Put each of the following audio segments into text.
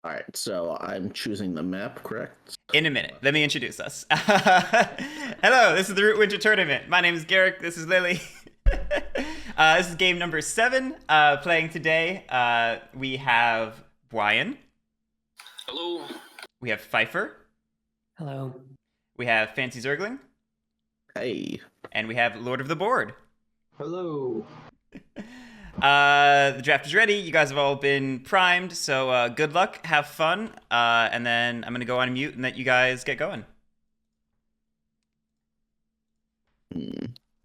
All right, so I'm choosing the map, correct? In a minute. Let me introduce us. Hello, this is the Root Winter Tournament. My name is Guerric. This is Lily. This is game number 7. Playing today, we have Bwian. Hello. We have fajfar. Hello. We have FancyZergling. Hey. And we have Lord of the Board. Hello. The draft is ready. You guys have all been primed, so good luck, have fun, and then I'm going to go on mute and let you guys get going.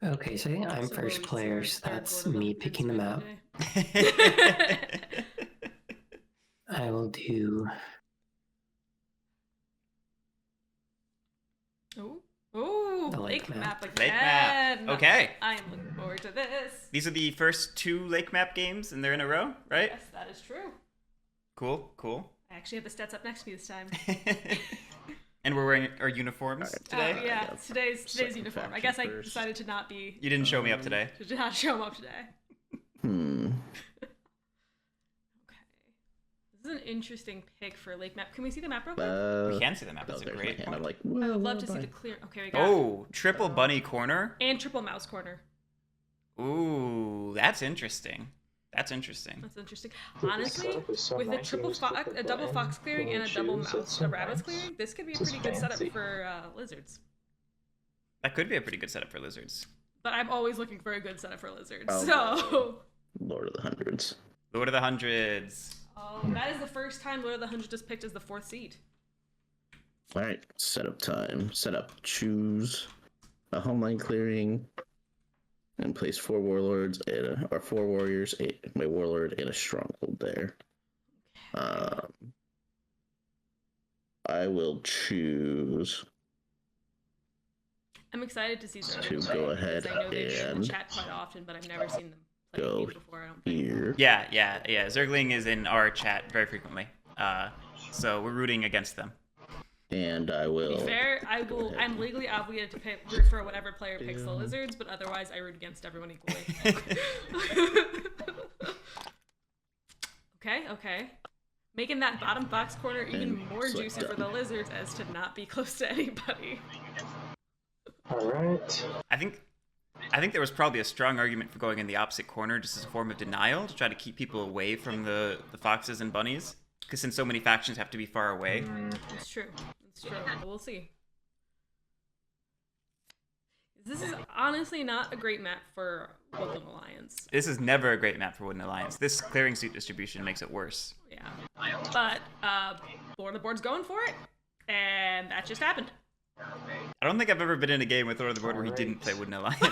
Okay, so I think I'm first player, so that's me picking the map. I will do... Ooh, The lake map again. Lake map. Okay. I am looking forward to this. These are the first 2 lake map games, and they're in a row, right? Yes, that is true. Cool, cool. I actually have the stats up next to me this time. And we're wearing our uniforms today? Yeah, today's uniform. I guess I first. decided to not be... You didn't show me up today. To not show him up today. Hmm. Okay. This is an interesting pick for a lake map. Can we see the map real quick? We can see the map. That's a there's great my hand. point. I'm like, I would love to see the clear... Okay, we got Oh, triple bunny corner. And triple mouse corner. Ooh, that's interesting. That's interesting. That's interesting. Dude, Honestly, this setup is so with a nice. You just flip a double button, fox clearing little and a double shoes, mouse, it's so a rabbit's nice. clearing, this could be a This is pretty good setup fancy. for lizards. That could be a pretty good setup for lizards. But I'm always looking for a good setup for lizards. Oh, So, Lord of the Hundreds. Lord of the Hundreds. that is the first time Lord of the Hundreds is picked as the 4th seed. All right, setup time. Setup. Choose a homeland clearing, and place 4 warlords and or 4 warriors, my warlord, and a stronghold there. I will choose. I'm excited to see To Zergling go play, ahead because I know they've been in and chat quite often, but I've never seen them play go the game before. I don't think. here. Yeah. Zergling is in our chat very frequently. So we're rooting against them. And I To will. be fair, I'm legally obligated to root for whatever player picks the lizards, but otherwise I root against everyone equally. Okay. Making that bottom box corner even And more select juicy for the done. lizards as to not be close to anybody. All right. I think there was probably a strong argument for going in the opposite corner just as a form of denial to try to keep people away from the foxes and bunnies. Because since so many factions have to be far away. It's true. But we'll see. This is honestly not a great map for Woodland Alliance. This is never a great map for Woodland Alliance. This clearing suit distribution makes it worse. Yeah. But Lord of the Board's going for it, and that just happened. I don't think I've ever been in a game with Lord of the Board where he didn't play Woodland Alliance.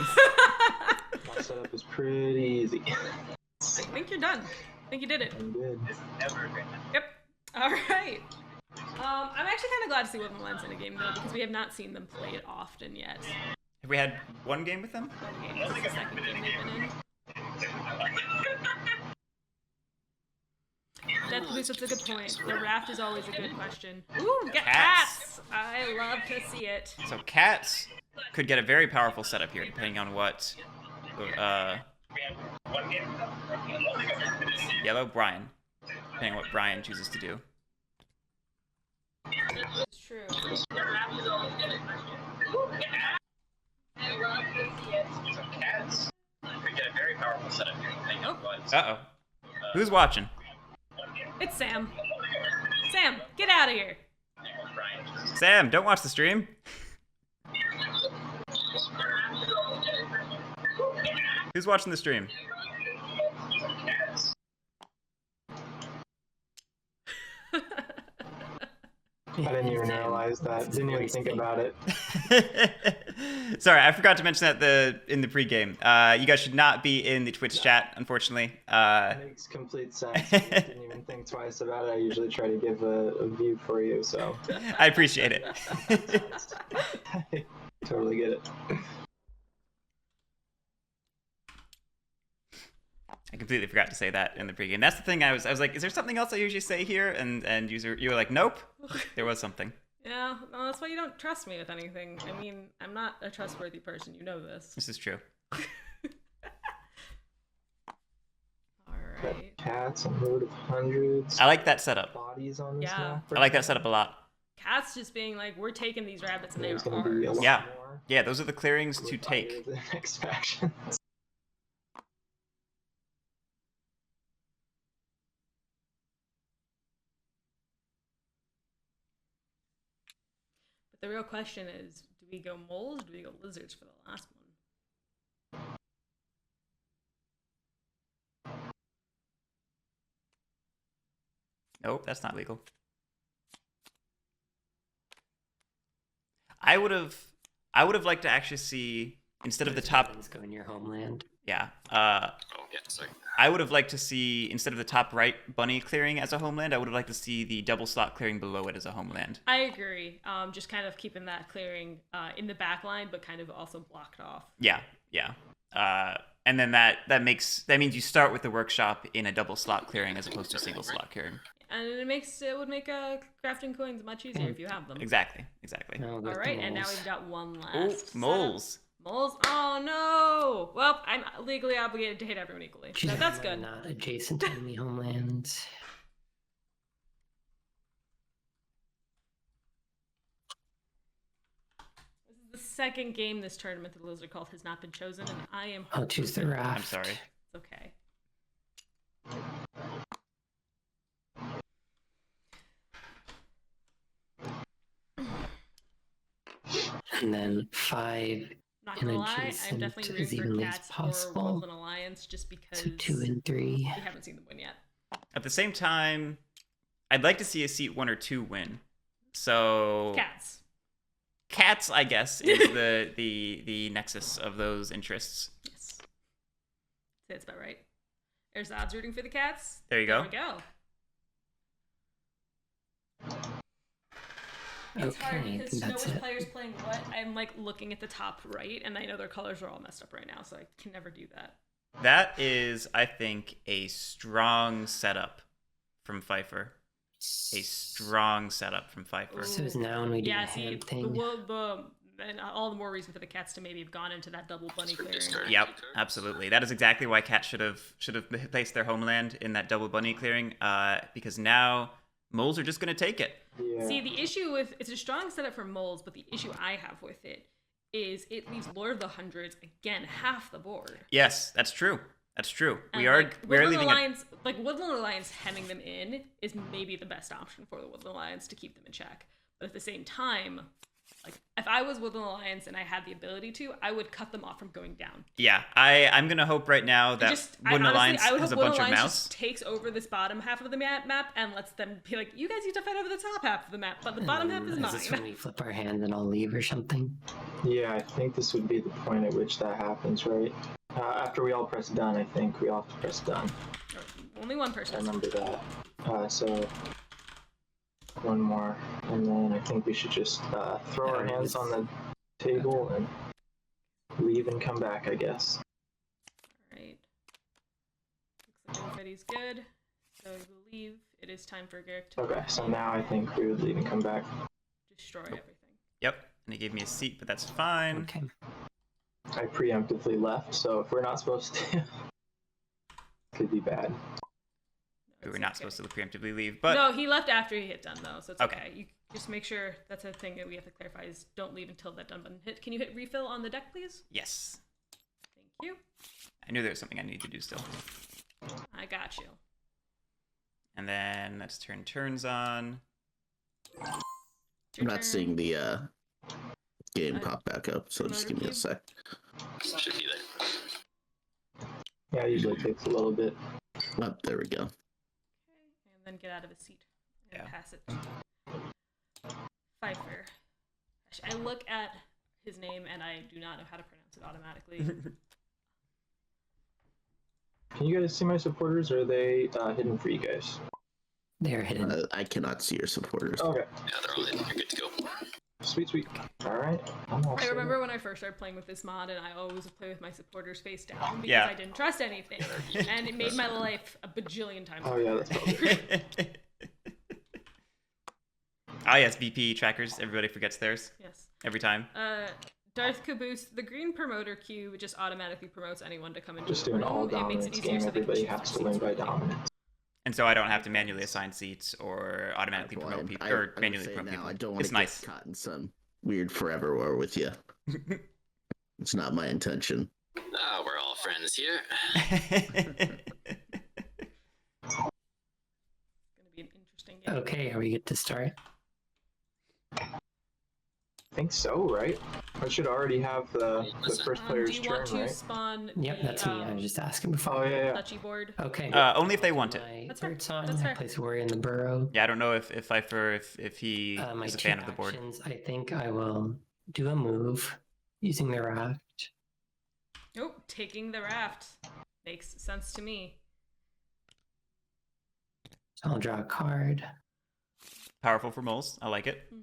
My setup is pretty easy. I think you're done. I think you did it. I'm good. Yep. All right. I'm actually kind of glad to see Woodland Alliance in a game, though, because we have not seen them play it often yet. Have we had one game with them? One game. This is the second game they've been in. That's a good point. The raft is always a good question. Ooh, we got cats! I love to see it. So cats could get a very powerful setup here, depending on what yellow Brian, depending on what Brian chooses to do. It's true. Cats could get a very powerful setup here. Uh-oh. Who's watching? It's Sam. Sam, get out of here. Sam, don't watch the stream. Who's watching the stream? I didn't even realize that. Didn't even think about it. Sorry, I forgot to mention that in the pregame. You guys should not be in the Twitch chat, unfortunately. Makes complete sense. I didn't even think twice about it. I usually try to give a view for you, so I appreciate it. I totally get it. I completely forgot to say that in the pregame. That's the thing. I was like, is there something else I usually say here? And you were like, nope. There was something. Yeah, well, that's why you don't trust me with anything. I mean, I'm not a trustworthy person. You know this. This is true. All right. Cats and load of hundreds. I like that setup. Bodies on this Yeah. map. I like that setup a lot. Cats just being like, we're taking these rabbits and There's they're gonna be a ours. lot Yeah. more. Yeah, those are the clearings to With take. either of the next faction. But the real question is, do we go moles or do we go lizards for the last one? Nope, that's not legal. I would have liked to actually see, instead of the top, Buttons go in your homeland. yeah, Oh, yeah, sorry. I would have liked to see, instead of the top right bunny clearing as a homeland, I would have liked to see the double slot clearing below it as a homeland. I agree. Just kind of keeping that clearing in the back line, but kind of also blocked off. Yeah, yeah. And then that means you start with the workshop in a double slot clearing as opposed to a single slot clearing. And it would make crafting coins much easier if you have them. Exactly. No, All with the right, and now moles. we've got one last. Oh, setup. moles. Moles? Oh no! Well, I'm legally obligated to hit everyone equally. So that's good. Not adjacent to enemy homelands. This is the second game this tournament that the Lizard Cult has not been chosen, and I am. I'll choose the raft. I'm sorry. It's okay. And then 5, Not And gonna lie, I'm adjacent definitely as rooting for evenly as Cats or possible. Woodland Alliance just because so 2 and 3. we haven't seen them win yet. At the same time, I'd like to see a seat 1 or 2 win. So Cats, I guess, is the nexus of those interests. Yes. That's about right. There's the odds rooting for the Cats. There you go. There we go. It's hard Okay, I because think to know that's which it. player's playing what. I'm like looking at the top right, and I know their colors are all messed up right now, so I can never do that. That is, I think, a strong setup from fajfar. A strong setup from fajfar. So is now when we do Yeah, the see, hand thing. and all the more reason for the Cats to maybe have gone into that double bunny For clearing. discard. Yep, absolutely. That is exactly why Cat should have placed their homeland in that double bunny clearing. Because now moles are just gonna take it. Yeah. See, the issue with it's a strong setup for moles, but the issue I have with it is it leaves Lord of the Hundreds again half the board. Yes, that's true. That's true. And, We are Woodland leaving it. Alliance, like Woodland Alliance hemming them in is maybe the best option for the Woodland Alliance to keep them in check. But at the same time, like if I was Woodland Alliance and I had the ability to, I would cut them off from going down. Yeah, I'm gonna hope right now that Woodland Alliance I would has hope a bunch Woodland of Alliance mouse. just takes over this bottom half of the map and lets them be like, you guys need to fight over the top half of the map, but the bottom half is Is this when mine. we flip our hand and I'll leave or something? Yeah, I think this would be the point at which that happens, right? After we all press done, I think we all have to press done. Only one I person. remember that. So one more, and then I think we should just throw our hands on the table and leave and come back, I guess. Alright. Looks like everybody's good. So we will leave. It is time for Guerric to Okay, so now I think we would leave and come back. destroy everything. Yep, and he gave me a seat, but that's fine. Okay. I preemptively left, so if we're not supposed to, could be bad. We were not supposed to preemptively leave, but No, he left after he hit done though, so it's Okay. okay. You just make sure that's a thing that we have to clarify is don't leave until that done button hit. Can you hit refill on the deck, please? yes, Thank you. I knew there was something I needed to do still. I got you. And then let's turn turns on. It's I'm your not turn. seeing the game I- pop back up, so just give me a sec. Should be there. Yeah, it usually takes a little bit. Oh, there we go. Okay, and then get out of his seat and Yeah. pass it to fajfar. I look at his name and I do not know how to pronounce it automatically. Can you guys see my supporters, or are they hidden for you guys? They're hidden. I cannot see your supporters. Okay, Yeah, they're all in. You're good to go. sweet, sweet. Alright, I'm all I set. remember when I first started playing with this mod, and I always would play with my supporters face down because Yeah. I didn't trust anything, and it made my life a bajillion times. Oh yeah, that's probably Ah yes, BP trackers. Everybody forgets theirs Yes. every time. Darth Caboose, the green promoter queue just automatically promotes anyone to come into just the doing room. all It makes it dominance easier game. so they can Everybody choose has their to win seats by quickly. dominance. And so I don't have to manually assign seats or automatically Well, promote people, I or would manually say promote now, people. I don't want It's to nice. get caught in some weird forever war with you. It's not my intention. Ah, we're all friends here. It's gonna be an interesting game. Okay, are we good to start? I think so, right? I should already have the first Do player's you turn, want to right? spawn Yep, the, that's me. I was just asking before. Oh, yeah, yeah. touchy board? Okay. Only if they want it. My That's fair. third song, That's I fair. place Warrior in the Burrow. Yeah, I don't know if fajfar if he My is a two fan of the board. actions, I think I will do a move using the raft. Oh, taking the raft. Makes sense to me. So I'll draw a card. Powerful for moles. I like it. Mhm.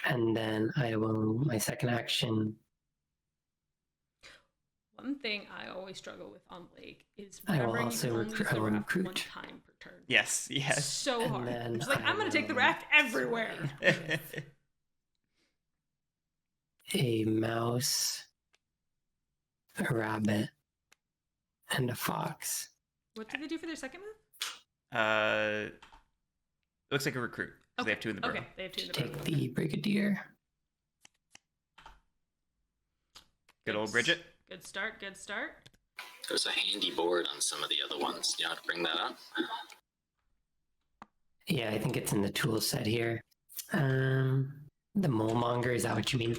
And then I will, my second action, One thing I always struggle with on Lake is I will remembering you also can only use the I will raft one recruit. time per turn. Yes, yes. So And hard. then It's like, I I'm gonna take the will raft everywhere. with a mouse, a rabbit, and a fox. What did they do for their second move? Looks like a recruit. 'Cause they have two in the burrow. Okay, they have two in the Take burrow. the brigadier. Good old Bridget. Good start, good start. There's a handy board on some of the other ones. Do you want to bring that up? Yeah, I think it's in the tool set here. The mole monger, is that what you mean?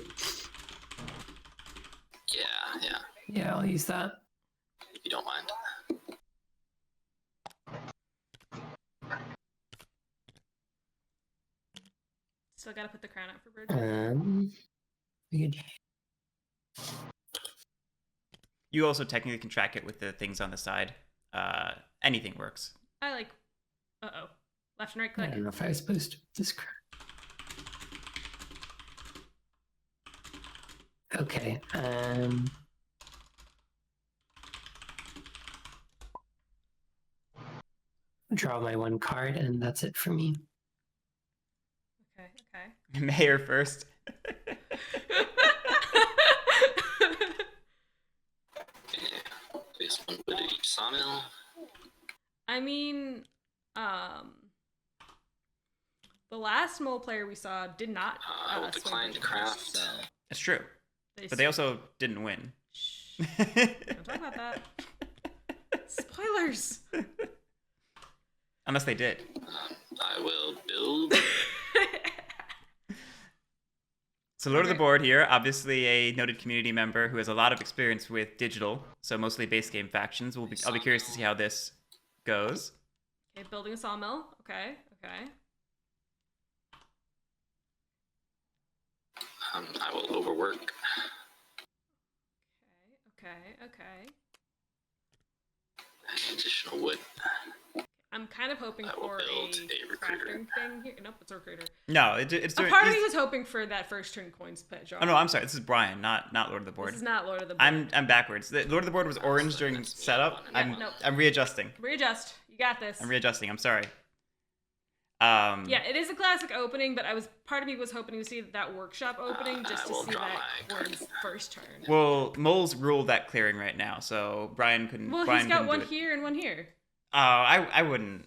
Yeah, yeah. Yeah, I'll use that. If you don't mind. Still gotta put the crown out for Bridget. Good. You also technically can track it with the things on the side. Anything works. I like. Uh-oh. Left and right I click. don't know if I was supposed to describe. Okay. Draw my one card, and that's it for me. Okay, okay. Mayor first. Okay. Place one wood at each sawmill. I mean, the last mole player we saw did not. I will swing decline to Bridget craft. first, so That's true. But they also didn't win. Shh. Don't talk about that. Spoilers. Unless they did. I will build. So Lord of the Okay. Board here, obviously a noted community member who has a lot of experience with digital, so mostly base game factions. I'll be curious to see how this goes. Okay, building a sawmill. Okay, okay. I will overwork. Okay, okay. Additional wood. I'm kind of hoping I will for build a a recruiter. crafting thing here. Nope, it's a recruiter. No, it's A part of me was hoping for that first turn coins pet jar. Oh no, I'm sorry. This is Brian, not Lord of the Board. This is not Lord of the Board. I'm backwards. The Lord of the Board was orange during setup. Yeah, nope. I'm readjusting. Readjust. You got this. I'm readjusting. I'm sorry. Yeah, it is a classic opening, but part of me was hoping to see that workshop opening just I to will see draw that my card. coins first turn. Well, moles rule that clearing right now, so Brian couldn't. Well, Brian he's got couldn't one do it. here and one here. Oh, I wouldn't.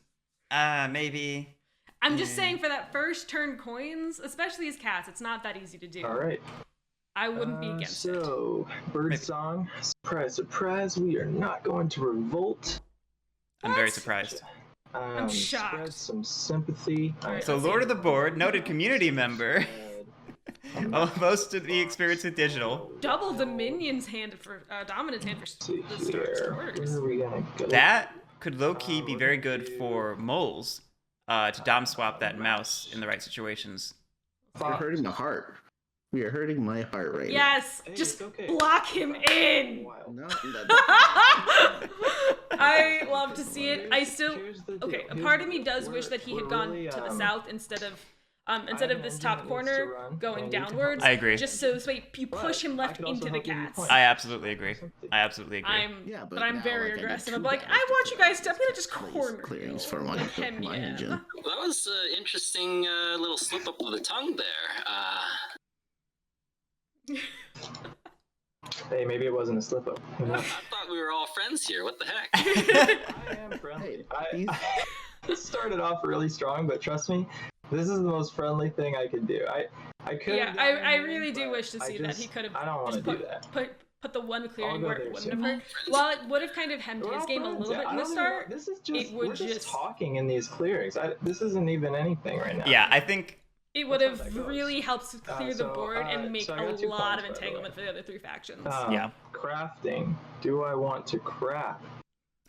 Maybe. I'm just saying for that first turn coins, especially as cats, it's not that easy to do. All right. I wouldn't be against it. So, bird Maybe. song. Surprise, surprise. We are not going to revolt. I'm very What? surprised. I'm shocked. Spread some sympathy. Alright, So let's Lord see. of the Board, noted community member, most of the experience with digital. Double Dominion's hand for dominance hand for See the starters. here. Where are we gonna go? That could low key be very good for moles to dom swap that mouse in the right situations. You're hurting my heart. We are hurting my heart right Yes, Hey, just it's okay. block him in. Wild. now. No, I love to see it. I still Here's the okay. deal. A Here's part the of me deal. does wish that he had gone Really, to the south instead of have this an engine top that needs corner to run, going and we can downwards. I agree. Just so this way you But push him I left could also into the help you with cats. points. I absolutely agree. I absolutely agree. Yeah, but I'm now, very like, I need aggressive. two I'm like, guys I to want you clear guys to. I'm gonna just place corner clearings you for my and hem my you. engine. Well, that was an interesting little slip up of the tongue there. Hey, maybe it wasn't a slip up. I thought we were all friends here. What the heck? I am friendly. Hey, I started off really strong, but trust me, this is the most friendly thing I could do. I could. Yeah, I really do wish to see that he could have I don't want to just do that. put the one clearing go where there it wouldn't soon. have hurt. While it would have kind of hemmed We're his all game a friends. little bit I in the don't even start, this is just it would we're just just talking in these clearings. This isn't even anything right now. Yeah, I think it would That's how have that goes. really helped clear the So, board and make so I a got 2 lot points, of by the entanglement way. for the other 3 factions. Yeah. Crafting. Do I want to craft?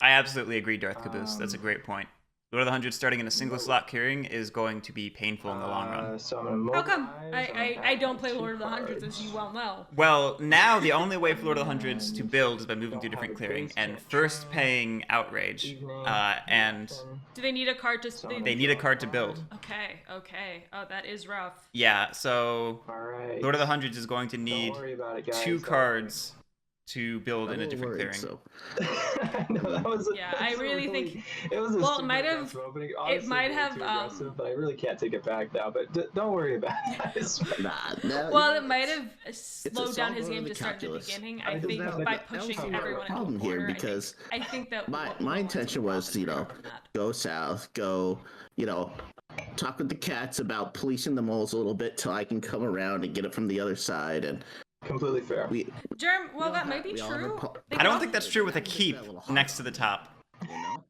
I absolutely agree, Darth Caboose. That's a great point. Lord of the Hundreds starting in a single slot clearing is going to be painful in the long run. So I'm gonna How come? mobilize, I don't play add Lord of the 2 Hundreds, as you cards. well know. Well, now the only way for Lord of the Hundreds to build is by moving through different clearing and first paying Outrage. And Do they need a card to? they need a card to build. Okay. Oh, that is rough. Yeah, so Alright. Lord of the Hundreds is going to Don't need worry about it, guys. 2 cards to build in a I'm different worried, clearing. No, that was Yeah, I really think- it was a well, it super might have- aggressive opening. it Honestly, might way have, too aggressive, but I really can't take it back now. But don't worry about it. guys. Nah, Well, it might have it's slowed down his all game over to the start at the calculus. beginning. I I just think have by like- pushing I don't have a everyone into problem a here corner, because I think that my intention was, you know, from that. go south, go, you know, talk with the cats about policing the moles a little bit till I can come around and get it from the other side. And Completely fair. we, Jerem, well, that might be we all have true. a They I can don't also- think that's true with a keep next to the top. you know,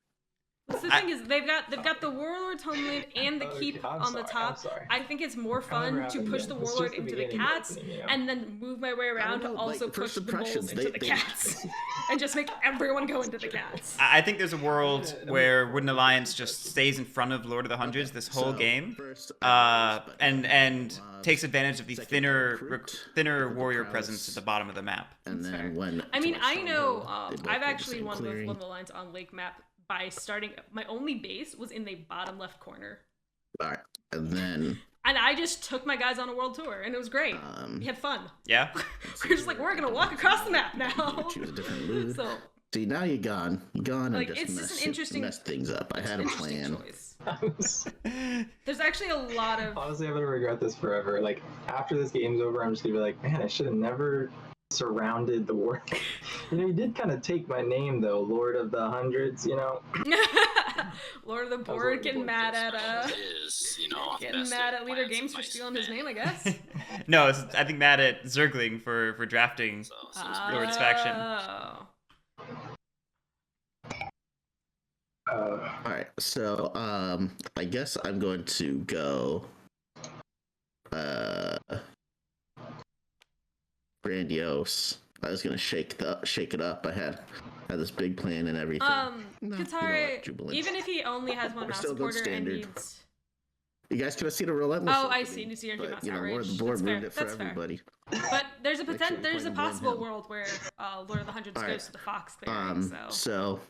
That's the thing is they've got the Warlord's Homeland and the Okay, keep I'm on the sorry, I'm top. sorry. I think it's more However fun to happened, push yeah. the It's just Warlord the into the beginning of the cats opening, yeah. and then move my way around to know, also like, push first the moles impressions, into the they- cats and just make everyone go into the cats. I think there's a world where Wooden Alliance just stays in front of Lord of the Hundreds this whole So, game, first, and takes advantage of the second, thinner recruit, thinner with the warrior prowess. presence at the bottom of the map. and That's fair. then when I mean, to I know stronghold, they both I've go the actually same won clearing. with one of the lines on Lake Map by starting. My only base was in the bottom left corner, All right, and then and I just took my guys on a world tour, and it was great. We had fun. Yeah. We're just like, we're gonna walk across the map now. you choose a different mood. So See, now you're gone. You're gone Like, and just, it's just an interesting- messed things up. I had a interesting plan. choice. There's actually a lot of Honestly, I'm gonna regret this forever. Like after this game's over, I'm just gonna be like, man, I should have never surrounded the war. You know, you did kind of take my name though, Lord of the Hundreds. You know, Lord of the was Board looking getting forward mad to at It is, you know, getting best mad laid at Leader plans Games of for mice stealing and his men. name, I guess. No, I think mad at Zergling for drafting So, seems pretty Lord's fair. faction. Oh. All right, so I guess I'm going to go grandiose. I was gonna shake it up. I had this big plan and everything. No, you know Katari, what, Jubilant. even if he only has one We're mouse still good supporter and standard. needs. You guys could have seen a relentless. Oh, I opening, see. You see your but, mouse you know, Lord of outrage. the Board That's fair. ruined it for That's fair. everybody. But there's a Make sure you there's a play the possible Bwian world where Lord of the Hundreds Alright. goes to the Fox clearing. So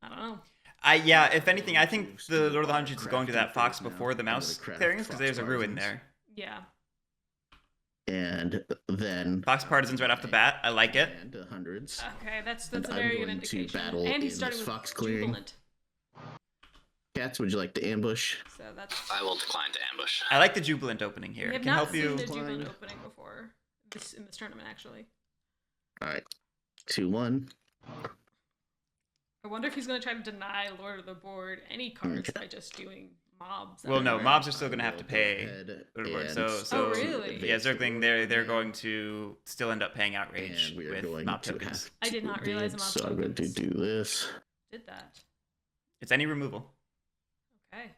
I don't know. Yeah, if anything, I think the Lord of the Hundreds is going to that fox before the mouse clearings because there's a ruin there. Yeah. and then Fox Partisans right off the bat. I like it. and hundreds. Okay, that's And a I'm very good going to indication. battle And he's in starting this with Fox clearing. Jubilant. Cats, would you like to ambush? So that's. I will decline to ambush. I like the Jubilant opening here. We It have can not help seen you. the Jubilant Blind. opening before. In this tournament, actually. All right, 2-1. I wonder if he's going to try to deny Lord of the Board any cards Okay. by just doing mobs. Well, no, everywhere. mobs are still going to have to We'll go pay. ahead Lord of the Board. and So, Oh, really? yeah, advance the Zergling, board, they're and- going to still end up paying outrage and we are with going mob to tokens. have I did to not realize advance, mob so I'm going to tokens. do this. Did that. It's any removal. Okay.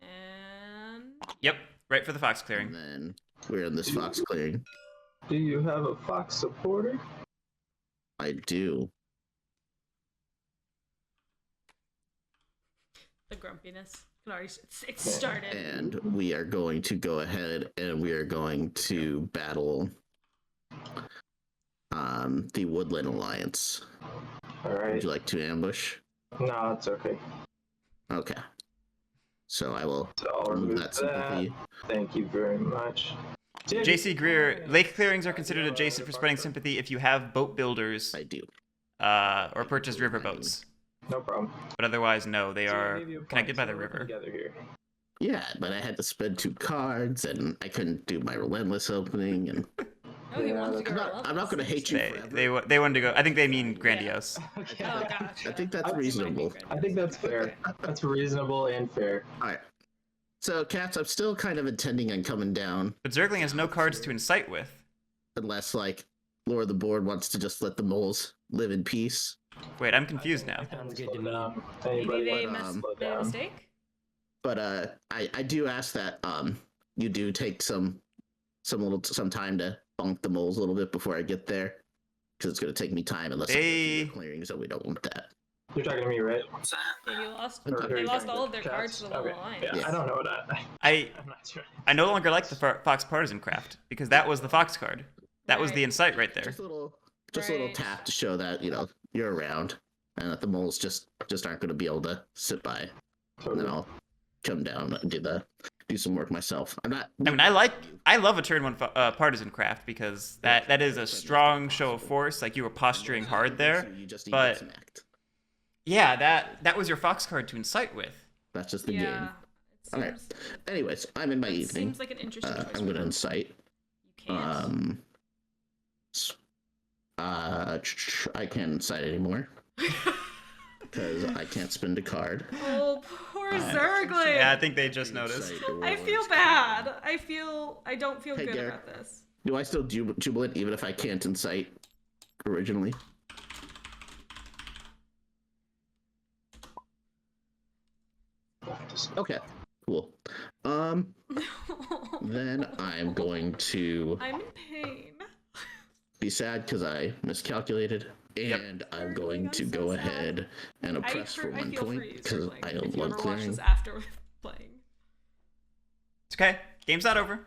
And. Yep, right for the fox And clearing. then we're in this Fox clearing. do you have a Fox supporter? I do. The grumpiness. Can already, it's started. And we are going to go ahead and we are going to battle the Woodland Alliance. All Would right. you like to ambush? No, it's okay. Okay. So I will So I'll remove remove that that. sympathy. Thank you very much. JC Greer, lake clearings are considered adjacent for spreading sympathy if you have boat builders I do. or purchased river boats. No problem. But otherwise, no, they So are maybe a connected by Fox the working river. Together here. Yeah, but I had to spend 2 cards and I couldn't do my relentless opening and Oh, he wants to go I'm not gonna hate you forever. They wanted to go. I think they mean grandiose. Okay. Oh, gotcha. I think that's They might be reasonable. I think that's fair. That's reasonable and fair. All right. So, Cats, I'm still kind of intending on coming down, But Zergling has no cards to incite with. unless like Lord of the Board wants to just let the moles live in peace. Wait, I'm confused now. Sounds good to me. Maybe they But, made a mistake? But I do ask that you do take some time to bonk the moles a little bit before I get there, because it's gonna take me time unless They- I'm clearing, so we don't want that. You're talking to me, right? What's that? They lost all of their cards to the Okay. Alliance. Yeah, Yeah. I don't know that. I I'm not sure. I no longer like the Fox Partisan craft because that was the Fox card. That was the Right. incite right there. Just a little Right. tap to show that you're around, and that the moles just aren't gonna be able to sit by. And then I'll come down and do some work myself. I'm not. I mean, I love a turn one partisan craft because that is a strong show of force. Like you were posturing hard there. You just need but- to get smacked. Yeah, that was your Fox card to incite with. That's just the Yeah. game. It Okay. seems, Anyways, I'm in my it evening. seems like an interesting choice. I'm for gonna them. incite. You can't. I can't incite anymore because I can't spend a card. Oh, poor Zergling. Yeah, I think they just noticed. Incite the I warlords. feel bad. I don't feel Hey, good Garric. about this. Do I still jubilant even if I can't incite originally? Okay, cool. Then I'm going to I'm in pain. be sad because I miscalculated, and I'm going to I'm go so sad. ahead and oppress for I one feel for point you, because Zergling, I if don't you want ever watch clearing. this after playing. It's okay. Game's not over.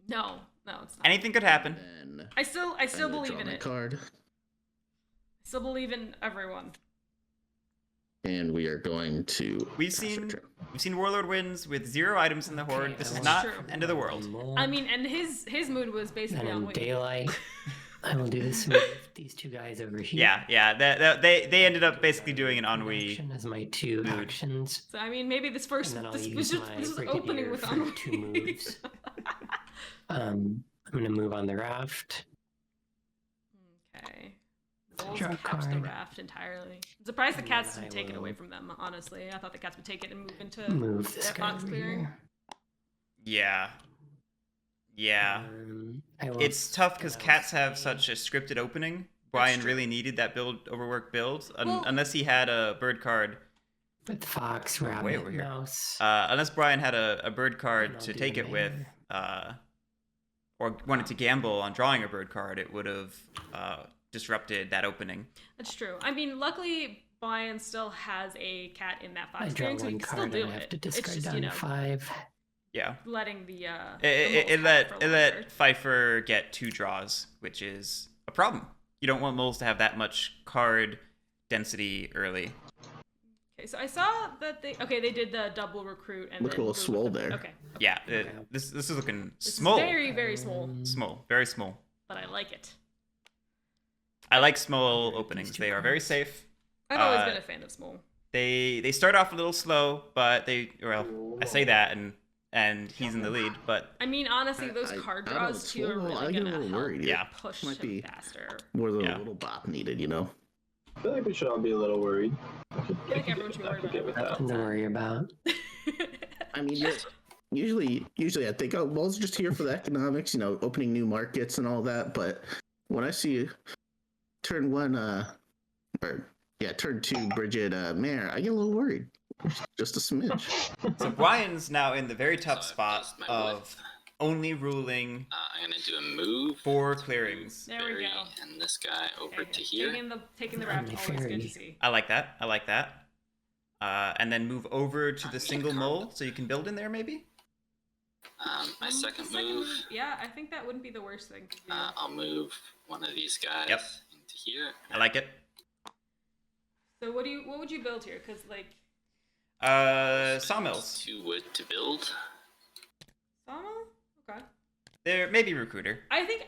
No, it's not. Anything could happen. Then I still I'm gonna believe draw in my it. card, I still believe in everyone. and we are going to. We've pass our seen turn. Warlord wins with 0 items in the horde. This is That's not true. end of the world. I mean, and his mood was Then basically on in what daylight, I will do this with these two guys over here. Yeah. They ended up basically doing an ennui. Action as my two mood. actions. So I mean, maybe this first And then I'll this use was my this was brigadier opening with for ennui. 2 moves. I'm gonna move on the raft. Okay. Wolves Draw a kept the card. raft entirely. I'm surprised the And cats then didn't I take it away will from them, honestly. I thought the cats would take it and move into Move this that guy fox over clearing. here. Yeah. I will It's tough because spell cats have Spade. such a scripted opening. That's Brian true. really needed that overworked build, Well- unless he had a bird card. with fox, rabbit, way over here. mouse. Unless Brian had a bird And card I'll to do take the it with, mayor. or wanted to gamble on drawing a bird card, it would have disrupted that opening. That's true. I mean, luckily, Bwian still has a cat in that I fox draw clearing, so he one can still card do and I have it. to It's discard just, down to 5. Yeah. letting the It moles let have for it let longer. Pfeiffer get 2 draws, which is a problem. You don't want moles to have that much card density early. Okay, so I saw that they did the double recruit and Look then a little moved swole with the- there. Okay, Yeah, this is looking this small. is very very small, Small, very small. but I like it. I like small openings. These two They are very cards. safe. I've always been a fan of small. They start off a little slow, but I say that and he's in the lead, but I mean, honestly, those I card don't know, draws it's too are slow. I really get a gonna little help worried. Yeah. push Might him be- faster. More than Yeah. a little bop needed, you know. I feel like we should all be a little worried. I feel like everyone should be worried I could get with about that. Nothing to worry about. I mean, usually I think, oh, well, it's just here for the economics, opening new markets and all that. But when I see turn 1, turn 2, Bridget, Mayor, I get a little worried. Just a smidge. so Brian's now in the very tough So I've spot lost my of width. only ruling I'm gonna do a move. 4 clearings. There we Barry go. And this guy over Okay, to here. taking the raft Only always good to fairy. see. I like that. And then move over to the single mole so you can build in there maybe? My second move, Yeah, I think that wouldn't be the worst thing to do. I'll move one of these guys Yep. into here. I like it. So what would you build here? Because like Sawmills. 2 wood to build. sawmill. Okay. There maybe recruiter. I think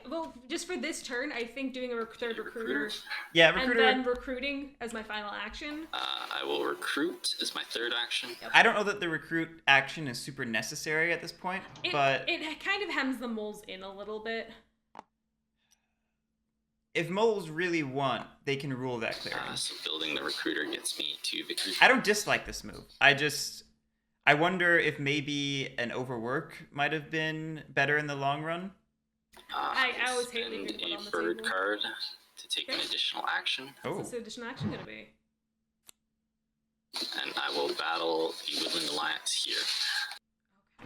just for this turn, I think doing a third recruiter Yeah, and recruiter. then recruiting as my final action. I will recruit as my third action. I don't know that the recruit action is super necessary at this point, but It kind of hems the moles in a little bit. if moles really want, they can rule that clearing. So building the recruiter gets me 2 victories. I don't dislike this move. I wonder if maybe an overwork might have been better in the long run. I always hate spend leaving wood on a the bird table. card to take an Okay. additional action, Oh, What's the additional action gonna be? and I will battle the Woodland Alliance here.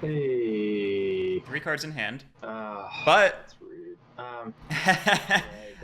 Hey. 3 cards in hand. But But that's rude.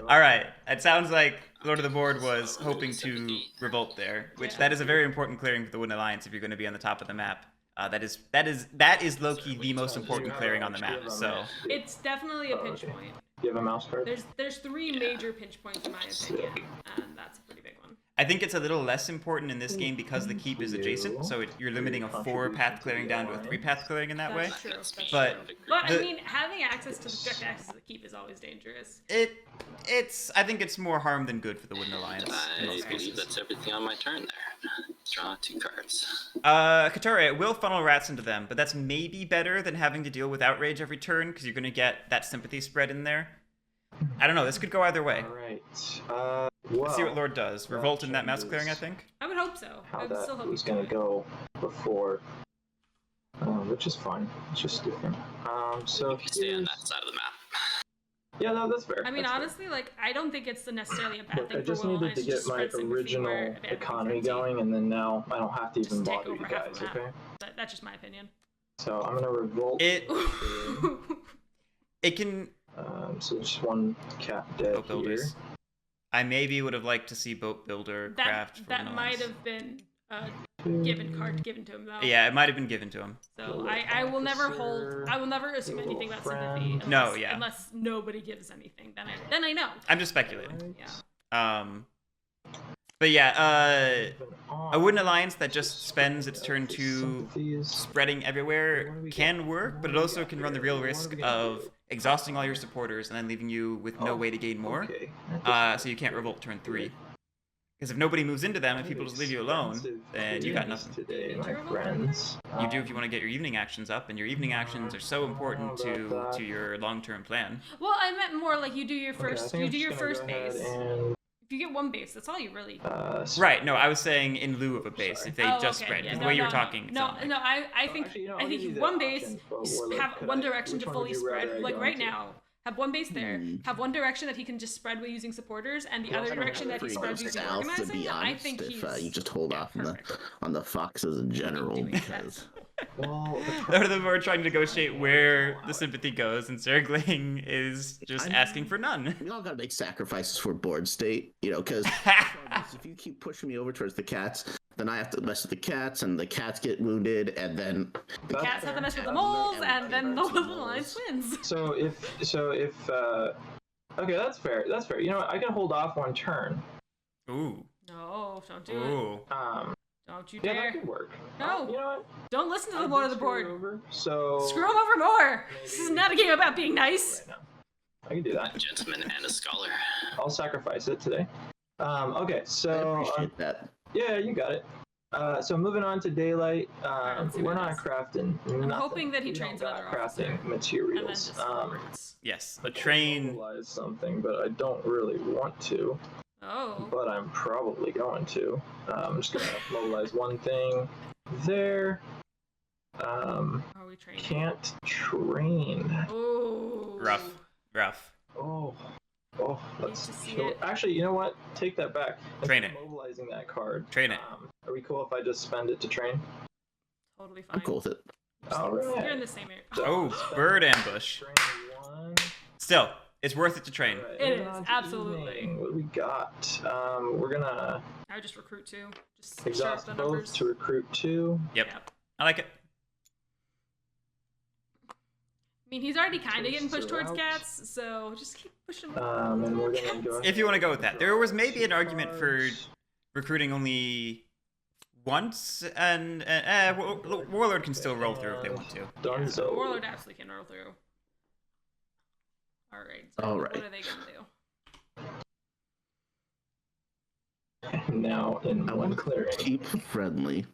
all right, it sounds like Lord of the Board was hoping to revolt there, which that is a very important clearing for the Woodland Alliance if you're going to be on the top of the map. That is low-key the most important clearing on the map. So It's definitely a pinch okay. point. Do you have a mouse card? There's 3 major pinch points in my opinion, and that's a pretty big one. I think it's a little less important in this game because the keep is adjacent, so you're limiting a 4-path clearing down to a 3-path clearing in that way. That's true. That's But true. But I the- mean, having access to the direct access to the keep is always dangerous. I think it's more harm than good for the Wooden Alliance in I most believe cases. that's everything on my turn there. Draw 2 cards. Katori, it will funnel rats into them, but that's maybe better than having to deal with outrage every turn because you're going to get that sympathy spread in there. I don't know. This could go either way. Alright. Let's see what Lord does. that Revolt in that mouse changes clearing, I think. I would hope so. I how would still that hope was he's gonna doing it. go before. Which is fine. It's just different. So You can stay on here's... that side of the map. Yeah, no, that's fair. I mean, that's fair. honestly, like, I don't think it's necessarily a bad Look, thing I for just Will needed Alliance to get just my spread sympathy original where advancing economy fancy. going, and then now I don't have to even Just take bother over you half guys, the map. okay? That's just my opinion. So I'm gonna revolt. It can So just one cap dead boat here. builders. I maybe would have liked to see boat builder craft. For that Wooden might Alliance. have been a given card given to him though. Yeah, it might have been given to him. So I will never hold. I will never assume anything about sympathy. Unless, No, yeah. Unless nobody gives anything, then I know. I'm just speculating. Yeah. But yeah, Even a on. Wooden Alliance that just spends its turn Okay, to sympathies. spreading everywhere can work, but it also can run the real risk of exhausting all your supporters and then leaving you with no way to gain more. Okay. So you can't revolt turn 3. Because if nobody moves into them and people just leave you alone, then you got nothing. Today, my friends. You do if you want to get your evening actions up, and your evening actions are so important to your long-term plan. Well, I meant more like you do your Okay, I first. think You I'm do just your gonna first go ahead base. and, If you get one base, that's all you really. Right, no, I was saying in lieu of a base, if they Oh, just okay, spread. yeah, Because no, the way you no, were talking, it No, sounded no, like... I think actually, you know, I I'll think give you the one base, option for you Warlord. have Could one I- direction which to one fully would you rather spread. I Like go right into? now, have one base there. Have one direction that he can just spread with using supporters, and the Yeah, other I don't direction have that he free spreads go using south, to organizing. be I honest, think if he's you just hold off on the foxes in general, doing because Well, None of them are trying to negotiate where the sympathy goes, and Zergling is just asking for none. we all gotta make sacrifices for board state, because if you keep pushing me over towards the cats, then I have to mess with the cats, and the cats get wounded, and then the cats have to mess with the moles, and then the Woodland Alliance wins. So if okay, that's fair. That's fair. You know what? I can hold off one turn. Ooh. No, don't do it. Ooh. Don't you Yeah, dare. that could work. No. You know what? Don't listen to the I Lord did of the screw you Board. over, so Screw him over more. This is maybe- not a game about being nice. Right now. I can do that. A gentleman and a scholar. I'll sacrifice it today. Okay, I so appreciate that. yeah, you got it. So moving on to daylight. let's see We're what not it is. crafting. I'm nothing. hoping that he We trains don't got another officer. crafting And then materials. just forwards. Yes, I a could train. mobilize something, but I don't really want to. Oh. But I'm probably going to. I'm just gonna mobilize one thing there. Are we training? Can't train. Oh. Rough. Oh, let's to see kill it. Actually, you know what? Take that back. Train Instead of it. Mobilizing that card. Train it. Are we cool if I just spend it to train? Totally I'm fine. cool with it. All right. You're in the same area. Oh, bird ambush. Train one. Still, it's worth it to train. All right, It moving is, on to absolutely. evening. What do we got? We're gonna I would just recruit two. Just share up exhaust the both numbers. to recruit two. Yep. Yep. I like it. I mean, he's already kind of getting pushed They're towards out. cats, so just keep pushing him. And we're gonna go. If you want to go with that. There was maybe an Two argument for cards. recruiting only once, and Warlord can still roll through if they want to. Dunzo. Warlord absolutely can roll through. Alright. All right. What are they gonna do? Now in I one want to clearing. keep friendly.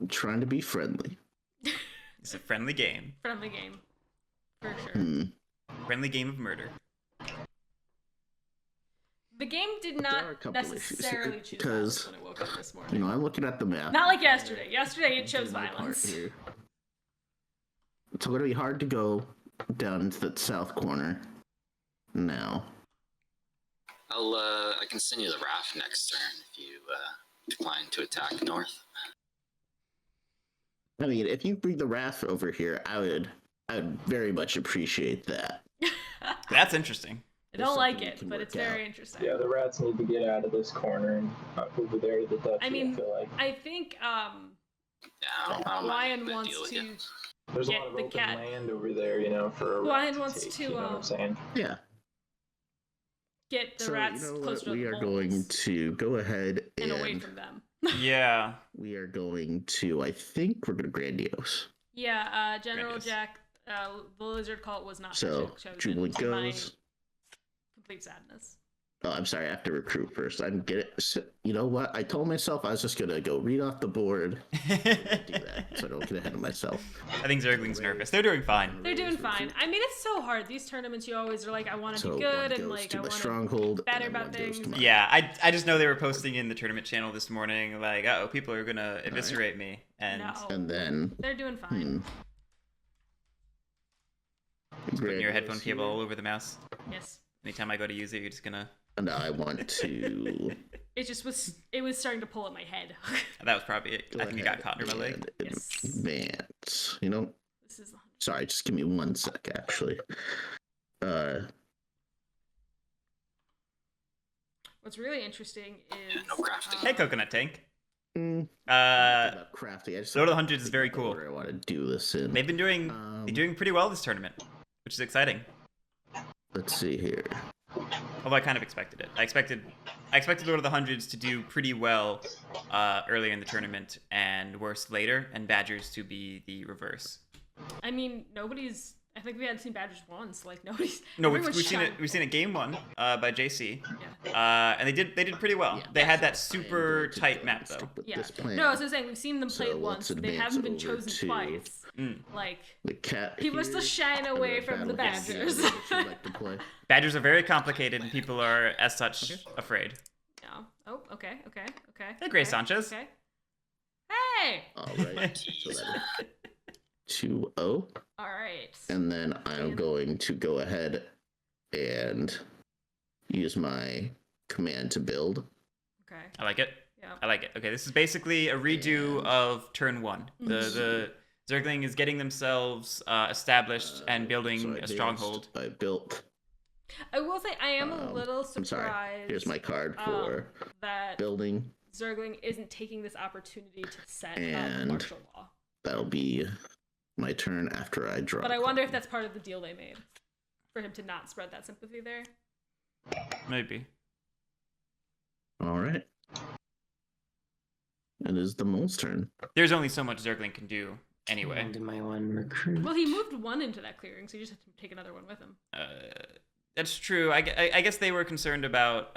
I'm trying to be friendly. It's a friendly game. Friendly game. For sure. Hmm. Friendly game of murder. The game did There are not a couple issues necessarily here, choose because, violence when I woke up this morning. You know, I'm looking at the map. Not like yesterday. Yesterday it chose doing my part violence. here. It's going to be hard to go down into the south corner now. I can send you the raft next turn if you decline to attack north. I mean, if you bring the raft over here, I would very much appreciate that. That's interesting. I don't like something we it, can but work it's very out. interesting. Yeah, the rats need to get out of this corner and over there to the Dutch. I mean, feel like I think Yeah, I don't mind Bwian that wants deal with to you. there's a get lot of the open cat. land over there, you know, for a rat Bwian wants take, to you know what I'm saying? Yeah. get the So, rats you know closer what? We to are the going moles to go ahead and and away from them. Yeah. we are going to, I think we're going to grandiose. Yeah, General Grandiose. Jack, the lizard cult was not So, chosen. Jubilee to my goes. complete sadness. Oh, I'm sorry, I have to recruit first. I'm get it. So, you know what? I told myself I was just gonna go read off the board. Do that, so I don't get ahead of myself. I think Zergling's nervous. They're doing fine. They're doing fine. I mean, it's so hard. These tournaments, you always are like, I want to So do one good, goes and like, to I my want to stronghold, better and then about one goes to things. my- Yeah, I just know they were posting in the tournament channel this morning, like, oh, people are gonna eviscerate me, and No, And then they're doing fine. putting your Grandiose headphone here. cable all over the mouse. Yes. Anytime I go to use it, you're just gonna. And I want to. It just was. It was starting to pull at my head. That was probably it. go I think it got ahead caught under my leg. and Yes. Advance. You know. This is. Sorry, just give me 1 sec. Actually. What's really interesting is. No crafting. Hey, Coconut Tank. About crafting. I just Lord of the Hundreds is think very the cool. order I want to do this in. They've been doing pretty well this tournament, which is exciting. Let's see here. Although I kind of expected it. I expected Lord of the Hundreds to do pretty well earlier in the tournament and worse later, and Badgers to be the reverse. I mean, nobody's. I think we hadn't seen Badgers once. Like nobody's. No, we've everyone's seen it. shocked. We've seen it game one by JC, Yeah. and they did pretty well. Yeah, they had that I am super going to tight go map stick though. with Yeah. this plan. No, as I was saying, we've seen them So play let's once. They advance haven't been over chosen to- twice. Mm. Like The cat. people are still here, shying and away then from the battle cat Badgers. here, which you like to play. Badgers are very complicated, and people are as such afraid. Yeah. Oh, okay. Hey, Grace okay, Sanchez. Okay. Hey. All right. So that 2-0. All right. And then I'm going to go ahead and use my command to build. Okay. I like it. Yeah. I like it. Okay, this is basically a redo And- of turn one. The Zergling is getting themselves established and building So I a advanced, stronghold. I built. I will say I am a little I'm surprised. sorry. Here's my card for that building. Zergling isn't taking this opportunity to set And- up martial law. That'll be my turn after I draw. But I a wonder card. if that's part of the deal they made for him to not spread that sympathy there. Maybe. All right. It is the mole's turn. There's only so much Zergling can do anyway. And my one recruit. Well, he moved one into that clearing, so you just have to take another one with him. That's true. I guess they were concerned about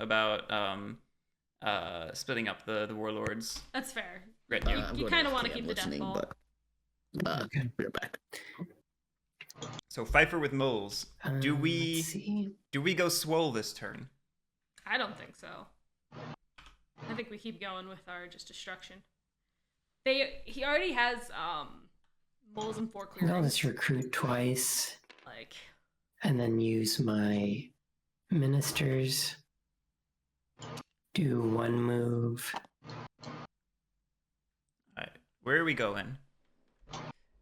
splitting up the warlords. That's fair. Right. You- I'm you going kinda to wanna FTM keep the death listening, ball. But, Okay. we're back. So fajfar with moles. Do we Let's see. go swole this turn? I don't think so. I think we keep going with our just destruction. He already has moles and 4 I'll clearings. just recruit twice Like and then use my ministers. Do one move. Alright. Where are we going?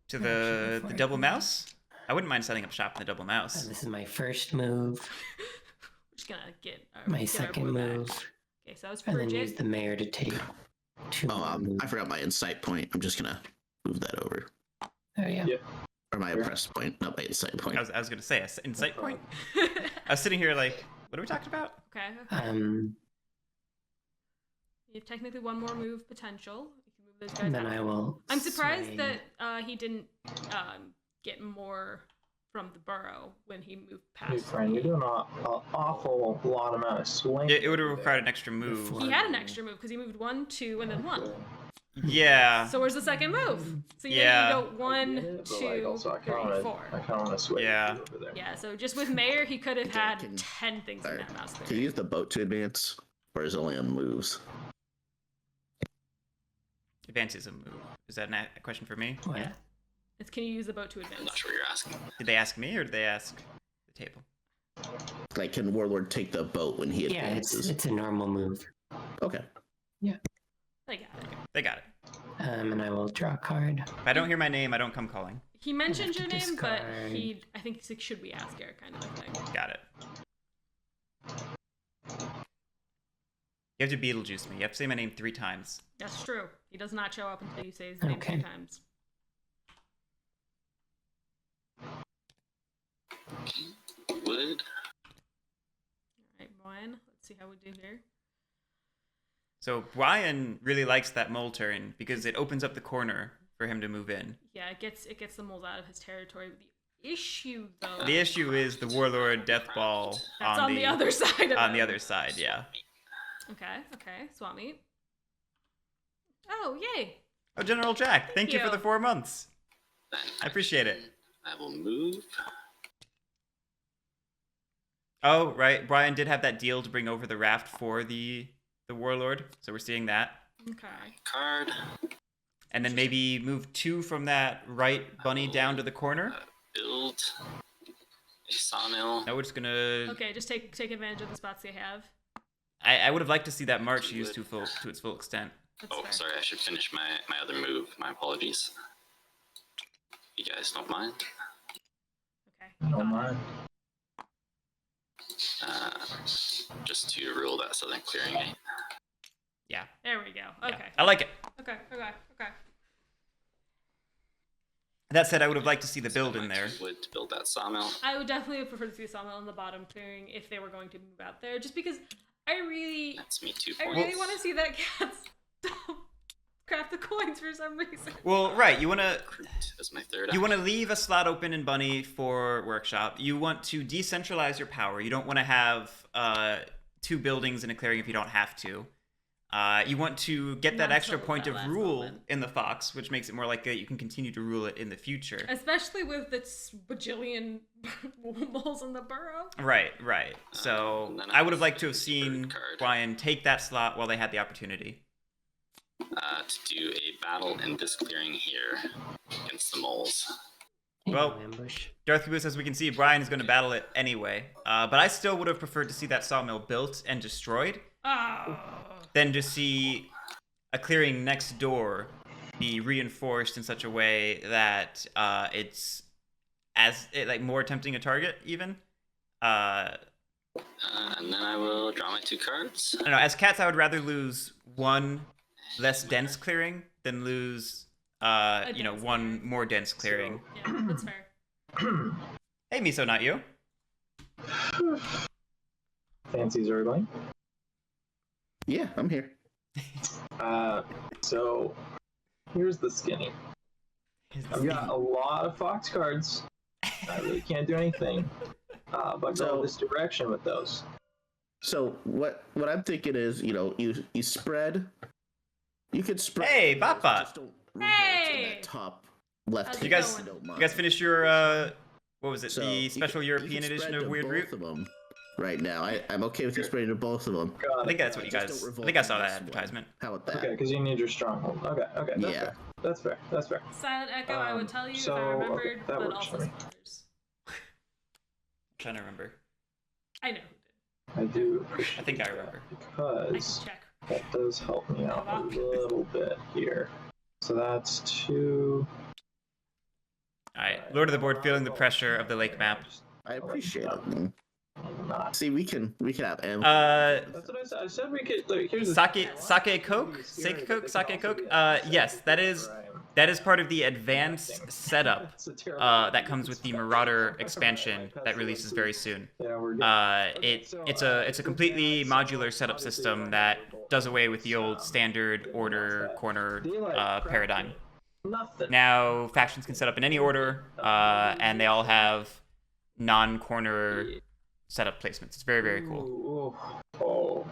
To Actually, the before I double go- mouse? I wouldn't mind setting up shop in the double mouse. This is my first move. we're just gonna get our, My get our second boy back. move. Okay, so that was And then use frigid. the mayor to take 2 Oh, moves. I forgot my insight point. I'm just gonna move that over. Oh yeah. Yeah. Or my oppressed point, not my insight point. I was gonna say insight point. I was sitting here like, what are we talking about? Okay. Um, You have technically one more move potential. You can move those guys and then out. I will. I'm surprised swing. that he didn't get more from the burrow when he moved Hey, past. friend, you're doing an awful lot amount of swing. It would have required an extra move. Before- He had an extra move because he moved 1, 2, and then 1. Yeah. So where's the second move? So Yeah. you go one, But, like, two, also, I three, kinda, four. I kind of want to sway Yeah. you over there. Yeah, so just with Mayor, he could have had Can- 10 things in Alright. that mouse Can you clearing. use the boat to advance? Or is it only on moves? Advance is a move. Is that a question for me? What? Yeah. It's can you use the boat to I'm advance? not sure what you're asking. Did they ask me or did they ask the table? Like, can Warlord take the boat when he Yeah, advances? it's a normal move. Okay. They got it. They got it. And I will draw a card. If I don't hear my name, I don't come calling. He mentioned to your name, but discard. I think he's like, should we ask Eric kind of a thing. Got it. You have to Beetlejuice me. You have to say my name 3 times. That's true. He does not show up until you say his name Okay. 3 times. Wood. Alright, Bwian, let's see how we do here. So Bwian really likes that mole turn because it opens up the corner for him to move in. Yeah, it gets the moles out of his territory. The issue, though, The issue is the Warlord Death Ball that's on the other side of on it. the other side, yeah. Okay, swap meet. Oh, yay! Oh, General Jack, thank you for you. the 4 months. Then I appreciate it. I will move. Oh, right. Brian did have that deal to bring over the raft for the Warlord, so we're seeing that. Okay. Card. And then maybe move 2 from that right bunny down to the corner. Build a sawmill. Now we're just gonna. Okay, just take advantage of the spots they have. I would have liked to see that march used to its full extent. That's Oh, fair. sorry, I should finish my other move. My apologies. You guys don't mind? Okay. I don't mind. Just to rule that southern clearing. Yeah. There we go. yeah. Okay. I like it. Okay. That said, I would have liked to see the build in there. Wood to build that sawmill. I would definitely prefer to see a sawmill in the bottom clearing if they were going to move out there, just because I really That's me 2 I points. really want to see that cat craft the coins for some reason. Well, right. You wanna Recruit as my third you want to action. leave a slot open in Bunny for workshop. You want to decentralize your power. You don't want to have 2 buildings in a clearing if you don't have to. You want to get that Not extra till point that of last rule moment. in the fox, which makes it more likely that you can continue to rule it in the future. Especially with the bajillion moles in the burrow. Right. So and then I would have I'll liked to have use the bird seen card. Brian take that slot while they had the opportunity. To do a battle in this clearing here against the moles. Well, Ambush. Darth Caboose, as we can see, Brian is going to battle it anyway. But I still would have preferred to see that sawmill built and destroyed Oh. than to see a clearing next door be reinforced in such a way that it's more tempting a target even. And then I will draw my 2 cards. I don't know. As cats, I would rather lose 1 less dense clearing than lose dense 1 clearing. more dense clearing. Yeah, that's fair. Hey, Miso, not you. FancyZergling. Yeah, I'm here. So here's the skinny. I've got a lot of fox cards. I really can't do anything but go this direction with those. So what I'm thinking is, you spread. You could spread. Hey, Bapa. Just don't revolt Hey! in that top left. How's it You guys- going? don't You mind. guys finished your what was it? So, The you special could- European you could edition spread of to Weird both Root. of them right now. I'm okay with you spreading to both of them. Got I think it. that's what you Just guys. don't I revolt think I in saw that this one. advertisement. How about that? Okay, because you need your stronghold. Okay, Yeah. That's fair. Silent Echo, I would tell you so, if I okay, remembered, that but works also for me. spoilers. I'm trying to remember. I know who did. I do appreciate I think I that remember. I because can check. that does help me out a little bit here. So that's 2. All right, Lord of the Board, feeling the pressure of the lake map. I appreciate it. I'm not. See, we can have M. That's what I said. I said we could. Like, here's the Sake Coke, Sake Coke. Yes, that is part of the advanced setup that comes with the Marauder expansion that releases very soon. Yeah, we're good. It's a completely modular setup system that does away with the old standard order corner paradigm. Nothing. Now factions can set up in any order, and they all have non-corner setup placements. It's very, very cool. Ooh, oh.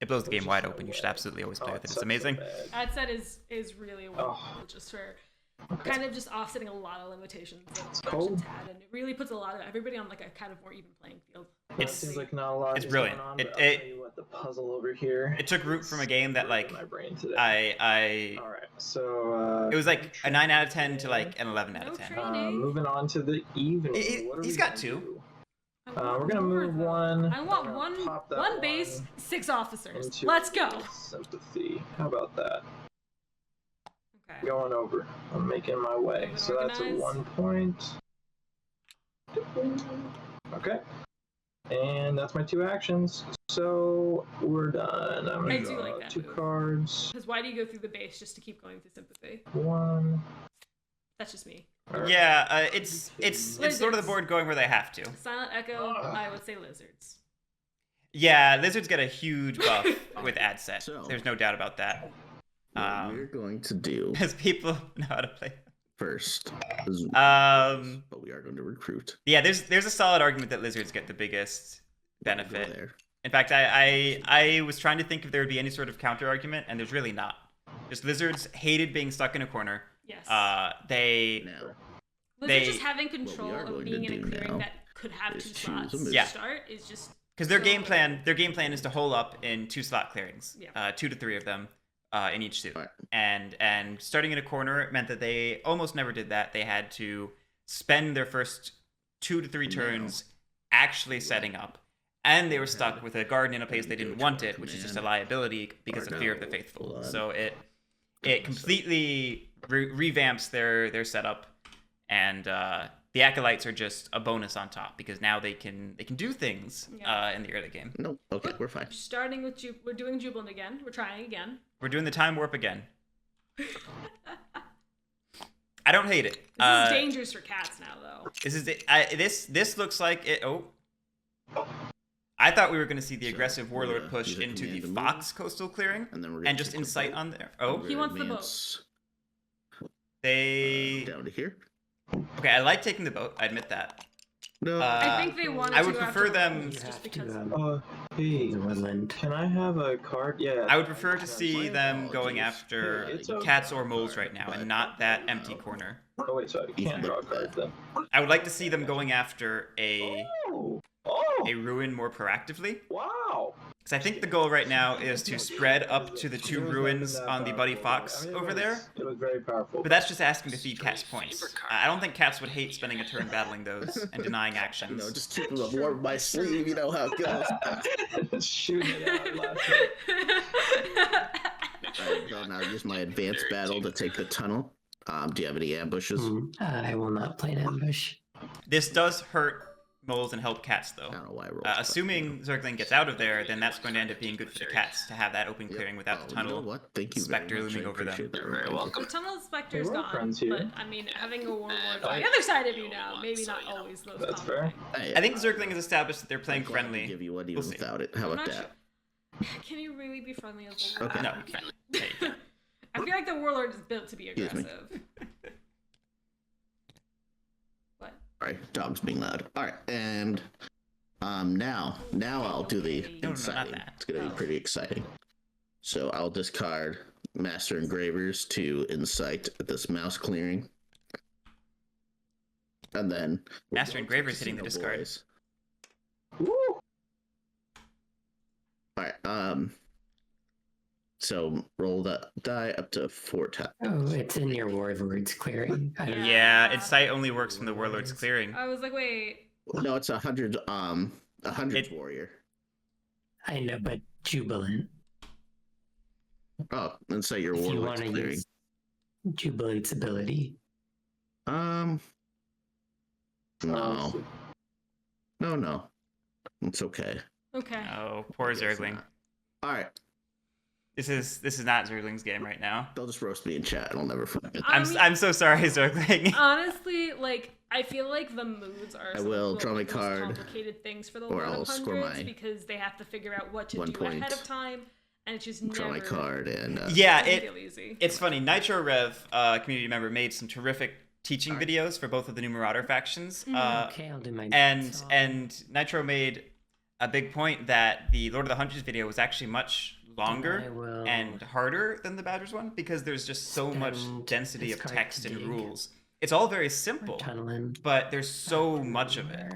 It blows the game wide open. You should absolutely always play with it. It's amazing. Ad set is really wonderful, just for Okay. kind of just offsetting a lot of limitations that cool. factions had, and it really puts a lot of everybody on like a kind of more even playing field. It seems like not a lot. It's is brilliant. Going on, It- but I'll it- tell you what, the puzzle over here. It took root from a game that like my brain today. I All right, so it was like a 9 out of 10 to like an 11 out No of 10. training. moving on to the evening. What are He's we got gonna 2. do? I We're want gonna more, move though. one. I want We're one gonna pop that one base, one 6 officers. into Let's go. Sympathy. How about that? Okay. Going over. I'm making my way. Moving So that's a organized. 1 point. Okay. And that's my 2 actions. So we're done. I'm I gonna do draw like that 2 move. cards. Because why do you go through the base just to keep going through sympathy? 1. That's just me. Yeah, it's sort of the Lizards. board going where they have to. Silent Echo, I would say lizards. Yeah, lizards get a huge buff with ad set. So- There's no doubt about that. What we're going to do Because people know how to play. first is Um, but we are going to recruit. Yeah, there's a solid argument that lizards get the biggest Go benefit. there. In fact, I was trying to think if there would be any sort of counter argument, and there's really not. Just lizards hated being stuck in a corner. Yes. They Now, Lizards they- just having control are of going being to in a do clearing now that could have is 2 choose slots a to move. Yeah. start is just because their so game plan is to hole up in 2 slot clearings, Yeah. 2 to 3 of them in each suit. Alright. And starting in a corner meant that they almost never did that. They had to spend their first 2 to 3 turns actually setting up, and they were stuck with a garden in a place they didn't want it, which is just a liability because of fear of the faithful. So it completely revamps their setup, and the acolytes are just a bonus on top because now they can do things in the early game. no, okay, we're fine. starting with we're doing Jubilant again. We're trying again. We're doing the time warp again. I don't hate it. This is dangerous for cats now, though. This looks like it. Oh, I thought we were going to see the So, aggressive we're warlord gonna push use a into the command to move, Fox coastal clearing And then we're gonna and just take the insight boat. on there. We're Oh, gonna He wants the boat. advance, they. down to here. Okay, I like taking the boat. I admit that. No, I think they wanted I would to prefer after them- Worlds You just have because. to, Hey, the woodland. can I have a card? Yeah. I would prefer to see My them going apologies. after It's okay. cats or moles right now, and not that empty corner. Oh wait, so I can't draw cards then. I would like to see them going after a Oh! ruin more proactively. Wow! Because I think the goal right now is to spread up to the 2 ruins on the Buddy Fox over there. It was very powerful. But that's just asking to feed cats points. I don't think cats would hate spending a turn battling those and denying actions. just keep them warm my sleeve. You know how it goes. Shooting it out last Alright, go now. Use my advanced battle to take the tunnel. Do you have any ambushes? I will not play an ambush. This does hurt moles and help cats, though. I don't know why I rolled. Assuming Zergling gets out of there, then that's going to end up being good for the cats to have that open Yep. clearing without the You know tunnel. what? Thank you specter very much. looming I over them. appreciate that You're very reminder. welcome. The Tunnel Spectre's Hey, we're gone, friends here. but I mean, having a warlord Oh, on the yeah. other side of you now, maybe not always those That's fair. Hey, I think Zergling has established that they're playing I'm glad to friendly. Give you one even We'll see. without it. How I'm about not that? Can you really be friendly as a warlord? Okay. No, you can't. Yeah, you can't. I feel like the warlord is built to be Excuse me. aggressive. What? Alright, dog's being loud. Alright, and now I'll do the No, not inciting. that. It's gonna be Oh. pretty exciting. So I'll discard Master Engravers to incite this mouse clearing. And then Master Engravers hitting the discard. boys. Woo! Alright, so roll that die up to 4 times. Oh, it's in your warlord's clearing. I don't Yeah, Incite only works from the Warlord's clearing. I was like, wait. No, it's 100 It- warrior. I know, but Jubilant. Oh, incite your If you warlord's want to clearing. use Jubilant's ability. No. Oh, No. It's okay. Okay. Oh, poor Zergling. Alright, This is not Zergling's game right now. they'll just roast me in chat and I'll never forget. I mean- I'm so sorry, Zergling. Honestly, like, I feel like the moods are I some will of the draw my most card, complicated things for the or Lord I'll of score Hundreds my because they have to figure out what to 1 do point. ahead of time, and it's just Draw never my card and Yeah, doesn't it feel easy. it's funny. Nitro Rev, community member, made some terrific teaching videos for both of the new Marauder factions. Okay, I'll do my And song. and Nitro made a big point that the Lord of the Hundreds video was actually much longer I will and harder than the Badgers one because there's just so much spend density this of card text to and dig. rules. It's all very We're simple, tunneling. but there's so much of it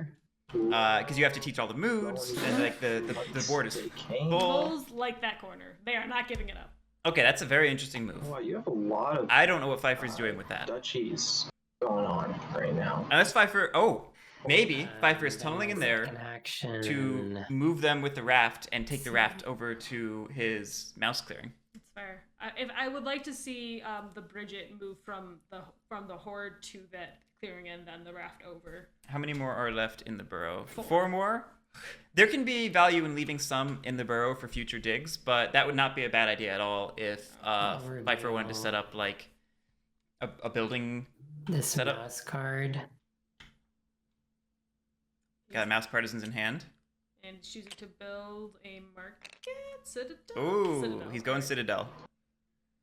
because you have to teach all the moods and like the board is full. Bulls like that corner. They are not giving it up. Okay, that's a very interesting move. Wow, you have a lot of I don't know what Pfeiffer's doing with that. duchies going on right now. Unless Pfeiffer, maybe Pfeiffer is tunneling in there Second action. to move them with the raft and take the raft over to his mouse clearing. It's fair. If I would like to see the Bridget move from the horde to that clearing and then the raft over. How many more are left in the burrow? 4 more? There can be value in leaving some in the burrow for future digs, but that would not be a bad idea at all if Pfeiffer wanted to set up like a building This setup. mouse card. Got mouse partisans in hand. And choosing to build a market citadel. Ooh, Citadel, he's going right? Citadel.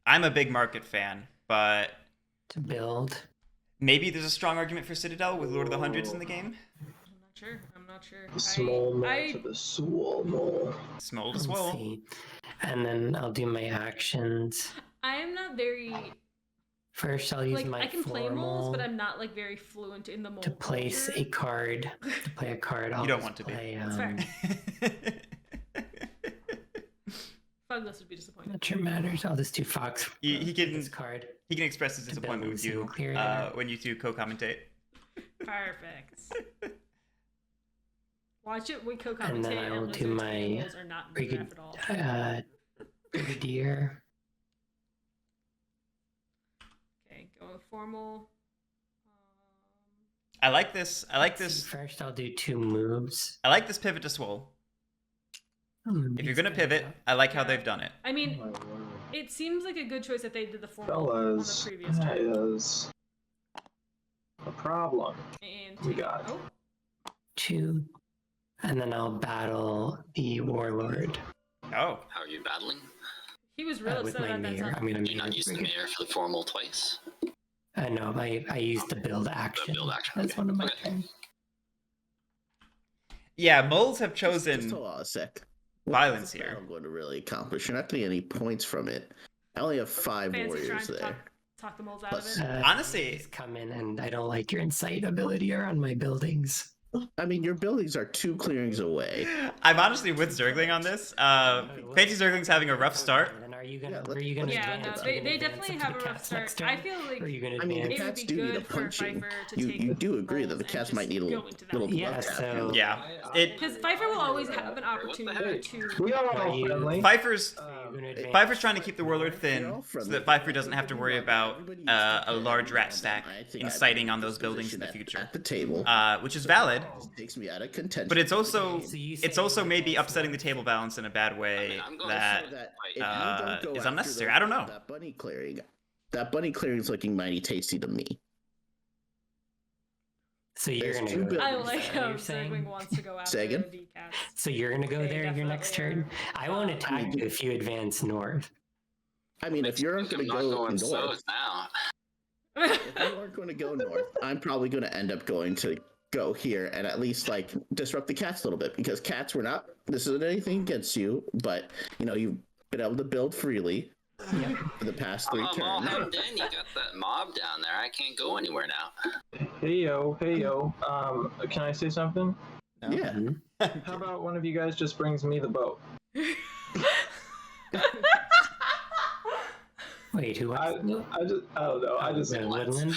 I'm a big market fan, but To build. maybe there's a strong argument for Citadel with Lord of the Hundreds in the game. I'm not sure. The small mole I to the swole mole. Small to Let's swole. see. And then I'll do my actions. am not very First, I'll use like my I can play moles, formal but I'm not like very fluent in the mole. to place culture. a card. To play a card, I'll You don't just want to be. play, That's fair. Fugless would be disappointed. Not sure matters. I'll just do Fox. He can- this card. He can express his To disappointment build with a you single clear area. when you two co-commentate. Perfect. Watch it. We And co-commentate. then I will lizards do and my moles are not in the draft Brigad- at all. Brigadier. Okay, going formal. I like this. I like Let's see, this. First, I'll do 2 moves. I like this pivot to swole. If you're gonna pivot, I like how they've done it. I Oh mean, my word. it seems like a good choice that they did the formal on the Fellas, previous that turn. is a problem. And We got it. 2. And then I'll battle the Warlord Oh, How are you battling? he was real with upset my about that. mayor. Time. I'm gonna Did you make not use the mayor for the formal twice? No, I used the build action. build action, That's okay. one of my Okay. turns. yeah. Moles have Just chosen. hold on a sec. violence What's this here. battle going to really accomplish? You're not getting any points from it. I only have 5 Fancy's trying warriors to there. talk the moles out Plus- of it. Honestly- just come in and I don't like your insight ability around my buildings. I mean, your buildings are 2 clearings away. I'm honestly with Zergling on this. FancyZergling's having a rough start. And then are you gonna? Yeah, are you gonna? Yeah, advance? no, Are they, you gonna they advance definitely into have the a rough cats start. next I turn? feel like Or are you gonna I mean, the advance? it would cats be do need a good for punching. Pfeiffer to You take do agree that moles the and cats just might need a go little, into that. little Yeah, blood tap. so- Yeah, it. Because Pfeiffer will always have an opportunity to. We are Are all you- friendly. Pfeiffer's Are you gonna advance? Pfeiffer's trying to keep the Warlord You're thin all so friendly. that Pfeiffer doesn't have to worry about Everybody needs to a take large care rat of stack them. I think inciting I'm on those in buildings in the position future, At the table. which is valid. Takes me out of contention. But it's also So you it's say also maybe advance upsetting the table balance in a bad way I'm going that So that if Like, you don't go is after unnecessary. those- I don't know. That bunny clearing is looking mighty tasty to me. So you're There's gonna 2 go. buildings. I like Is that how what you're saying? Zergling wants to go after Say again? the cats. So you're gonna go They there your next definitely turn. are. I won't attack you if you advance north. I mean, if you're I'm going to not go going north, south now. if you aren't going to go north, I'm probably going to end up going to go here and at least like disrupt the cats a little bit, because cats were not. This isn't anything against you, but you know you've been able to build freely for the past 3 I'm all turns. hemmed in. You got that mob down there. I can't go anywhere now. Hey yo. Can I say something? Yeah. Mhm. How about one of you guys just brings me the boat? Wait, who? I wants to- I don't know. I just the woodland?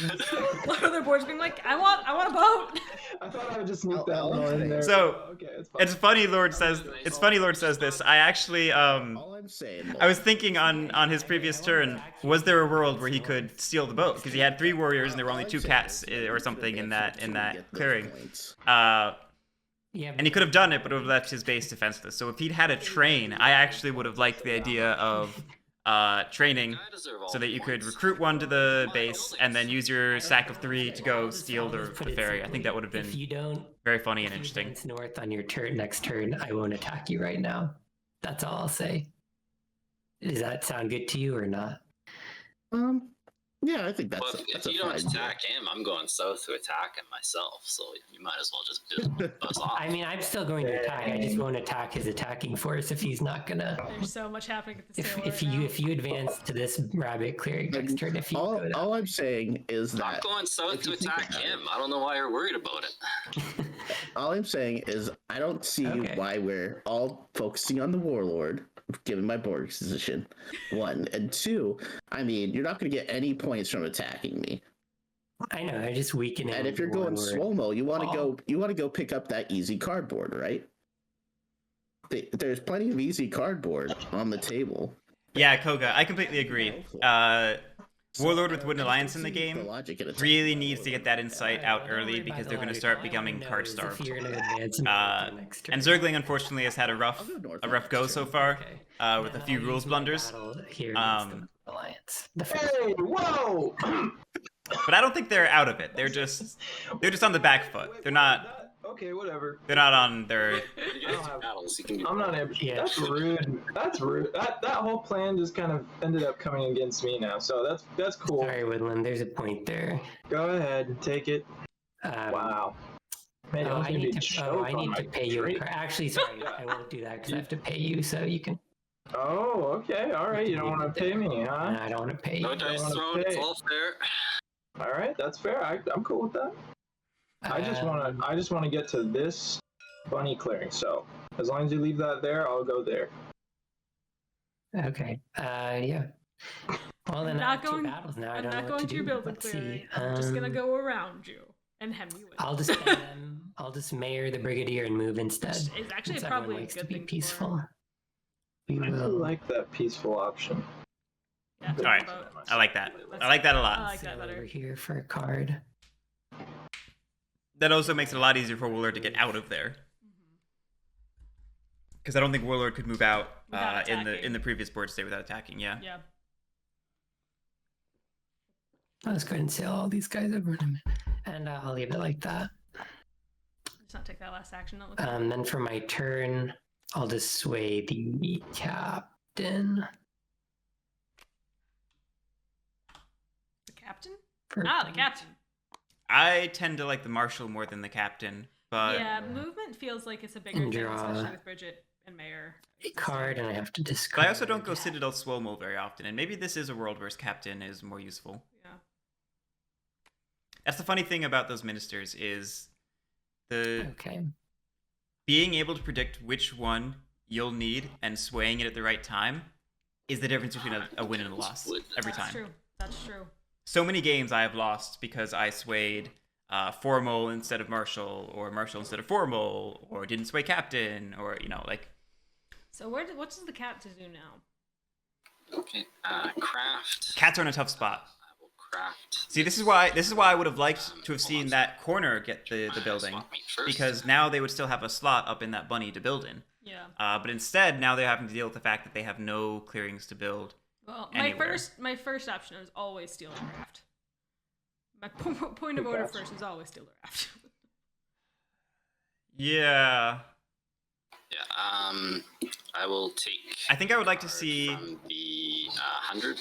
One of their boards being like, I want a boat. I thought I would just sneak I'll- that I'll one in say. there. So, Okay, it's fine. it's funny Lord says this. I actually All I'm saying. I was thinking on his previous turn, was there a world where he could steal the boat? Because he had 3 warriors and there were only 2 cats or something in that clearing. Yeah, And he could have done it, but it would have left his base defenseless. So if he'd had a train, I actually would have liked the idea of training I deserve all so that you could points. recruit one to the base and then use your stack of 3 to go steal the ferry. I think that would have If been you don't very funny and interesting. advance north on your next turn, I won't attack you right now. That's all I'll say. Does that sound good to you or not? Yeah, I think Well, that's if a you don't fine deal. attack him, I'm going south to attack him myself. So you might as well just buzz off. I mean, I'm still going to attack. I just won't attack his attacking force if he's not gonna. There's so much happening at this If table if right you now. if you advance to this rabbit clearing next turn, if you go that All way. I'm saying is I'm that going south if to you think attack about him. I don't know why you're worried about it. all I'm saying is I don't see Okay. why we're all focusing on the warlord, given my board position. 1 and 2. I mean, you're not going to get any points from attacking me. I know, I just weaken him. And if you're going Swomo, you want to go pick up that easy cardboard, right? There's plenty of easy cardboard on the table. Yeah, Koga, I completely agree. Warlord with Wooden Alliance in the game really needs to get that insight out early because they're going to start becoming card starved. And Zergling unfortunately has had a rough go so far with a few rules blunders. Hey, whoa! But I don't think they're out of it. They're just on the back foot. They're not Okay, whatever. on their. You guys do battles. You can do I'm not able. Yeah. That's rude. That's rude. That whole plan just kind of ended up coming against me now. So that's cool. Sorry, Woodland. There's a point there. Go ahead, take it. Um, Wow. Man, I need to. choke I on need my to pay you. drink. Actually, sorry, I won't do that because I have to pay you. So you can. Oh, okay. All right. You don't want to pay me, huh? No, I don't want to pay you. no dice wanna thrown. It's pay. all fair. All right, that's fair. I'm cool with that. I just want to get to this bunny clearing. So as long as you leave that there, I'll go there. Okay. Yeah. Well, then I'm I not have two going. battles now. I I'm don't know not what going to to your do. building Let's clearing. see. I'm just gonna go around you and hem you in. I'll just mayor the brigadier and move instead. It's actually since probably everyone a likes good to be thing. peaceful. We I will. like that peaceful option. Yeah, All right, I like that. I like that a I lot. like that Sail better. over here for a card. That also makes it a lot easier for Warlord to get out of there. Because I don't think Warlord could move out Without in attacking. the previous board state without attacking. Yeah. Yeah. Let's go ahead and sail all these guys over in a minute. And I'll leave it like that. Just not take that last action. That looks Then for my turn, I'll just sway the captain. the captain. For Ah, the captain. I tend to like the Marshal more than the Captain, but Yeah, movement feels like it's a bigger And thing, draw especially with Bridget and Mayor. a card, and I have to but discard. I also don't go Citadel Swomo very often, and maybe this is a world where Captain is more useful. Yeah. That's the funny thing about those ministers is the Okay. being able to predict which one you'll need and swaying it at the right time is the difference between a win and a loss every That's time. true. That's true. So many games I have lost because I swayed Formal instead of Marshal, or Marshal instead of Formal, or didn't sway Captain, or like. So what does the captain do now? Okay. Craft. Cats are in a tough spot. I will craft. See, this is why I would have liked to have seen that corner get the building, Swap meet first. because now they would still have a slot up in that bunny to build in. Yeah. But instead, now they're having to deal with the fact that they have no clearings to build. Well, anywhere. my first option is always steal the raft. My point of order first is always steal the raft. Yeah. Yeah. I will take. I think I would like to card see from the 100.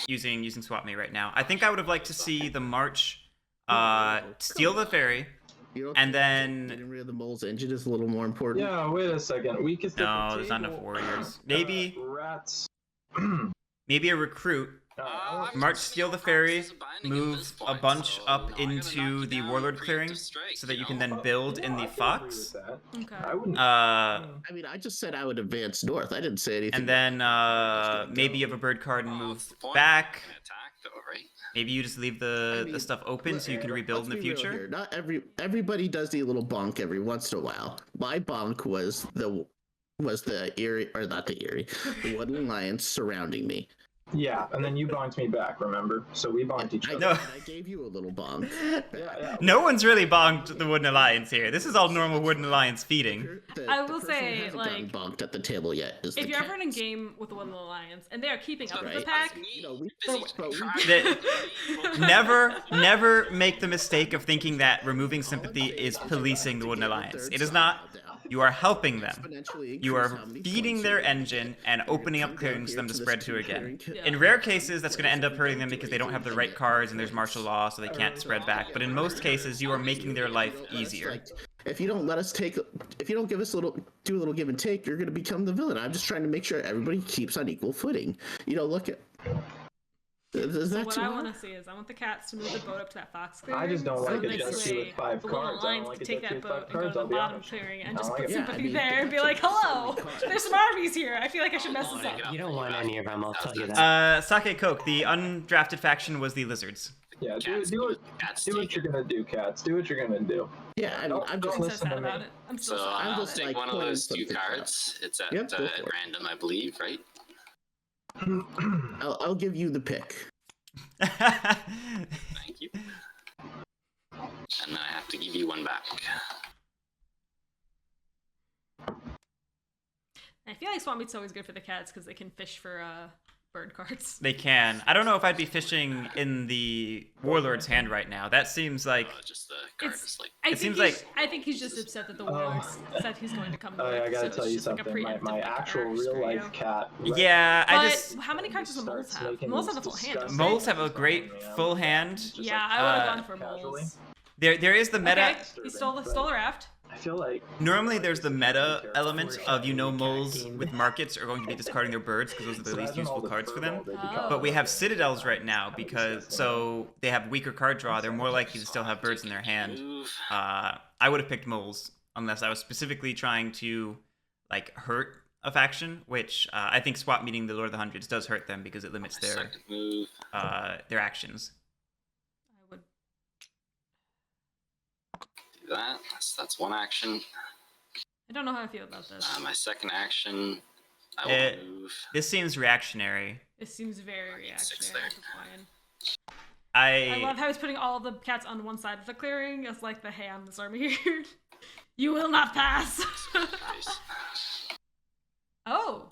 using Swap Me right now. I think I would have liked to see the March steal the ferry. You don't And think then- getting rid of the mole's engine is a little more important. Yeah, wait a second. Weakest at No, the there's not enough table. warriors. Maybe Rats. maybe a recruit. March steal the ferry, move a bunch up into the warlord clearing so that you can then build in the fox. Okay. I wouldn't. I mean, I just said I would advance north. I didn't say anything. And then maybe you have a bird card and move back. Attack though, right? Maybe you just leave the stuff open so you can rebuild in the Let's be real future. here. Not everybody does the little bonk every once in a while. My bonk was the Erie, or not the Erie, the Wooden Alliance surrounding me. Yeah, and then you bonked me back, remember? So we bonked each I, other. know. I gave you a little bonk. Yeah. No one's really bonked the Wooden Alliance here. This is all normal Wooden Alliance feeding. I The will person who say, hasn't like, gotten bonked at the table yet is If the you're ever in a cats. game with the Woodland Alliance and they are keeping up with the Right. pack, You know, we- That- never make the mistake of thinking that removing sympathy is policing the Wooden Alliance. It is not. You are helping them. Exponentially You are increase how many feeding points their you're gonna engine get. and You're gonna opening up come down clearings for here them to this spread to two again. clearing kit. Yeah. In rare cases, that's going to end up If you hurting don't them do because it, they don't you're have the gonna right get cards and there's points. martial law, so they can't spread back. But in most cases, you are making their life easier. If you don't let us take, if you don't give us do a little give and take, you're going to become the villain. I'm just trying to make sure everybody keeps on equal footing. You know, look at. Is So that what too I hard? want to see is I want the cats to move the boat up to that fox clearing. I just don't like so a this Jesse way with 5 the cards. little I don't lions like can a take Jesse that with 5 boat and go cards, to I'll the be bottom honest. clearing and I just don't put like it. sympathy Yeah, I mean, there and be that's like, so many hello, cards. there's some armies here. I feel like I should mess this Take up. it up You for don't want back. any of them, I'll tell you that. Sake Coke, the undrafted faction was the lizards. Yeah, Cats do take what you're it. gonna do, cats. Do what you're gonna do. Yeah, I mean, Don't- I'm don't just. I'm so listen sad to me. about it. I'm still So sad I'm about just it. take like one of pointing those 2 something out. cards. It's at Yep, go for it. random, I believe, right? I'll give you the pick. Thank you. And then I have to give you 1 back. I feel like Swamp Meat's always good for the cats because they can fish for bird cards. They can. I don't know if I'd be fishing in the Warlord's hand right now. That seems like... Just the card It's- is like. It seems like- I think he's just upset that the warlord said he's going to come Oh, north. yeah, I gotta so tell it's you just like a something. My preemptive actual curse real for you. life cat. Yeah, I But just... how many cards does the moles starts have? making Moles have these a full hand. don't disgusting- they? Moles have a great full hand. Just Yeah, like, I would have uh, gone for casually. moles. There is the meta... Okay, he stole the raft. I feel like Normally, there's the meta Careful. element of, you know, Cat moles game. with markets are going to be discarding their birds because those are the so least imagine all useful the cards for them. furball they Oh. become. But we have citadels right now because so they have weaker card draw. They're more likely to still have birds in their hand. Move. I would have picked moles unless I was specifically trying to like hurt a faction, which I think swap meeting the Lord of the Hundreds does hurt them because it limits My second move. their actions. I would. Do that. That's 1 action. I don't know how I feel about this. My second action, I Eh, will move. This seems reactionary. It seems very Six reactionary. there. to Bwian. I I love how he's putting all the cats on one side of the clearing. It's like the hey, I'm this army here. You will not pass. Face. Oh.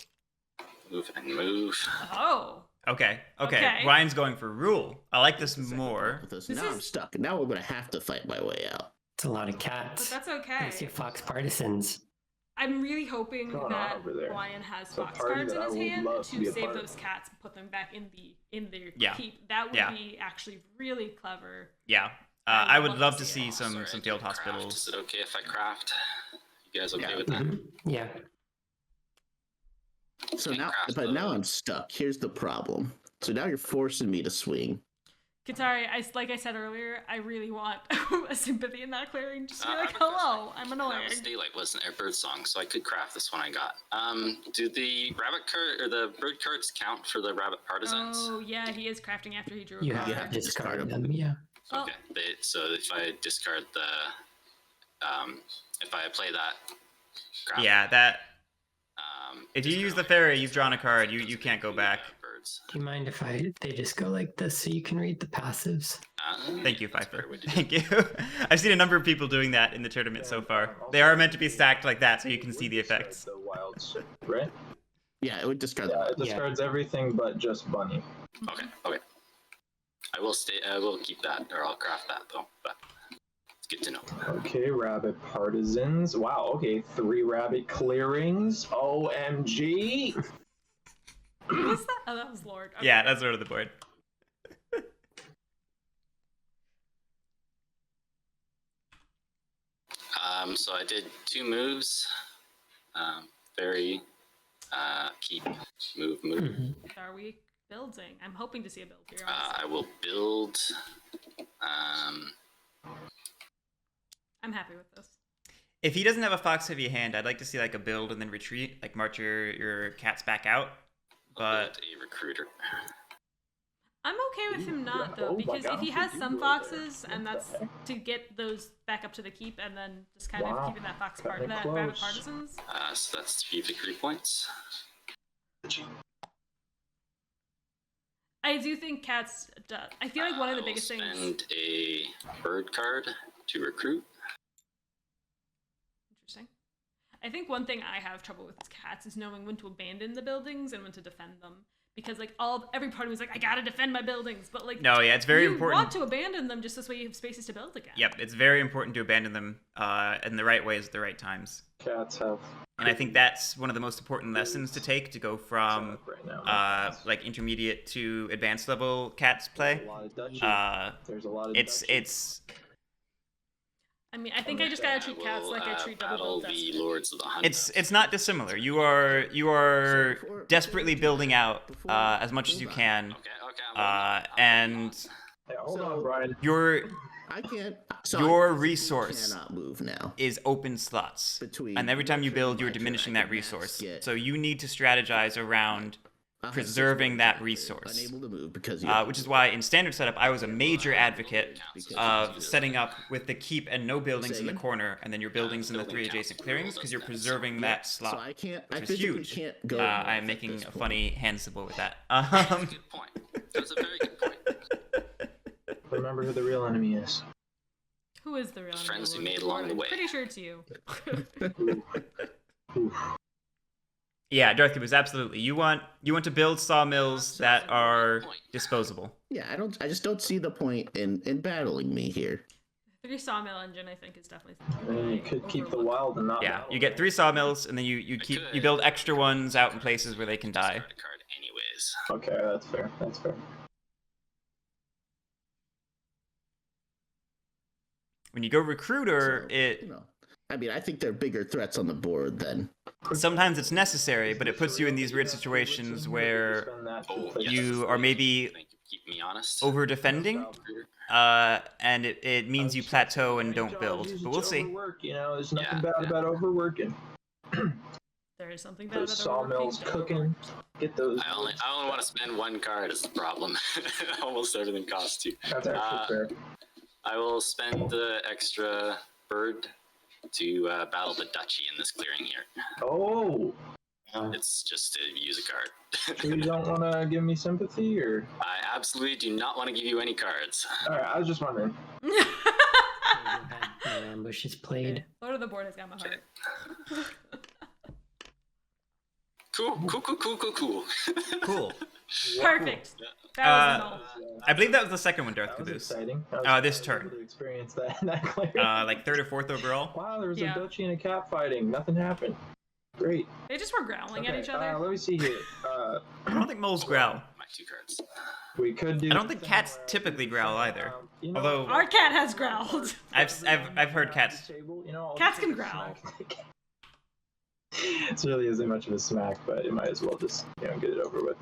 Move and move. Oh. okay. Okay. Ryan's going for rule. I like this more. With this. This Now I'm is- stuck. Now I'm gonna have to fight my way out. It's a lot of But cats. that's I okay. see fox partisans. I'm really hoping Going on that over there? Bwian has It's a fox party cards in that I his would hand love to be to a save part of. those cats and put them back in their Yeah. keep. That would Yeah. be actually really clever. Yeah. I I would would love love to to see see it. some Sorry, I field didn't craft. hospitals. Is it okay if I craft? You guys okay Yeah. with that? Yeah. So Can't now, craft but now the- I'm stuck. Here's the problem. So now you're forcing me to swing. Katari, like I said earlier, I really want a sympathy in that clearing. Just to be I like, have a question. hello, I'm That annoying. was daylight, wasn't it? Bird song, so I could craft this one I got. Do the rabbit card or the bird cards count for the rabbit partisans? Oh yeah, he is crafting after he drew a You card. have to discard discard them. them, yeah. Well, Okay. So if I discard the, if I play that. Craft, Yeah, that. If you discard use the my fairy, cards, you've drawn a card. You doesn't can't go include, back. Birds. Do you mind if they just go like this so you can read the passives? Thank you, that's a Pfeiffer. better way to do it. Thank you. I've seen a number of people doing that in the tournament so far. They are meant to be stacked like that so you can see the effects. The wilds, right? Yeah, it would discard Yeah, that. it discards everything but just bunny. Okay. Okay. I will stay. I will keep that, or I'll craft that though. But it's good to know. Okay, rabbit partisans. Wow, okay, 3 rabbit clearings. OMG! who was that? Oh, that was Lord. Okay. Yeah, that's sort of the board. So I did 2 moves. Fairy, keep, move. Mhm. Are we building? I'm hoping to see a build here. I honestly. will build. I'm happy with this. If he doesn't have a fox heavy hand, I'd like to see like a build and then retreat, like march your cats back out. But Build a recruiter. I'm okay with him not though, Oh my because God, if he did has you some go there? foxes, and What that's the heck? to get those back up to the keep, and then just kind Wow, of keeping that fox part, cutting it that rabbit close. partisans. So that's 3 victory points. I do think cats. I feel like one of the I will biggest things. spend a bird card to recruit. Interesting. I think one thing I have trouble with cats is knowing when to abandon the buildings and when to defend them. because like every party was like, I gotta defend my buildings, but like No, yeah, it's very you important. want to abandon them just this way you have spaces to build again. Yep, it's very important to abandon them in the right ways at the right times. Cats have. And I think that's one of the most important lessons to take to go from right now. like intermediate to advanced level cats play. There's a lot of duchy. There's a lot of It's duchy. it's I mean, I think I just gotta treat cats like I treat double battle the build Lords of the Hunt. it's not dissimilar. You are desperately building out as much as you can, and Hey, hold on, Brian. your I can't. Your resource cannot move now. is open slots, Between and every time you build, you're my turn, diminishing I that can resource. get- So you need to strategize around preserving that resource. Unable to move because Which is why in standard setup, I was a major advocate of setting up with the keep and no buildings in the corner, and then your buildings in the 3 adjacent clearings, because you're preserving that So slot. I can't. I Which is physically huge. can't go. I am north at making this a point. funny hand symbol with that. That's a good point. That's a very good point. Remember who the real enemy is. Who is the real Friends enemy? we made along the I'm way. pretty sure it's you. Yeah, Darth Cubus, absolutely. You want to build sawmills that are disposable. Yeah, I just don't see the point in battling me here. 3 sawmill engine, I think, is definitely And something you I could keep the overlook. wild and not. Yeah, battle, you get right? 3 sawmills, and then you build extra ones out in places where they can die. Discard a card anyways. Okay, that's fair. That's fair. When you go recruiter, So, it you know, I mean, I think there are bigger threats on the board than. sometimes it's necessary, but it puts you in these weird situations where Oh, yes. you are maybe Thank you. Keep me honest. over defending, and it means you plateau and don't build. But we'll see. Overwork, you know, there's nothing Yeah, bad yeah. about overworking. There is something bad Those about sawmills cooking. Get those. I only want to spend 1 card is the problem. Almost everything costs you. That's actually fair. I will spend the extra bird to battle the duchy in this clearing here. Oh, It's just to use a card. so you don't want to give me sympathy, or? I absolutely do not want to give you any cards. All right, I was just wondering. Ambush is played. Lord of the Board has got my heart. Cool. Cool. Perfect. That was a null. I believe that was the second one, Darth That was Caboose. exciting. This turn. To experience that clear. Like 3rd or 4th overall. Wow, there was Yeah. a duchy and a cat fighting. Nothing happened. Great. They just were growling at Okay, each other. let me see here. I don't think moles growl. My 2 cards. We could do. I don't think cats typically growl either. You know, Although Our cat has growled. I've heard cats. Table, you know, I'll Cats just can take a growl. smack. It really isn't much of a smack, but it might as well just get it over with.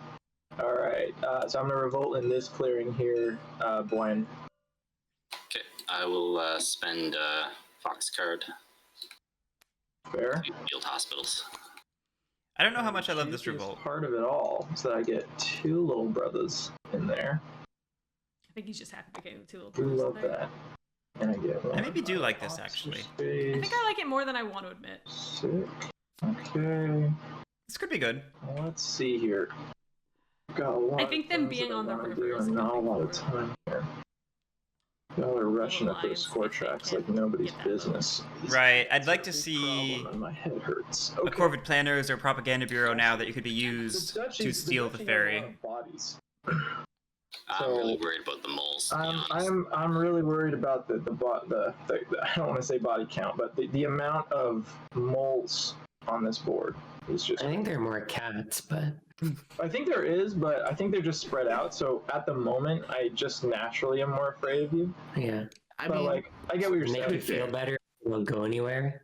All right, so I'm gonna revolt in this clearing here, Bwian. Okay, I will spend Fox card Fair. to field hospitals. I don't know how much I love this Juiciest revolt. part of it all is that I get 2 little brothers in there. I think he's just happy to get 2 little Do brothers in love there. that. And I get one. I maybe do like this, Officer actually. I Space. think I like it more than I want to admit. Sick. Okay. This could be good. Well, let's see here. Got a lot I think of them things being that I on the wanna river do is and a good not a thing lot for of it. time here. Y'all are rushing up those Alliance, score if they tracks can like nobody's get that business. Right. I'd like to Big see problem and my head hurts. a Corvid Planners or Propaganda Bureau now that you could be used to steal the ferry. Bodies. I'm really worried about the moles. To be honest. I'm really worried about the I don't want to say body count, but the amount of moles on this board is just. I think there are more cats, but I think there is, but I think they're just spread out. So at the moment, I just naturally am more afraid of you. yeah. I But mean, like, I get what you're Make saying. you feel better. Won't go anywhere.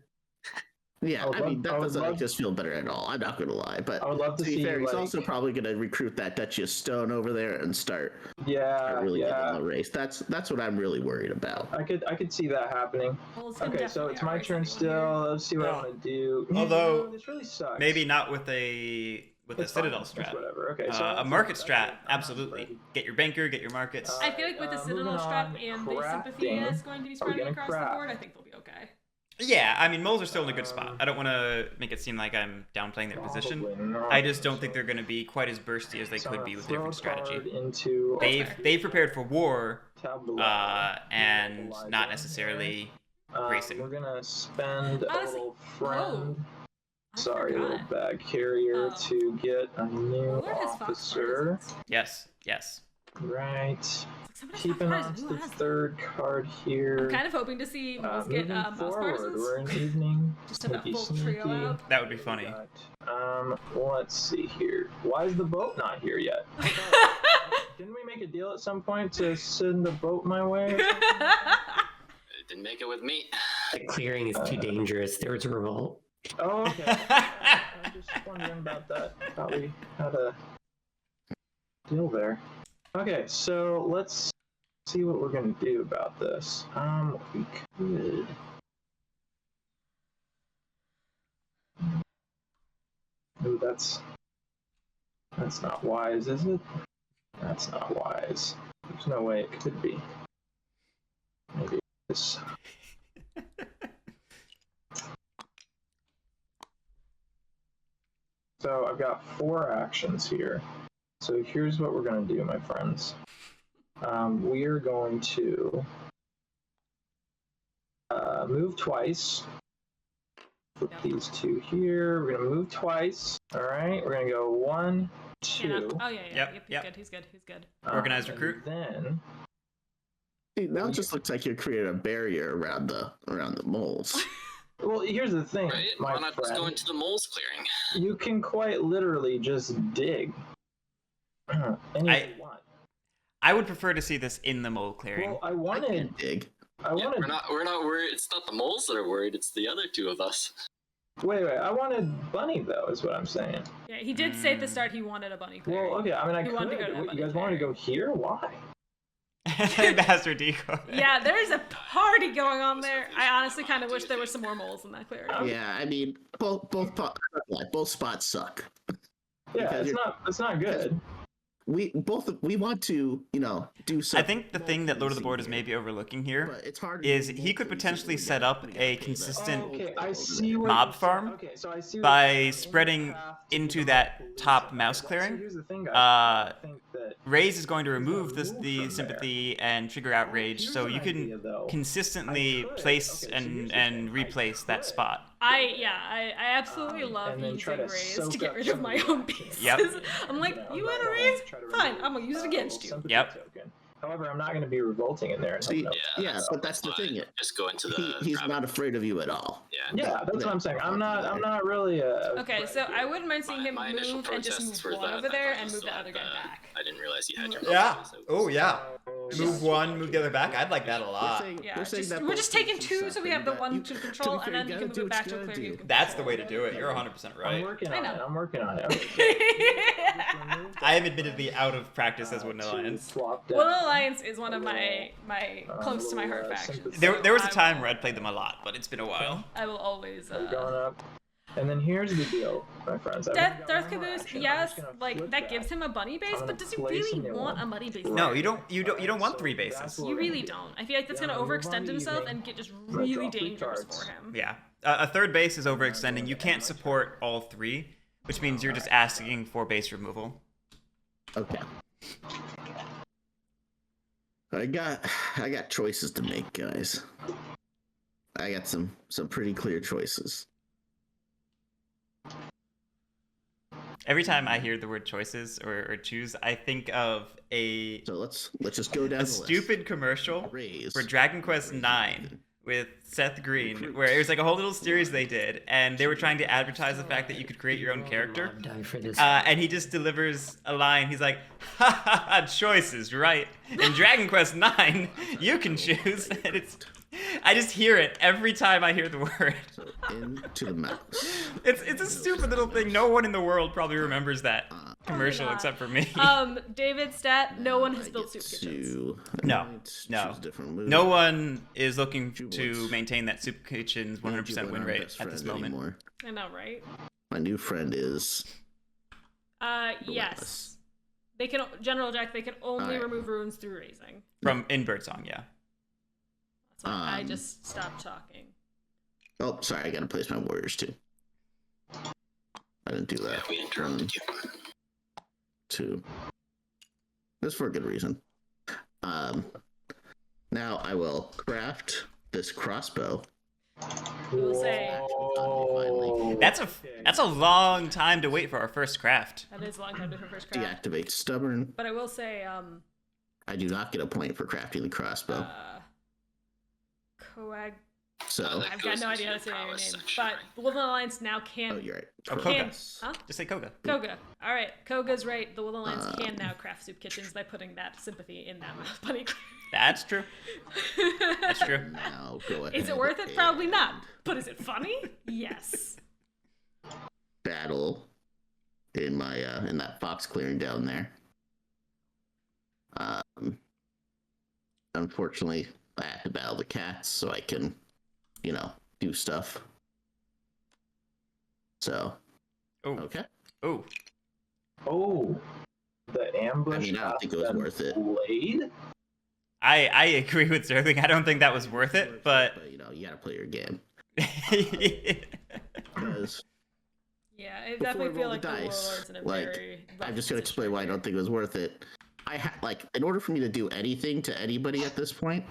yeah, I would I mean love- that I would doesn't love- make us feel better at all. I'm not gonna lie, but I would love to to be see, fair, he's like- also probably gonna recruit that Duchy of Stone over there and start really getting Yeah. on the race. That's what I'm really worried about. I could see that happening. Moles can Okay, so definitely it's my outrace turn anyone still. here. Let's see what I'm Well, gonna do. although, this really sucks. Maybe not with a It's Citadel fine. It's strat. whatever. Okay, so A that's- market that's strat, it. I'm not absolutely. afraid. Get your banker, get your markets. I feel like with the Citadel moving strap on, and the sympathy crafting. is going to be Are we spreading gonna across the craft? board, I think they'll be okay. Yeah, I mean, moles are still in a good spot. I don't want to make it seem like I'm downplaying their position. Probably not. I just don't think they're going to be quite as bursty as they So could I'm be with gonna different throw a card strategy. Into They've prepared for war, Tabula. and not necessarily racing. We're gonna spend a Honestly, little friend. Sorry, little forgot. bag carrier Oh. to get a new Warlord has fox officer. partisans. Yes, yes. Right. Somebody has Keeping fox on partisans. to Who the has them? third card here. I'm kind of hoping to see moles get Moving mouse forward, partisans. we're in evening. Just have that Sneaky, full trio sneaky. out. That would be funny. Let's see here. Why is the boat not here yet? Didn't we make a deal at some point to send the boat my way? Or something? It didn't make it with me. The clearing is too dangerous. There was a revolt. Oh, okay. I'm just wondering about that. Thought we had a deal there. Okay, so let's see what we're gonna do about this. We could. Ooh, that's not wise, is it? That's not wise. There's no way it could be. Maybe this. So I've got 4 actions here. So here's what we're going to do, my friends. We are going to move twice. Put these 2 here. We're going to move twice. All right. We're going to go 1, 2. Oh yeah. Yep, Yep. He's good. He's good. Organized recruit. Then Dude, now it just looks like you're creating a barrier around the moles. well, here's the thing, Right? my Why not just go friend. into the moles clearing? You can quite literally just dig. Anything you want. I would prefer to see this in the mole clearing. Well, I I wanted. can't dig. I Yeah, wanted. we're not worried. It's not the moles that are worried. It's the other 2 of us. Wait. I wanted bunny though, is what I'm saying. Yeah, he did say at the start he wanted a bunny clearing. Well, okay. I mean, I He could. wanted to go to that What, bunny you guys wanted to go here? Why? Master decoy. Yeah, there's a party going on there. I honestly kind of wish there were some more moles in that clearing. Yeah, I mean, both spots suck. Yeah, Because it's not good. We want to, do I something. think the thing that Lord of the Board is maybe overlooking here But it's hard to is do he could multiple potentially things set up together. a You gotta pay consistent Okay, I see what mob you're saying. farm Okay, so I see what by you're saying. spreading In the path to into the that police top center. mouse So clearing. here's the thing, guys. I think that Raise is going to remove remove the from sympathy and trigger outrage, Here's so an you can idea, though. consistently I could- place okay, so here's the and thing. replace I that could. spot. I absolutely love and then using try to rays soak to get up rid some of my of the own action. pieces. Yep. I'm like, you want a raise? Fine, I'm gonna use it against you. Yep. Token. However, I'm not going to be revolting in there. And See, helping out. yeah, but that's the fine. thing. Just go into the. He's rabbit. not afraid of you at all. Yeah. Yeah, that's what I'm saying. I'm not really a. Okay, so I wouldn't mind seeing him My initial move and just protests move were one that over I there thought and you move the still other had guy back. I didn't realize you had your. Yeah. boxes, Oh yeah. Just- Move one, move the other back. I'd like that a lot. Yeah, we're just taking 2 so we have the one to control, and then you can move it back to a clear view. That's the way to do it. You're 100% I'm right. working I on know. it. I'm working on it. Okay, I am admittedly out of practice as Woodland to Alliance. swap down. Woodland Alliance is one of my close to my heart little, factions. sympathy. There was a I time will- where I'd played them a lot, but it's been a while. I will always. We're going up. And then here's the deal, my friends. Darth Caboose, yes, like that gives him a bunny base, I'm but gonna does he place a really new want one. a bunny base? No, you don't want 3 bases. That's what You we're really gonna do. don't. I feel like that's gonna Yeah, move on overextend to himself evening. and get just gonna really draw 3 dangerous cards. for him. Yeah. A third base is overextending. You can't support all 3, which means you're just asking for base removal. Okay. I got choices to make, guys. I got some pretty clear choices. Every time I hear the word choices or choose, I think of a So let's just go down the list. stupid commercial Raise. for Dragon Quest IX with Seth Green, where it was like a whole little series they did, and they were trying to advertise the fact that you could create your own character. Die for this. And he just delivers a line. He's like, "Ha ha ha! Choices, right? In Dragon Quest IX, you can choose." And I just hear it every time I hear the word. So into the mouse. It's a stupid little thing. No one in the world probably remembers that commercial God. except for me. David Stat, no one has I built get soup kitchens. to- No, I choose no. a different move. No one is looking to Jubilance. maintain that Soup Kitchen's Won't 100% you win our rate best at this friend moment. anymore. I know, right? My new friend is Yes. Relentless. They can General Jack. They can only Alright. remove runes through raising. From in Birdsong, yeah. That's why I Um, just stopped talking. Oh, sorry, I gotta place my warriors too. I didn't do Yeah, that. we interrupted you. 2. That's for a good reason. Now I will craft this crossbow. We will say finally. That's a long time to wait for our first craft. That is a long time to first craft. Deactivate stubborn. But I will say, I do not get a point for crafting the crossbow. Coag. So I've got no idea how to say your name. Prowess But section, the Woodland Alliance now can. oh, you're right. Oh, can Koga. huh? Just say Koga. Koga. All right, Koga's right. The Woodland Alliance can now craft soup kitchens by putting that sympathy in that bunny. That's true. That's true. Now go ahead. Is it worth it? Probably not. But is it funny? Yes. Battle in my in that fox clearing down there. Unfortunately, I have to battle the cats so I can, do stuff. So, Oh. okay. Oh. Oh, the ambush. I mean, I don't think it was has been worth it. Played? I agree with Zergling. I don't think that was worth it, but you gotta play your game. Because Yeah, I before I definitely feel roll like the the dice, Warlord's in a like, very. I'm just gonna explain why I don't think it was worth it. In order for me to do anything to anybody at this point,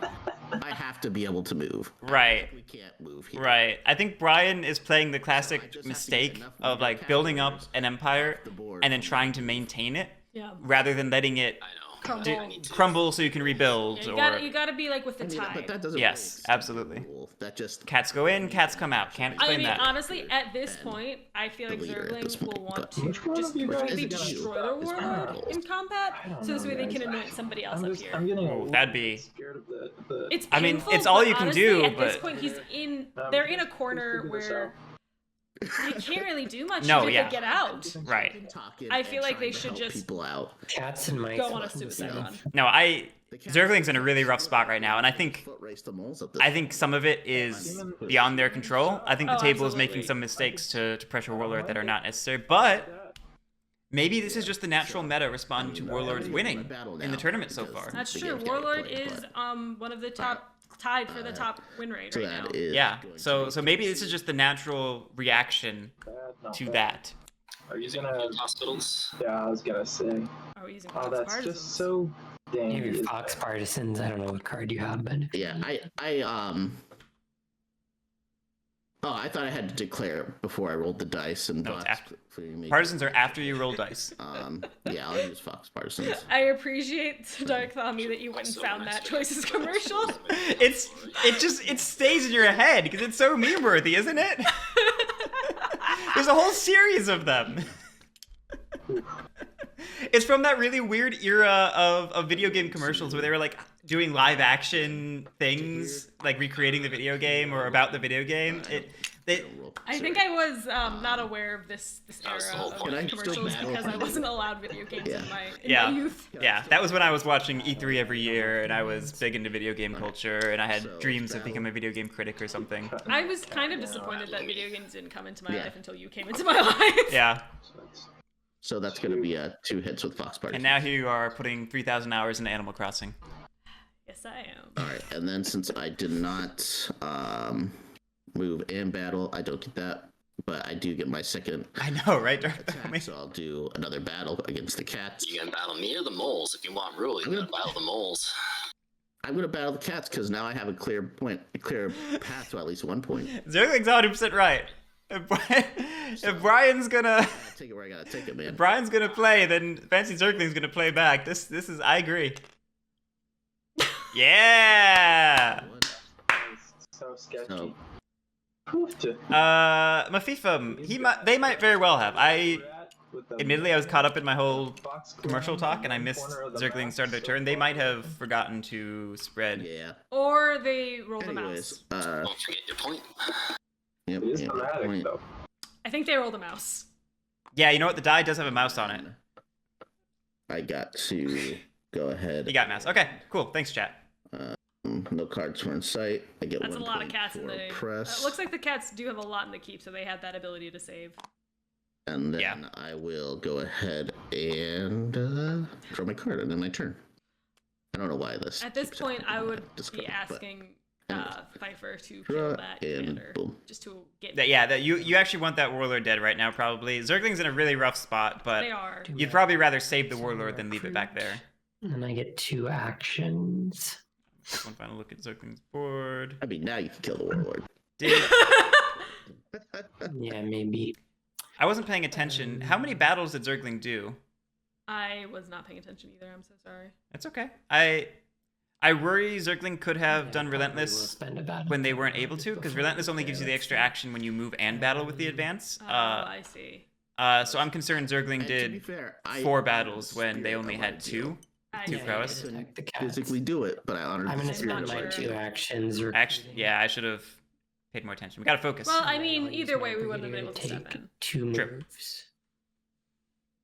I have to be able to move. right. We can't move here. Right. I think Bwian is playing the I classic just have to mistake get enough of like cat building up players an empire off the board. and then trying to maintain it Yeah. rather than letting it I know. Crumble. I need to. crumble so you can rebuild. Yeah, you gotta be like with the I mean, tide. but that doesn't Yes, really extend absolutely. the rule. That just Cats go in, cats come out. Can't I explain mean, that. honestly, at this And point, I feel like the leader at this Zergling will point, want but- to Which one just of you guys completely is gonna destroy shoot the that? Warlord It's in combat, I don't so this know, way they can guys. anoint somebody else I'm up just, here. I'm getting a Ooh, little that'd be- scared of the It's I mean, painful, it's all but you can honestly, do, At this but- point, he's in. Um, They're in a let's corner figure this where you can't really do much. No, if yeah. they get out. Right. talking I and feel like trying they to should help just people out. Cats and mice. Go on a welcome to suicide the run. No, Zergling's in a really rough spot right now, and I think Foot race the moles at this I think some of it is beyond their control. I think the Oh, table is making absolutely. some mistakes to pressure Warlord that are not necessary, but maybe this is just the natural meta responding to Warlord's winning in the tournament so far. That's The true. game's getting Warlord played, is but- one of the top tied for the top win rate So right now. that is Yeah, going to so make maybe it this is just the natural reaction to that. Are you Using gonna? hospitals. Yeah, I was gonna say. Are we using Oh, Fox that's Partisans? just so dang. Maybe easy. Fox Partisans. I don't know what card you have, but Yeah, I thought I had to declare before I rolled the dice and No, it's bots after. clearing me. Partisans are after you roll dice. Yeah, I'll use Fox Partisans. I appreciate Dark Thami that you went and found that Choices commercial. It stays in your head because it's so meme worthy, isn't it? There's a whole series of them. It's from that really weird era of video game commercials where they were like doing live action things, like recreating the video game or about the video game. I think I was not aware of this That was the era whole of point. Can I still commercials battle because I for wasn't allowed video games Yeah. in my Yeah. youth. Yeah, that was when I was watching E3 every year, and I was big into video game culture, and I had So, dreams of battle. becoming a video game critic or something. I was kind of disappointed that video games didn't come into my Yeah. life until you came into my life. Yeah, So that's going to be 2 hits with Fox Partisans. and now here you are putting 3,000 hours into Animal Crossing. Yes, I am. All right, and then since I did not move and battle, I don't get that, but I do get my second I know, right? attack, so I'll do another battle against the cats. You gonna battle me or the moles? If you want rule, you gotta battle the moles. I'm going to battle the cats because now I have a clear path to at least 1 point. Zergling's 100% right. If Brian's gonna Take it where I got to take it, man. Brian's gonna play, then FancyZergling's gonna play back. This is I agree. Yeah. So sketchy. So, Poofed. Mafifum, they might very well have. Admittedly, I was caught up in my whole commercial talk, and I missed Zergling started their turn. They might have forgotten to spread. yeah. Or they rolled a Anyways, mouse. Don't forget your point. Yep, It is yep, dramatic point. though. I think they rolled a mouse. Yeah, you know what? The die does have a mouse on it. I got to go ahead. You got mouse. Okay, cool. Thanks, chat. No cards were in sight. I get That's a 1 lot of point cats in for the. press. Looks like the cats do have a lot in the keep, so they have that ability to save. And then Yeah. I will go ahead and draw my card and then my turn. I don't know why this. At this keeps point, I happening, would but just be go, but- asking Pfeiffer to Draw kill that and commander, boom. just to get. You actually want that warlord dead right now, probably. Zergling's in a really rough spot, but They are. you'd probably rather save the warlord than leave it back there. and then I get 2 actions. Take one final look at Zergling's board. I mean, now you can kill the warlord. Did Yeah, maybe. I wasn't paying attention. How many battles did Zergling do? I was not paying attention either. I'm so sorry. That's okay. I worry Zergling could have done probably will Relentless spend a battle when they weren't able to, because Relentless only gives you the extra action when you move and battle with the advance. Oh, I see. So I'm concerned Zergling And to be did fair, 4 I battles honor the when they spirit only of had my 2. deal. I Two see. prowess. Protect the cats. Physically do it, but I honor I'm the gonna spirit not of my sure. spend my deal. 2 actions. Actually, yeah, I should have paid more attention. We gotta focus. Well, I I'll mean, use either my way, we wouldn't have been brigadier able to to step take in. 2 True. moves.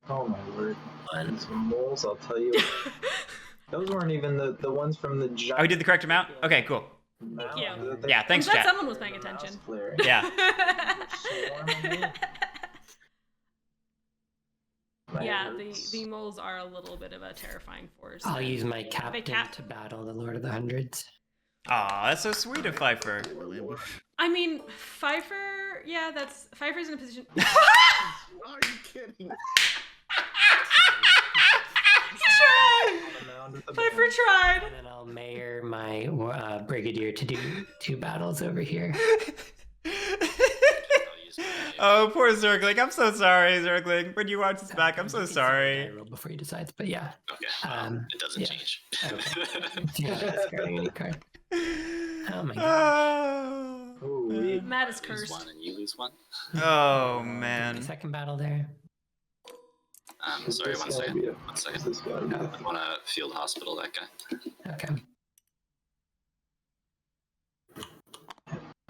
Oh my word. One. Some moles, I'll tell you. Those weren't even the ones from the giant. Oh, we did the correct amount? Okay, cool. mound you. that they- Yeah, thanks, I'm glad chat. someone was paying the mouse attention. flare. Yeah. My Yeah, words. the moles are a little bit of a terrifying force. I'll use my captain cap- to battle the Lord of the Hundreds. Aw, that's so sweet of fajfar. Well, ambush. I mean, fajfar, yeah, fajfar's in a position. Are you kidding? On the mound with the Fajfar band. tried. And then I'll mayor my brigadier to do 2 battles over here. I'll use my- Oh, poor Zergling. I'm so sorry, Zergling. When you watch this back, I'm so You can see sorry. the die roll before he decides, but yeah. Okay. It doesn't yeah. change. You're not discarding any card. Oh my god. Oh, Ooh, Matt is I lose cursed. one and you lose one. oh The man. second battle there. is Sorry, this one gonna second. be a- One is second. this gonna be a- I want to field hospital that guy. Okay.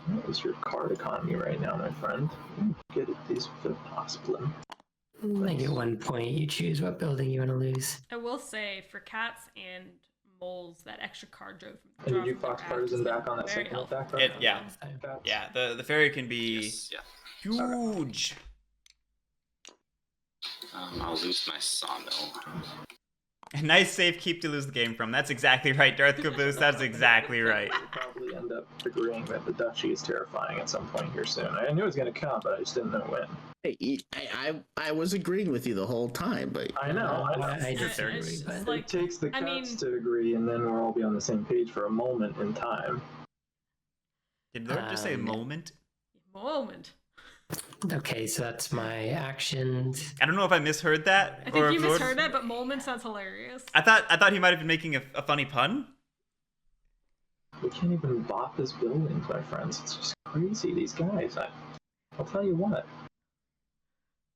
What is your card economy right now, my friend? Get at these field hospital. I get 1 point. You choose what building you want to lose. I will say, for cats and moles, that extra card draw from And draw did you from their Fox act Partisan has been back on that very second helpful. attack? It- yeah. Cats? Yeah, the fairy can be Yes, yeah. huge. I'll lose my sawmill. A nice safe keep to lose the game from. That's exactly right, Darth Caboose. That's exactly right. We'll probably end up agreeing that the duchy is terrifying at some point here soon. I knew it was going to come, but I just didn't know when. Hey, I was agreeing with you the whole time, but I know. I It's disagree, just but like- It takes the I cats mean- to agree, and then we'll all be on the same page for a moment in time. Did Lord just say Um, moment? Moment. okay, so that's my actions. I don't know if I misheard that. I or think if you Lord- misheard it, but moment sounds hilarious. I thought he might have been making a funny pun. We can't even bot this buildings, my friends. It's just crazy. These guys. I'll tell you what.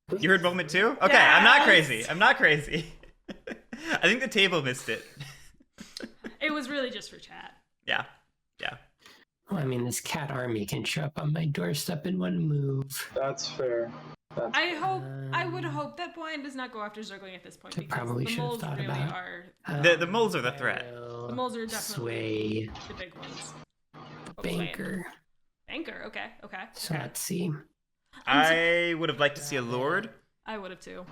This You heard is- moment too? Okay, I'm not Yes! crazy. I'm not crazy. I think the table missed it. It was really just for chat. Yeah. Yeah. Well, I mean, this cat army can show up on my doorstep in 1 move. That's fair. That's I would hope that Bwian does not go after Zergling at this point I because probably the should have moles thought really about. are The moles are the threat. the moles are Sway definitely the big ones. Oh, Bwian. banker. Banker, okay. So Okay. let's see. I would have liked to see a Lord. I would have too.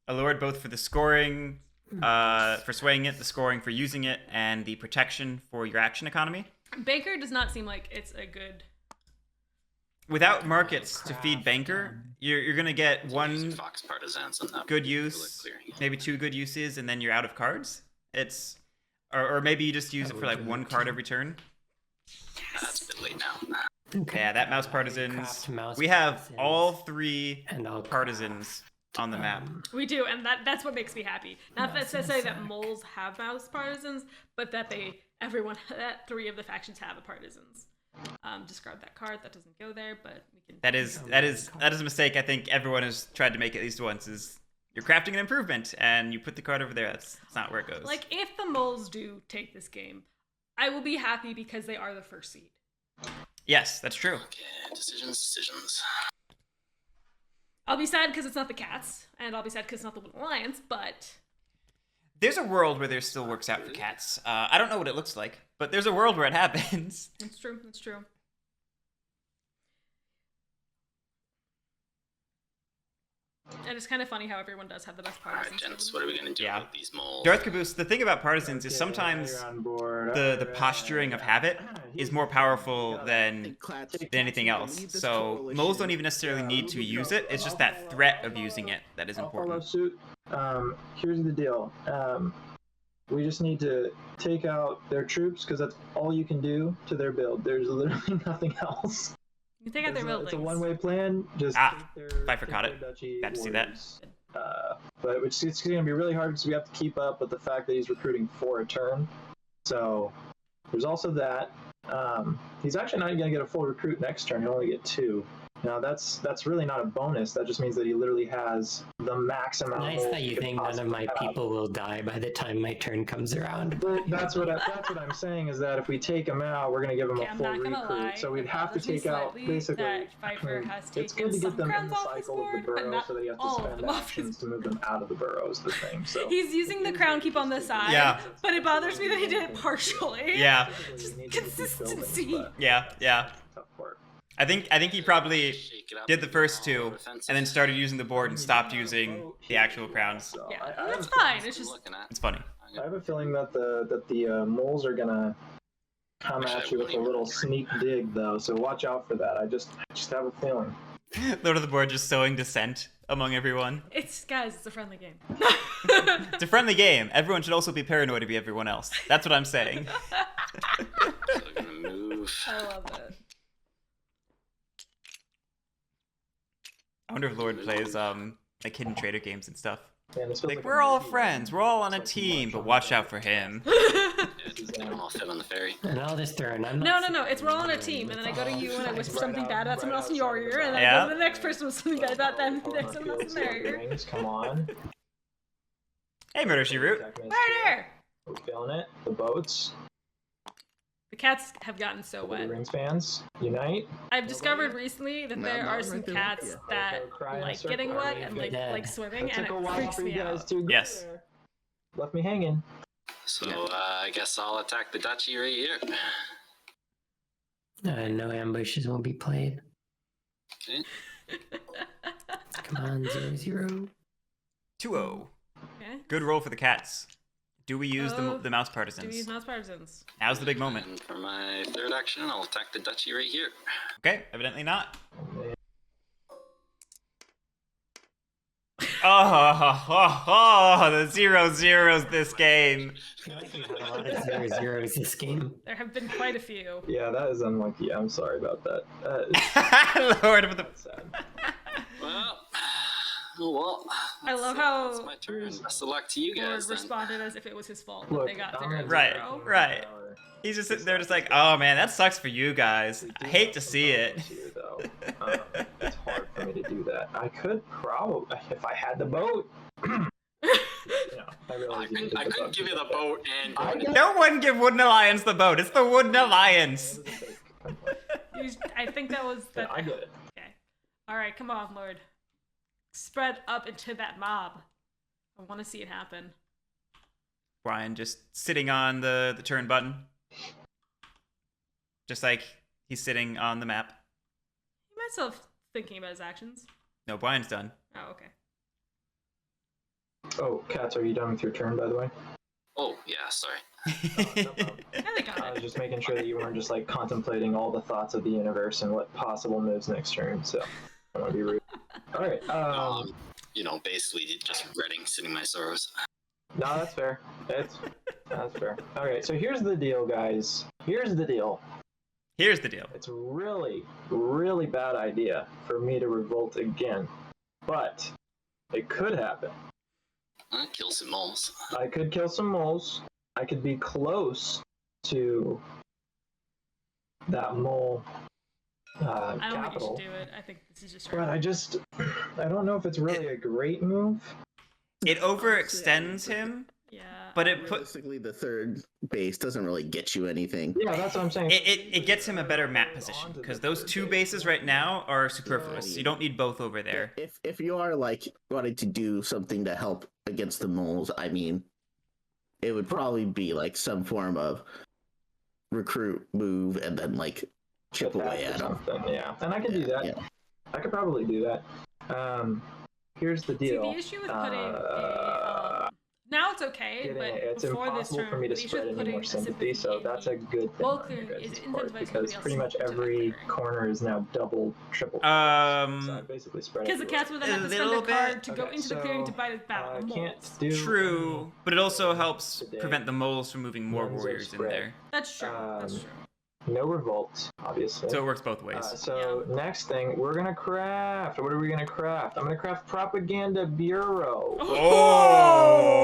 A Lord both for the scoring, for swaying it, the scoring for using it, and the protection for your action economy. Banker does not seem like it's a good. Without markets to feed Banker, you're gonna get Use 1 your Fox Partisans on that. good Bullet use, clearing. maybe 2 good uses, and then you're out of cards. It's or maybe you just use it for like 1 card every turn. That's a bit late now. Okay. Yeah, that mouse Craft partisans. mouse We have partisans. all 3 And I'll partisans on the map. We do, and that's what makes me happy. Not Mouse that to in a say that sack. moles have mouse partisans, but that that 3 of the factions have a partisans. Discard that card. That doesn't go there, but we can. That is a mistake. I think everyone has tried to make at least once. Is you're crafting an improvement and you put the card over there. That's not where it goes. Like, if the moles do take this game, I will be happy because they are the first seed. Yes, that's true. Okay, decisions. I'll be sad because it's not the cats, and I'll be sad because it's not the Little Alliance, but There's a world where there still works out for cats. I don't know what it looks like, but there's a world where it happens. it's true. It's true. And it's kind of funny how everyone does have the best Alright, partisans. gents, what are we gonna do Yeah. about these moles? Darth Caboose, the thing about partisans is Okay, sometimes you're on board. the Alright. posturing of habit is more powerful than anything else. So moles don't even necessarily need to use it. It's just that threat of using it that is I'll follow important. suit. Here's the deal. we just need to take out their troops because that's all you can do to their build. There's literally nothing else. You take out their buildings. It's a one-way plan. Just take their, fajfar caught it. duchy Glad to see that. warriors. But which it's going to be really hard because we have to keep up with the fact that he's recruiting 4 a turn. So there's also that. He's actually not going to get a full recruit next turn. He'll only get 2. Now that's really not a bonus. That just means that he literally has the max amount. Nice that you think none of my people will die by the time my turn comes around. But that's what I'm saying is that if we take him out, we're going to give him a full recruit. So we'd have to take out basically. That fajfar has it's taken good to some get them in crowns the off his cycle of the board, but burrow not so that you have to all of spend them off his actions to move them out of the burrow is the thing. So He's using the crown keep on the side. Yeah. But it bothers me that he did it partially. Yeah. Just consistency. Yeah. Tough part. I think he probably Shake it up. did the first 2 Defensive. and then started using the board and stopped using the actual crowns. So Yeah, I that's have- fine. It's I'm just looking at. It's funny. I have a feeling that the moles are gonna come Wish I at you with a wouldn't little even- sneak dig though, so watch out for that. I just have a feeling. Lord of the board just sowing dissent among everyone. it's a friendly game. It's a friendly game. Everyone should also be paranoid to be everyone else. That's what I'm saying. So we're gonna move. I love it. I wonder if Lord plays like hidden trader games and stuff. Man, this feels Like like we're a all movie. friends, we're all on a team, but watch out for him. They don't all fit on the ferry. And all this turn, I'm No, not it's we're all on a team, and then I go to you and I whisper something bad about someone else in Right your outside ear, and then Yeah. I go to the next person with something bad about them, and then Hold on, someone else in fields, their ear. rings, come on. Hey, Murder She Root. Murder! We're feeling it. The boats. The cats have gotten so The wet. rings fans. Unite. I've discovered recently that No, there no, are right some there. cats Yeah. that Cry in a like circle. getting wet Are and you like dead? swimming, It and took a it while freaks for me you guys out. to get Yes. there. Left me hanging. So I guess I'll attack the duchy right here. no ambushes will be played. Okay. Come on, 0-0. 2-0. Okay. Good roll for the cats. Do we use Oh, the mouse Do we partisans? use mouse partisans? Now's the big moment. And for my third action, I'll attack the duchy right here. Okay, evidently not. Oh, the 0-0s this game. I feel like we've had a lot of 0-0s this game. There have been quite a few. Yeah, that is unlucky. I'm sorry about that. Lord of the... That's sad. Well, oh well. I love That's how my turn. Best of luck to you Lord guys then. responded as if it was his fault that Look, they got I'm 0-0. gonna Right, take right. power. He's just sitting there just like, oh man, that sucks for you guys. I hate to see it. Here, though. It's hard for me to do that. I could probably, if I had the boat. I realize you needed I the couldn't boat give you to the get boat and I got- No one give Wooden Alliance the boat. It's the Wooden Alliance. I think that was Yeah, that. I get it. Okay. All right, come on, Lord. Spread up into that mob. I want to see it happen. Bwian just sitting on the turn button. Just like he's sitting on the map. He might still be thinking about his actions. No, Bwian's done. Oh, okay. Oh, Cats, are you done with your turn, by the way? Oh yeah, sorry. No problem. Yeah, they got I was it. just making sure that you weren't just like contemplating all the thoughts of the universe and what possible moves next turn, so I don't want to be rude. Alright, Basically just regretting sitting my sorrows. no, that's fair. That's fair. Alright, so here's the deal, guys. Here's the deal. Here's the deal. It's a really, really bad idea for me to revolt again. But it could happen. Kill some moles. I could kill some moles. I could be close to that mole I don't think you capital. should do it. I think this is just But right. I don't know if it's really a great move. It overextends him, Yeah. but it put Realistically, the third base doesn't really get you anything. Yeah, that's what I'm saying. it gets him a better map position because those 2 bases right now are superfluous. You don't need both over there. If you are like wanting to do something to help against the moles, I mean, it would probably be like some form of recruit move and then like chip away at them. Yeah, and I could do that. Yeah. I could probably do that. Here's the See, deal. the issue with putting a Now it's okay, getting but it. It's before this impossible term, for me to the issue spread with any more putting a sympathy, so in that's the a good thing wall on clearing your is guys' it part, incentivizes because somebody else pretty to much move into that every clearing. corner is now double, triple. So I basically spread Because the everywhere. cats would then have to A spend little a card bit. to go Okay, into the clearing to so, fight battle the can't moles. do True, but it also helps today. prevent the moles from moving more Ones of warriors in spread. there. That's true. That's Um, true. No revolt, obviously. So it works both ways. So next thing, we're gonna craft. What are we gonna craft? I'm gonna craft Propaganda Bureau. Oh!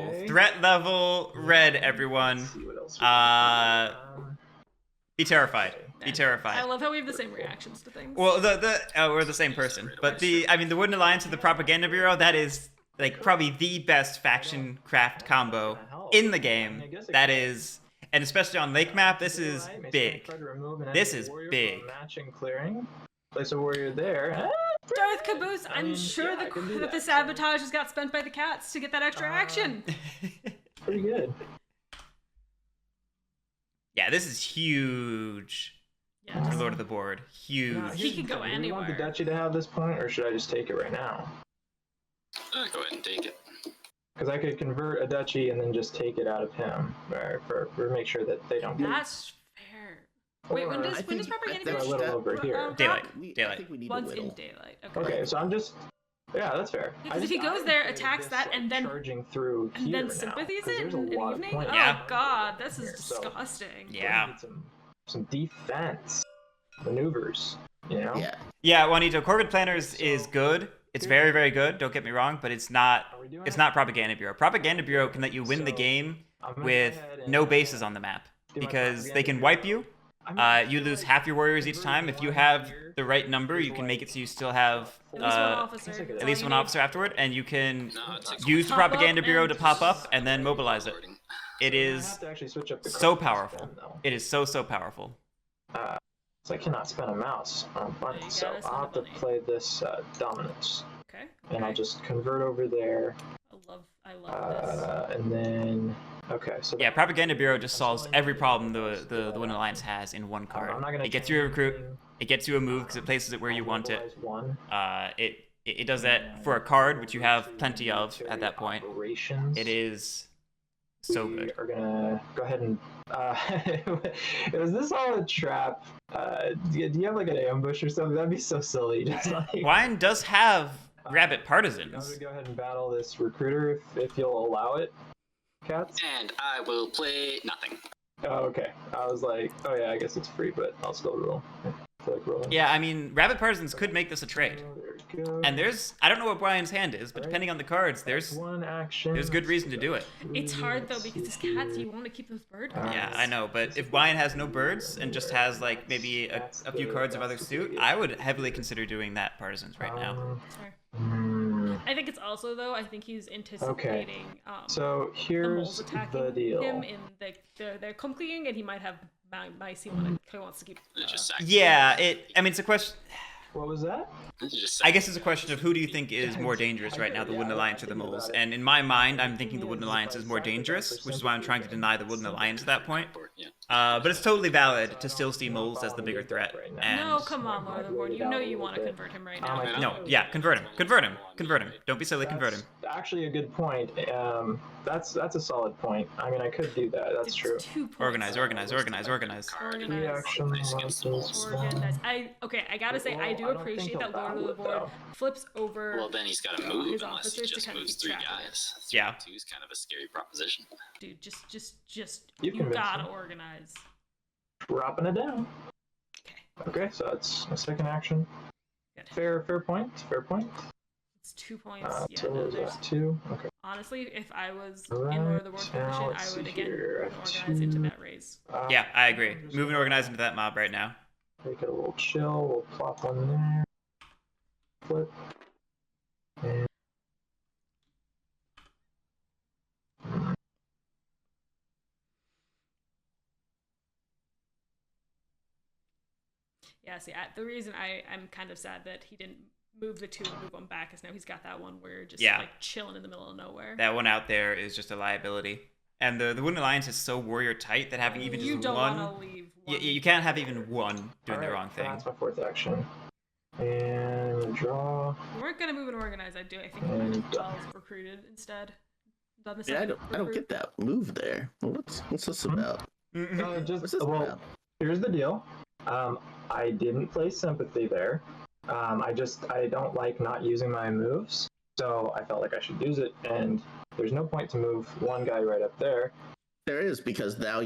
Okay. Threat level red, everyone. Let's see what else we can do. Be terrified. Be I terrified. love how we have the same reactions to things. Well, we're the same person, but the Wooden Alliance and the Propaganda Bureau, that is like probably the best faction craft combo in the game. That is, and especially on Lake Map, this is big. This is big. Matching clearing. Place a warrior there. Darth Caboose, I'm sure yeah, I can do that the that, sabotage has got spent by the cats to get that extra action. Pretty good. Yeah, this is huge Yeah, for just- Lord of the Board. Huge. He could go Do you want the anywhere. duchy to have this point, or should I just take it right now? Go ahead and take it. Because I could convert a duchy and then just take it out of him, for make sure that they don't. That's fair. Wait, when Or- does I think propaganda that's a little over here. Daylight. I Daylight. think we need Once a in whittle. daylight. Okay, so I'm just. Yeah, that's fair. Yeah, 'cause if he goes there, attacks that, and then charging through and here then now, sympathies 'cause it there's in a the lot of evening. points. Yeah. Oh god, this is Here, so- disgusting. Yeah. Need some defense maneuvers. You know. Yeah. Yeah, Juanito, Corvid Planners is good. It's very, very good. Don't get me wrong, but it's not. Are we doing It's it? not Propaganda Bureau. Propaganda Bureau can let you win the So, game I'm gonna with go ahead and, no bases on the map do my because they Propaganda can Bureau. wipe you. I mean, You lose half your warriors each time. If you have the right number, you can make it so you still have At least one officer. at That's at least all one you need. officer afterward, and you can No, it takes use the Pop up Propaganda Bureau and- to pop up and then mobilize it. It I is have to actually switch up the so cards powerful. then, though. It is so, so powerful. So I cannot spend a mouse on a you bunny, gotta so spend I'll a have to bunny. play this dominance, Okay. and I'll just convert over there, I love this. and then so Yeah, Propaganda Bureau just solves every problem the Wooden Alliance has in one I'm card. not gonna It gets you a change recruit. anything. It gets you a move because it places it where you want it. Mobilize one. It does that for a card, which you have plenty of at that point. Operations. It is so We good. are gonna go ahead and. Is this all a trap? Do you have like an ambush or something? That'd be so silly. Just like. Bwian does have Rabbit I'm Partisans. gonna go ahead and battle this recruiter if you'll allow it. Cats. And I will play nothing. Oh, okay. I was like, oh yeah, I guess it's free, but I'll still roll. I feel like rolling. Yeah, I mean, Rabbit Partisans could make this a trade. Oh, there we go. And I don't know what Bwian's hand is, but depending on the cards, That's one action. there's good reason to do it. It's hard though Let's because his see cats, here. you want to keep those bird Uh, cards. Yeah, I know, but if Bwian has no birds and just has like maybe a few cards of other suit, I would heavily consider doing that Partisans right now. That's fair. Hmm. I think it's also though. I think he's anticipating So the moles here's attacking the deal. him in their completing, and he might have mice he wants to keep. It's just sack. Yeah, I mean, it's a question. What was that? It's just I guess it's a question of who do you think is more dangerous right now, the Wooden Alliance or the Moles? And in my mind, I'm thinking the Wooden Alliance is more dangerous, which is why I'm trying to deny the Wooden Alliance at that point. Yeah. But it's totally valid to still see Moles as the bigger threat. And No, come on, Lord of the Board. You know you want to convert him right now. no, yeah, convert him. Don't be silly, convert him. Actually, a good point. That's a solid point. I mean, I could do that. That's It's true. 2 points. Organize. Organize. I gotta say, I do I don't think appreciate he'll that Lord of the battle it, Board though. flips over. Well, then he's got to move his unless he officers to just kind of moves keep 3 track of it. guys. Yeah. 2 is kind of a scary proposition. Dude, just You you convinced gotta me. organize. Dropping it down. Okay. Okay, so that's my second action. Good. Fair point. Fair point. It's 2 points. Yeah, So no, was there's that 2? Okay. honestly, if I was Alright, in Lord of the Board now position, let's I would see again here. organize into that raise. Yeah, I agree. Move and organize into that mob right now. Make it a little chill. We'll plop one there. Flip. And Yeah, see, the reason I'm kind of sad that he didn't move the 2 and move 1 back is now he's got that one where you're just Yeah. like chilling in the middle of nowhere. That one out there is just a liability. And the Wooden Alliance is so warrior tight that having even you just don't one... want to leave one. You can't have even one doing the Alright, wrong thing. That's my fourth action. And draw. If we weren't gonna move and organize. I think we might And have well recruited instead. Done the Yeah, I second don't recruit. get that move there. What's this about? Just What's this well, about? here's the deal. I didn't play sympathy there. I don't like not using my moves, so I felt like I should use it. And there's no point to move one guy right up there. There is, because now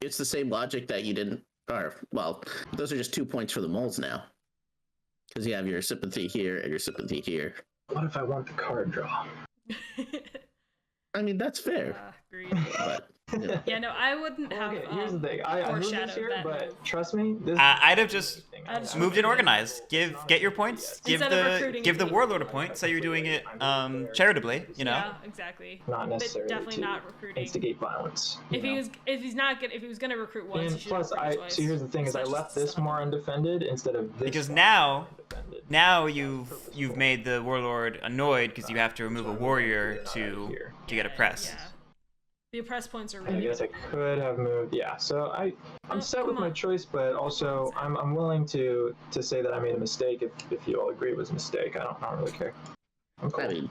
it's the same logic that you didn't. Or well, those are just 2 points for the moles now, because you have your sympathy here and your sympathy here. What if I want the card draw? I mean, that's fair, Agreed. but you know. Yeah, no, I wouldn't have. Okay, here's the thing. I moved foreshadowed this here, that but move. trust me, this. I'd have just I just moved and organized. Get your points. Give Instead of recruiting the a warlord a team. point. Say you're doing it charitably. You know. Yeah, exactly. Not But necessarily definitely to not recruiting. instigate violence. If he was gonna recruit once, And he should plus, recruit twice. so here's the thing: is I Such left this stuff. more undefended instead of this. Because one now undefended. you've made the warlord annoyed because you have to remove a warrior to get a press. Yeah. The oppressed points are I really. guess I could have moved. Yeah, so I'm set with come my on. choice, but also I'm willing to say that I made a mistake if you all agree it was a mistake. I don't really care. I'm cool. I mean,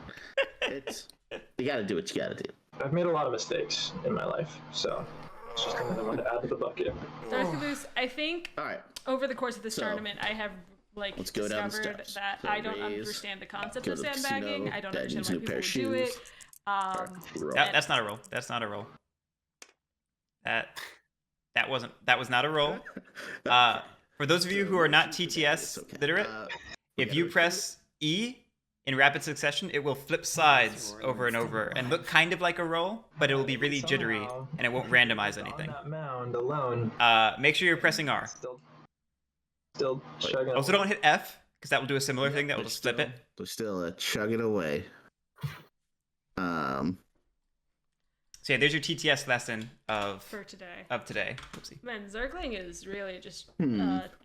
you got to do what you got to do. I've made a lot of mistakes in my life, so it's just another one to add to the bucket. Darth Caboose, I think All right, over the course of this So, tournament, I have let's go down the discovered steps. that So I don't raise, understand the concept go of to the sandbagging. casino, I don't then understand use why a new pair people of do it. shoes. That, Roll. that's not a roll. That's not a roll. That was not a roll. For those of you who are not TTS okay. literate, if you press E in rapid succession, it will flip sides over and over and look kind of like a roll, but it will be really jittery and it won't randomize anything. On that mound alone, Make sure you're pressing R. still chugging. Also, don't hit F because that will do a similar thing. That will They're just flip it. They're still chugging away. So yeah, there's your TTS lesson For today. of today. Oopsie. Man, Zergling is really just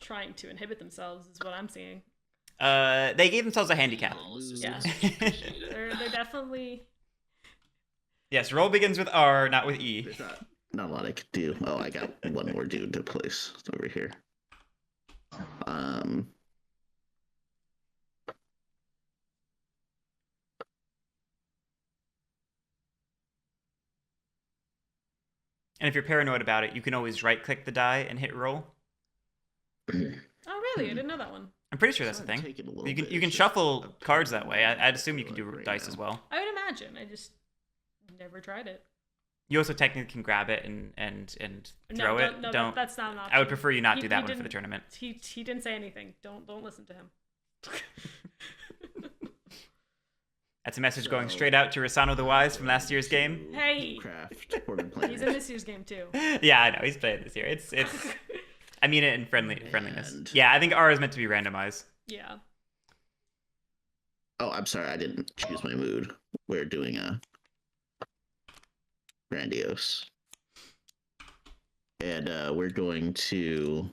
trying to inhibit themselves, is what I'm seeing. They gave themselves a handicap. Yeah. They're definitely. Yes, roll begins with R, not with E. There's not a lot I could do. Oh, I got one more dude to place over here. And if you're paranoid about it, you can always right-click the die and hit roll. Oh, really? I didn't know that one. I'm pretty sure that's a Trying to thing. take it a little You can bit, you can it's just shuffle up to cards you. that way. I'd assume you can do Right dice now. as well. I would imagine. I just never tried it. You also technically can grab it and throw it. No, Don't. that's not an option. I would prefer you not do He that one for didn't- the tournament. He didn't say anything. Don't listen to him. That's a message going straight out to Rosano the Wise from last year's game. Hey! Craft order planners. He's in this year's game too. Yeah, I know he's playing this year. It's. I mean it in friendliness. And- Yeah, I think R is meant to be randomized. Yeah. Oh, I'm sorry, I didn't choose my mood. We're doing a grandiose, and we're going to.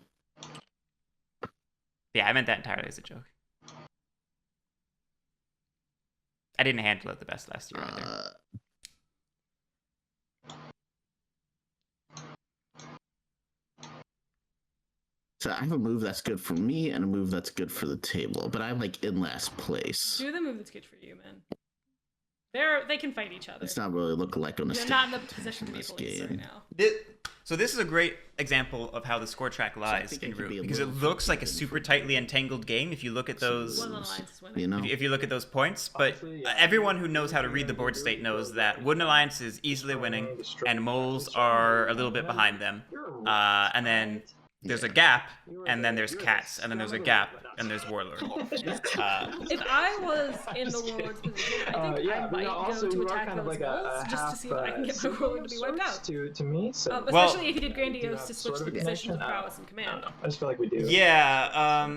Yeah, I meant that entirely as a joke. I didn't handle it the best last year either. So I have a move that's good for me and a move that's good for the table, but I'm like in last place. Do the move that's good for you, man. They can fight each other. It's not really looking like on a You're stage not in the position to in be this police right game. now. So this is a great example of how the score track lies think in it could be Root a because it little looks like a different super for tightly entangled game if you look at those. One of the lines is winning. You know, If you look at those points, but Honestly, yeah. everyone who knows how to read the board state knows that Wooden Alliance is easily winning, and Moles are a little bit behind them. And then there's a gap, and then there's Cats, and then there's a gap, and there's Warlord. If I was in the warlord's position, I think I might go to attack those walls just to see if I can get my warlord to be wiped out. To me, so Especially if you did do you grandiose have to switch sort the of a positions of connection? prowess and I command. don't know. I just feel like we do. Yeah.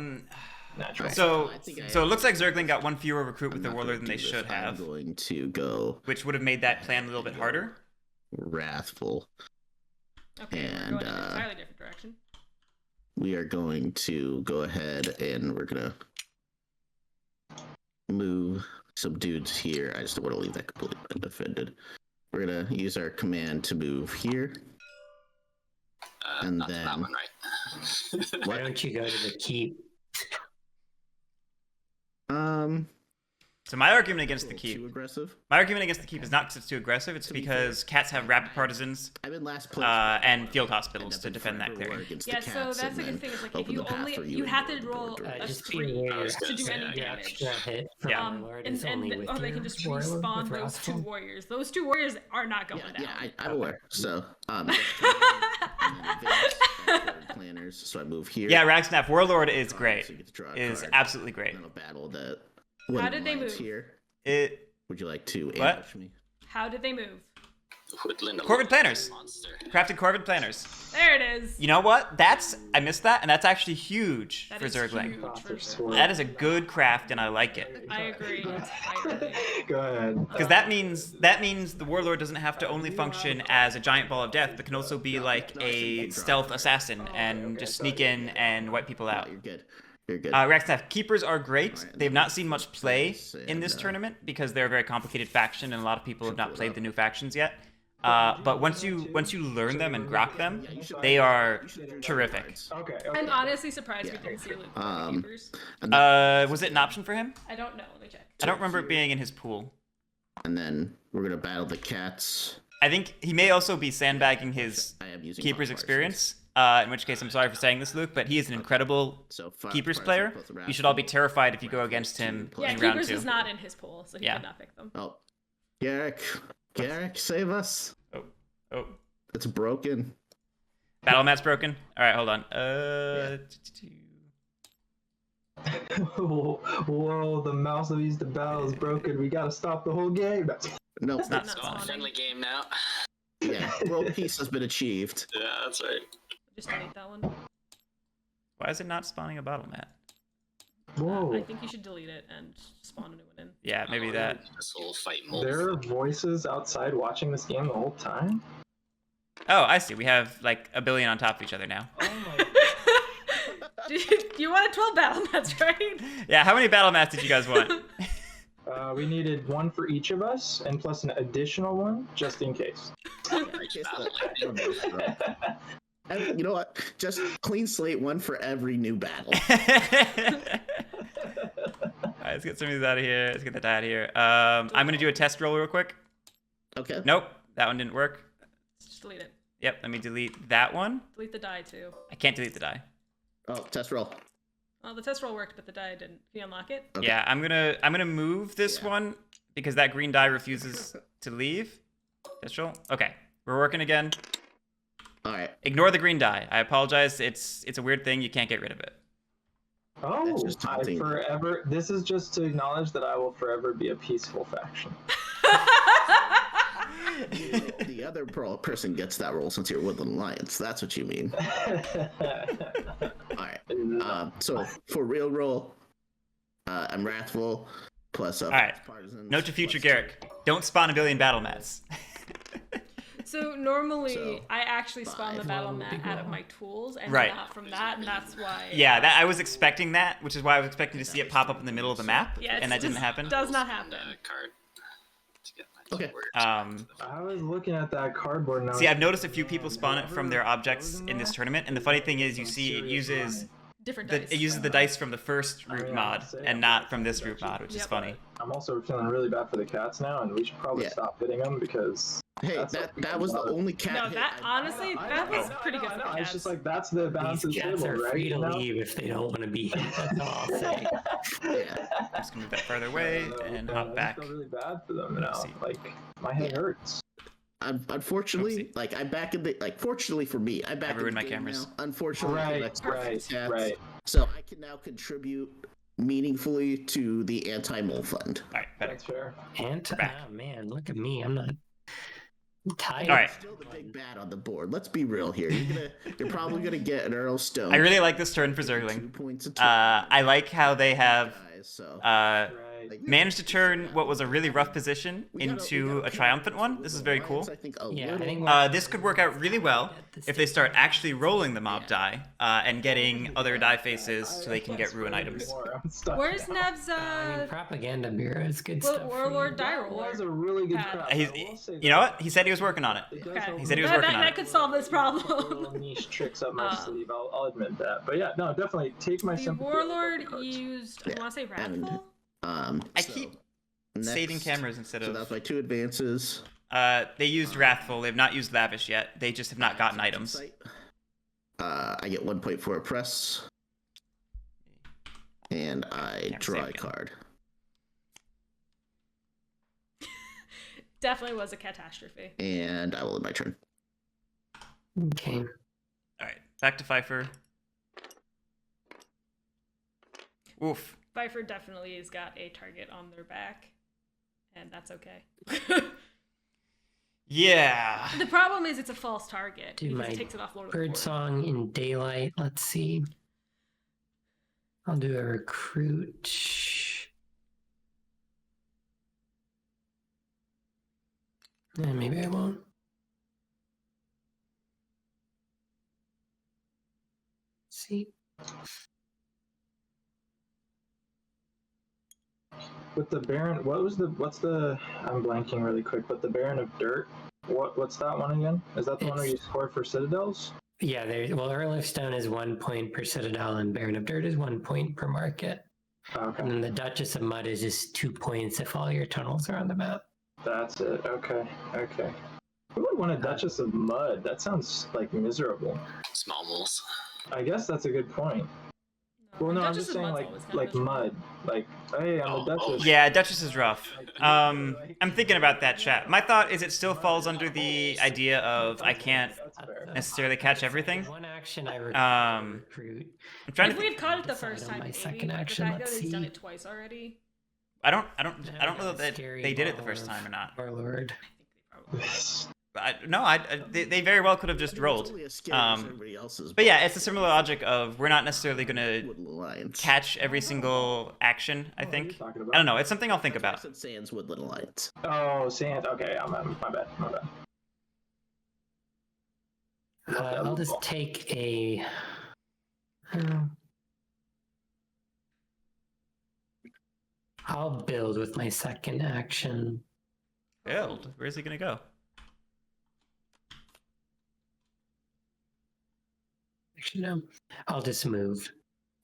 Natural. So I think I it am. looks like Zergling got one fewer recruit with I'm the not Warlord gonna than they do this. should have, I'm going to go which would have made that plan a little bit harder. wrathful. Okay, And, we're going in an entirely different direction. We are going to go ahead and we're gonna move some dudes here. I just don't want to leave that completely undefended. We're gonna use our command to move here. And Not that then- one, right? Why don't you go to the keep? So my argument against the Too keep, aggressive. my argument against the keep is not because it's too aggressive. It's because cats have rabid partisans I'm in last place. and field hospitals to defend that clearing. Yeah, so that's a good thing. Is like if you only you have to roll a Just be 3 aware to do any your damage. extra hit from Yeah. Warlord is And only with or they your can just Warlord respawn with those 2 Wrathful. warriors. Those 2 warriors are not going down. I'm aware. So, planners. So I move here. Yeah, Ragsnap Warlord is So great. you get to draw a Is card, absolutely great. and then I'll battle that. How did they move? Here. It Would you like to What? ambush me? How did they move? Woodland Corvid planners. Monster. crafted Corvid planners. There it is. You know what? I missed that, and that's actually huge That for is Zergling. huge for That's sure. That is a good craft, and I like it. I agree. I agree. Go ahead. Because that means the Warlord doesn't have to only function as a giant ball of death, but can also be like a stealth assassin and just sneak in and wipe people out. You're good. You're good. Rackstaff Keepers are great. They've not seen much play in this tournament because they're a very complicated faction, and a lot of people have not played the new factions yet. But once you learn them and grok them, they are terrific. Okay. I'm honestly surprised we didn't see Luke Keepers. Was it an option for him? I don't know. Let me check. I don't remember it being in his pool. And then we're gonna battle the cats. I think he may also be sandbagging his I am using Keeper's Fajfar, experience. In which case, I'm sorry for saying this, Luke, but he is an incredible So Keepers Fajfar player. plus the You should all be Wrathful. terrified if you go against him Yeah, in round Keepers 2. was not in his pool, so he Yeah. could not pick them. Oh, Guerric, save us! Oh, It's broken. battle mat's broken. All right, hold on. Whoa, the mouse that used the battle is broken. We gotta stop the whole game. No, It's not Not spawning. spawning. Friendly game now. Yeah, world peace has been achieved. Yeah, that's right. Just delete that one. Why is it not spawning a battle mat? Whoa. I think you should delete it and spawn a new one in. Yeah, maybe that. This whole fight mold. There are voices outside watching this game the whole time? Oh, I see. We have like a billion on top of each other now. Oh my You wanted 12 battle mats, right? Yeah, how many battle mats did you guys want? We needed one for each of us, and plus an additional one, just in case. And you know what? Just clean slate, one for every new battle. Alright, let's get some of these out of here. Let's get that out of here. I'm gonna do a test roll real quick. Okay. Nope, that one didn't work. Just delete it. Yep, let me delete that one. Delete the die too. I can't delete the die. Oh, test roll. Well, the test roll worked, but the die didn't. Can you unlock it? Okay. Yeah, I'm gonna move this one because that green die refuses to leave. Test roll. Okay, we're working again. All right. Ignore the green die. I apologize. It's a weird thing. You can't get rid of it. Oh, That's just I taunting. forever. This is just to acknowledge that I will forever be a peaceful faction. The other person gets that roll since you're Woodland Alliance. That's what you mean. All right. So for real roll, I'm Wrathful plus All right. Partisans. Note to future plus- Guerric: don't spawn a billion battle mats. So normally, So, I actually spawn the 5. battle mat out of my tools and Right. not from that, and that's why. Yeah, I was expecting that, which is why I was expecting to see it pop up in the middle of the map, Yeah, and that didn't happen. Does not happen. Card. To get my Okay. words. I was looking at that cardboard now. See, I've noticed a few people spawn it from their objects in this tournament, and the funny thing is, you see it uses Different dice. it uses the dice from the first root mod and not from this root mod, which is Yep. funny. I'm also feeling really bad for the cats now, and we should probably Yeah. stop hitting them because. Hey, that's that was the only cat. No, hit that I- honestly, that was pretty good for the It's cats. just like that's the balance These of the cats table, are right? free to You know? leave if they don't want to be here. That's all I'll say. Yeah. I'm just gonna move that further away and hop back. I feel really bad for them now. see. Like my head hurts. Unfortunately, Oopsie. like I'm back in the fortunately for me, I'm back in the ruined my game cameras. now. Unfortunately, for the Right, next right, cats, right. So I can now contribute meaningfully to the anti-mole fund. All right, better. That's fair. And back. oh man, look at me. I'm not I'm tired. All right. Still the big bad on the board. Let's be real here. You're probably gonna get an Earl Stone. I really like this turn for 2 Zergling. points a turn. I like how they have Guys, so Right. managed to turn what was a really rough position into a triumphant one. This is very cool. I think a Yeah, I little. think This could work out really well if they start actually rolling the mob die and getting other die faces so they can get ruin items. I'm stuck. Where's Nev's I mean, propaganda bureau is good Well, stuff. for Warlord you. die That was a roller? really good Yeah. craft. He's, I will say you know what? He said he was working on it. It does Okay. have He said he was That, working that, on that it. could solve this little problem. niche tricks up my Um, sleeve. I'll admit that. But yeah, no, definitely take my The sympathy. Warlord over the cards. used, I Yeah, want to say and, Wrathful? I so keep saving Next. cameras instead So of. that's my 2 advances. They used Wrathful. They've not used Lavish yet. They just have not gotten items. Sight. I get 1 point for a press. And I Never draw save a again. card. Definitely was a catastrophe. And I will end my turn. Okay. All right, back to fajfar. Oof. fajfar definitely has got a target on their back, and that's okay. Yeah. The problem is it's a false target Do because my it takes it off Lord of the Bird Board. song in daylight. Let's see. I'll do a recruit. Maybe I won't. See. With the Baron, what's the? I'm blanking really quick. But the Baron of Dirt, what's that one again? Is that the one where you score for citadels? Yeah, Earl of Stone is 1 point per citadel, and Baron of Dirt is 1 point per market. Okay, And then the Duchess of Mud is just 2 points if all your tunnels are on the map. that's it. Okay. Who would want a Duchess of Mud? That sounds like miserable. Small moles. I guess that's a good point. Well, no, I'm Duchess just of saying Mud's always kinda like miserable. mud. Like, hey, I'm a Duchess. Yeah, Duchess is rough. I'm thinking about that, chat. My thought is it still falls under the idea of I can't That's fair. necessarily catch everything. One action I recruit. I'm trying If to. we had caught it the Decide first on time, my maybe. second But action, the fact let's that he's done see. it twice already. I don't know that Scary they did it the ball first of time or not. Warlord. They very well could have just rolled. It's only as scary as everybody else's. But yeah, it's a similar logic of we're not necessarily gonna Woodland Alliance. catch every single action. I What are you think. talking I about? don't know. It's something I'll think That's why I about. said Sans Woodland Alliance. Oh, sand. Okay, my bad. I'll just take a. I'll build with my second action. Build. Where's he gonna go? Actually, no. I'll just move.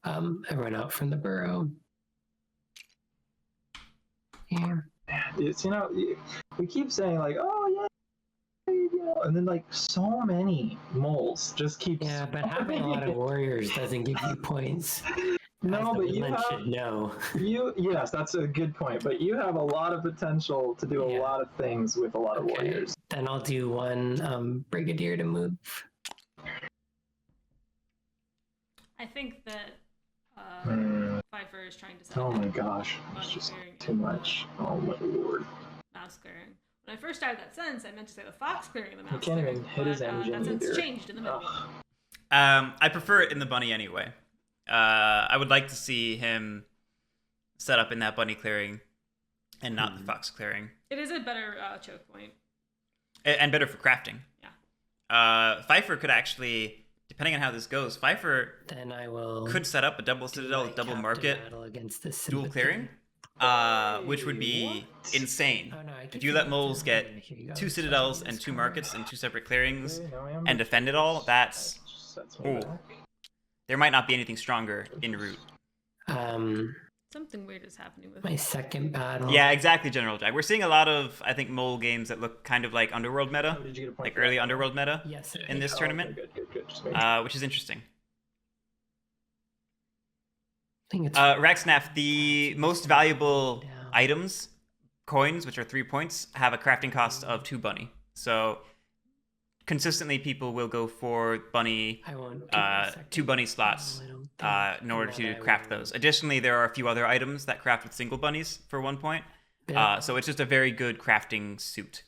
I run out from the burrow. Here. It's, we keep saying like, oh yeah, and then like so many moles just keep. Yeah, but having a lot of warriors doesn't give you points. No, As the but you woodland have should know. yes, that's a good point. But you have a lot of potential to do a Yeah. lot of things with a lot of Okay, warriors. then I'll do one brigadier to move. I think that Hmm. fajfar is trying to set Oh up my gosh, mouse it's just clearing too and much. Oh my lord. mouse clearing. When I first started that sentence, I meant to say the fox clearing and the He mouse can't clearing, even hit his but, engine that sentence either. changed in the middle. Ugh. I prefer it in the bunny anyway. I would like to see him set up in that bunny clearing and not the fox clearing. It is a better choke point. And better for crafting. Yeah. fajfar could actually, depending on how this goes, fajfar Then I will. could set up a double citadel with double captain market battle against the dual sympathy. clearing, which would be What? insane. Oh, no, I If keep you let forgetting moles to- get Here you go. 2 citadels and 2 markets and 2 separate clearings Okay, now I am and defend it all, that's Sets me Ooh. back. there might not be anything stronger en route. Something weird is happening with My second battle. Yeah, exactly, General Jack. We're seeing a lot of, I think, mole games that look kind of like Underworld meta, Oh, did you get a point like for early that? Underworld meta Yes. in this Oh, tournament, okay, good. Just make sure. which is interesting. I think it's Raxnaf, the most valuable down. items, coins, which are 3 points, have a crafting cost of 2 bunny. So consistently, people will go for bunny, I won't. do my second 2 bunny slots battle, I don't think. in order And then to I craft will those. Additionally, there are a few other items that craft with single bunnies for 1 point. build- So it's just a very good crafting suit.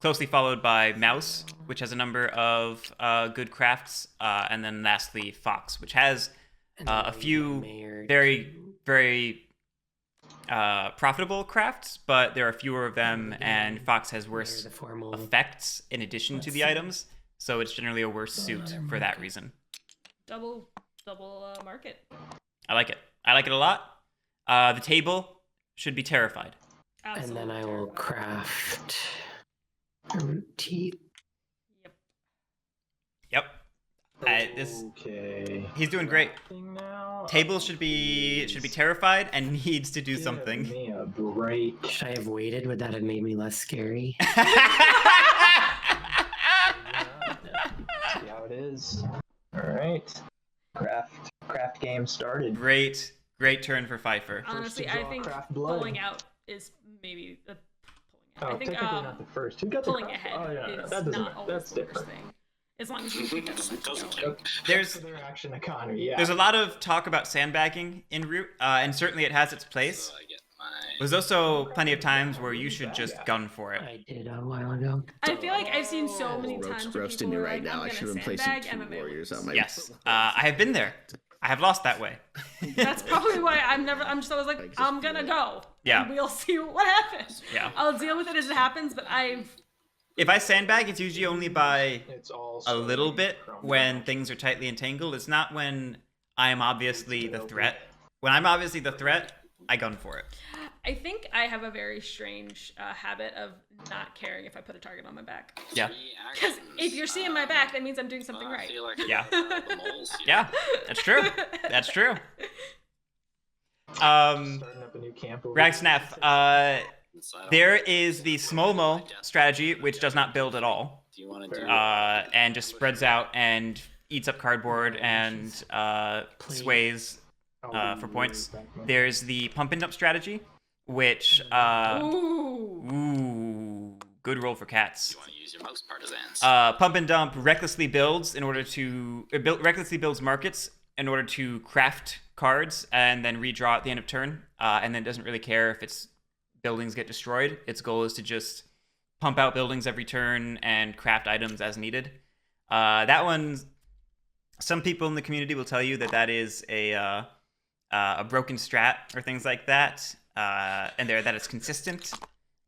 Closely followed by Mouse, which has a number of good crafts, and then lastly Fox, which has and then a I use few my mayor very, to- very profitable crafts, but there are fewer of them, and Fox has mayor worse the formal. effects in addition to Let's the see. items, so it's generally a worse suit another for that market. reason. double market. I like it. I like it a lot. The table should be terrified. And Absolutely. then I will terrifying. craft a root teeth. Yep. Yep. Okay. He's doing great. Now, Table should be terrified and needs to do something. Give me a break. Should I have waited? Would that have made me less scary? See how it is. All right. Craft game started. Great turn for fajfar. Honestly, to I draw think craft blood. pulling out is maybe the Oh, I think technically not the first. Who got the pulling craft? ahead Oh yeah, is that doesn't. not always That's the worst different. thing. As long as you keep it Doesn't going. There's Their action economy. Yeah. There's a lot of talk about sandbagging in Root, and certainly it has its place. So I get my. There's also plenty of times where you should just gun for it. I did a while ago. I feel like I've seen so many Roast- times where roasting people me are right like, now. I'm I gonna should have been placing sandbag, and two then they warriors on my. Yes, I have been there. I have lost that way. That's probably why I'm just always like, I'm gonna go. Yeah. And we'll see what happens. Yeah. I'll deal with it as it happens, but If I sandbag, it's usually only by It's all a little bit from- when things are tightly entangled. It's not when I am obviously the threat. When I'm obviously the threat, I gun for it. I think I have a very strange habit of not caring if I put a target on my back. Yeah. Because if you're seeing my back, that means I'm doing something I right. feel like Yeah. the moles here. Yeah, that's true. That's true. Starting up a new camp over Ragsnaff, Inside there is the small mole strategy, which does not build at all, Do you want to do? and just spreads out and eats up cardboard and sways for points. There's the pump and dump strategy, which Ooh. good roll for cats. You want to use your mouse partisans? Pump and dump recklessly builds recklessly builds markets in order to craft cards and then redraw at the end of turn, and then doesn't really care if its buildings get destroyed. Its goal is to just pump out buildings every turn and craft items as needed. That one, some people in the community will tell you that is a broken strat or things like that, and that it's consistent.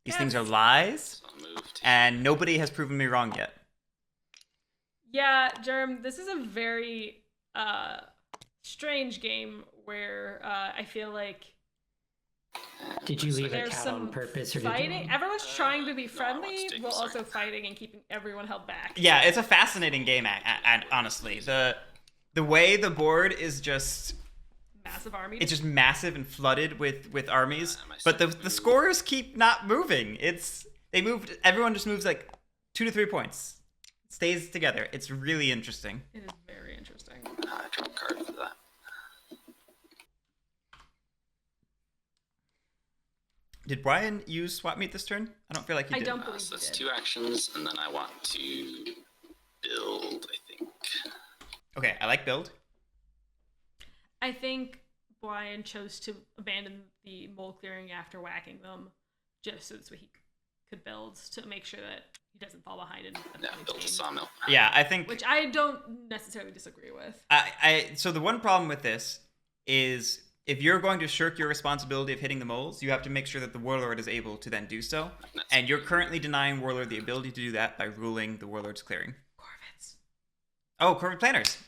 These things are lies, So I'll move to and nobody has proven me wrong yet. Yeah, Germ, this is a very strange game where I feel like Did you leave a there's cat some on purpose or did fighting. you? Everyone's trying to be no, I friendly want sticks, while sorry. also fighting and keeping everyone held back. Yeah, it's a fascinating game, honestly. The way the board is just Massive army. it's just massive and flooded with armies, but the scores keep not moving. Everyone just moves like 2 to 3 points. It stays together. It's really interesting. It is very interesting. I draw a card for that. Did Bwian use swap meet this turn? I don't feel like he I did. don't believe So you that's did. 2 actions, and then I want to build, I think. Okay, I like build. I think Bwian chose to abandon the mole clearing after whacking them, just so he could build to make sure that he doesn't fall behind in the Yeah, point build a game, sawmill. Yeah, I think which I don't necessarily disagree with. So the one problem with this is if you're going to shirk your responsibility of hitting the moles, you have to make sure that the warlord is able to then do so. And you're currently denying warlord the ability to do that by ruling the warlord's clearing. Corvids. Oh, corvid planners.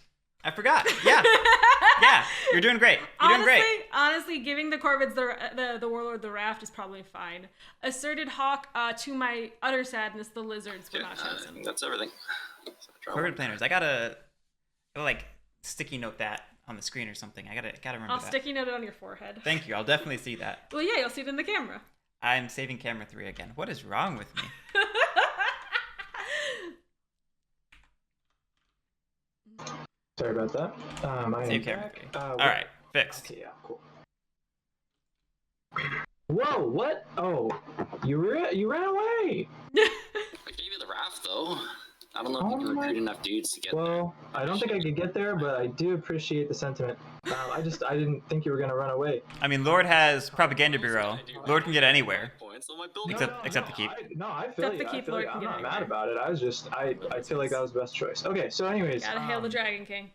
I forgot. Yeah. Yeah, you're doing great. You're doing great. Honestly, giving the Corvids the warlord the raft is probably fine. Asserted hawk, to my utter sadness, the lizards were Yeah, not I chosen. think that's everything. So I draw Corvid one. planners. I gotta like sticky note that on the screen or something. I gotta remember I'll that. sticky note it on your forehead. Thank you. I'll definitely see that. Well, yeah, you'll see it in the camera. I'm saving camera 3 again. What is wrong with me? Sorry about that. I Save am camera back. 3. All right, fixed. Okay, yeah, cool. Whoa! What? Oh, you ran away. I gave you the raft, though. I don't know if you can recruit enough dudes to get there. Well, I don't think I could get there, but I do appreciate the sentiment. I didn't think you were gonna run away. I mean, Lord has propaganda bureau. Lord can get anywhere. Points on my building. Except the keep. I feel Except you. the I keep, feel Lord you. can I'm get not anywhere. mad about it. I feel like that was the best choice. Okay, so anyways, Gotta hail the Dragon King.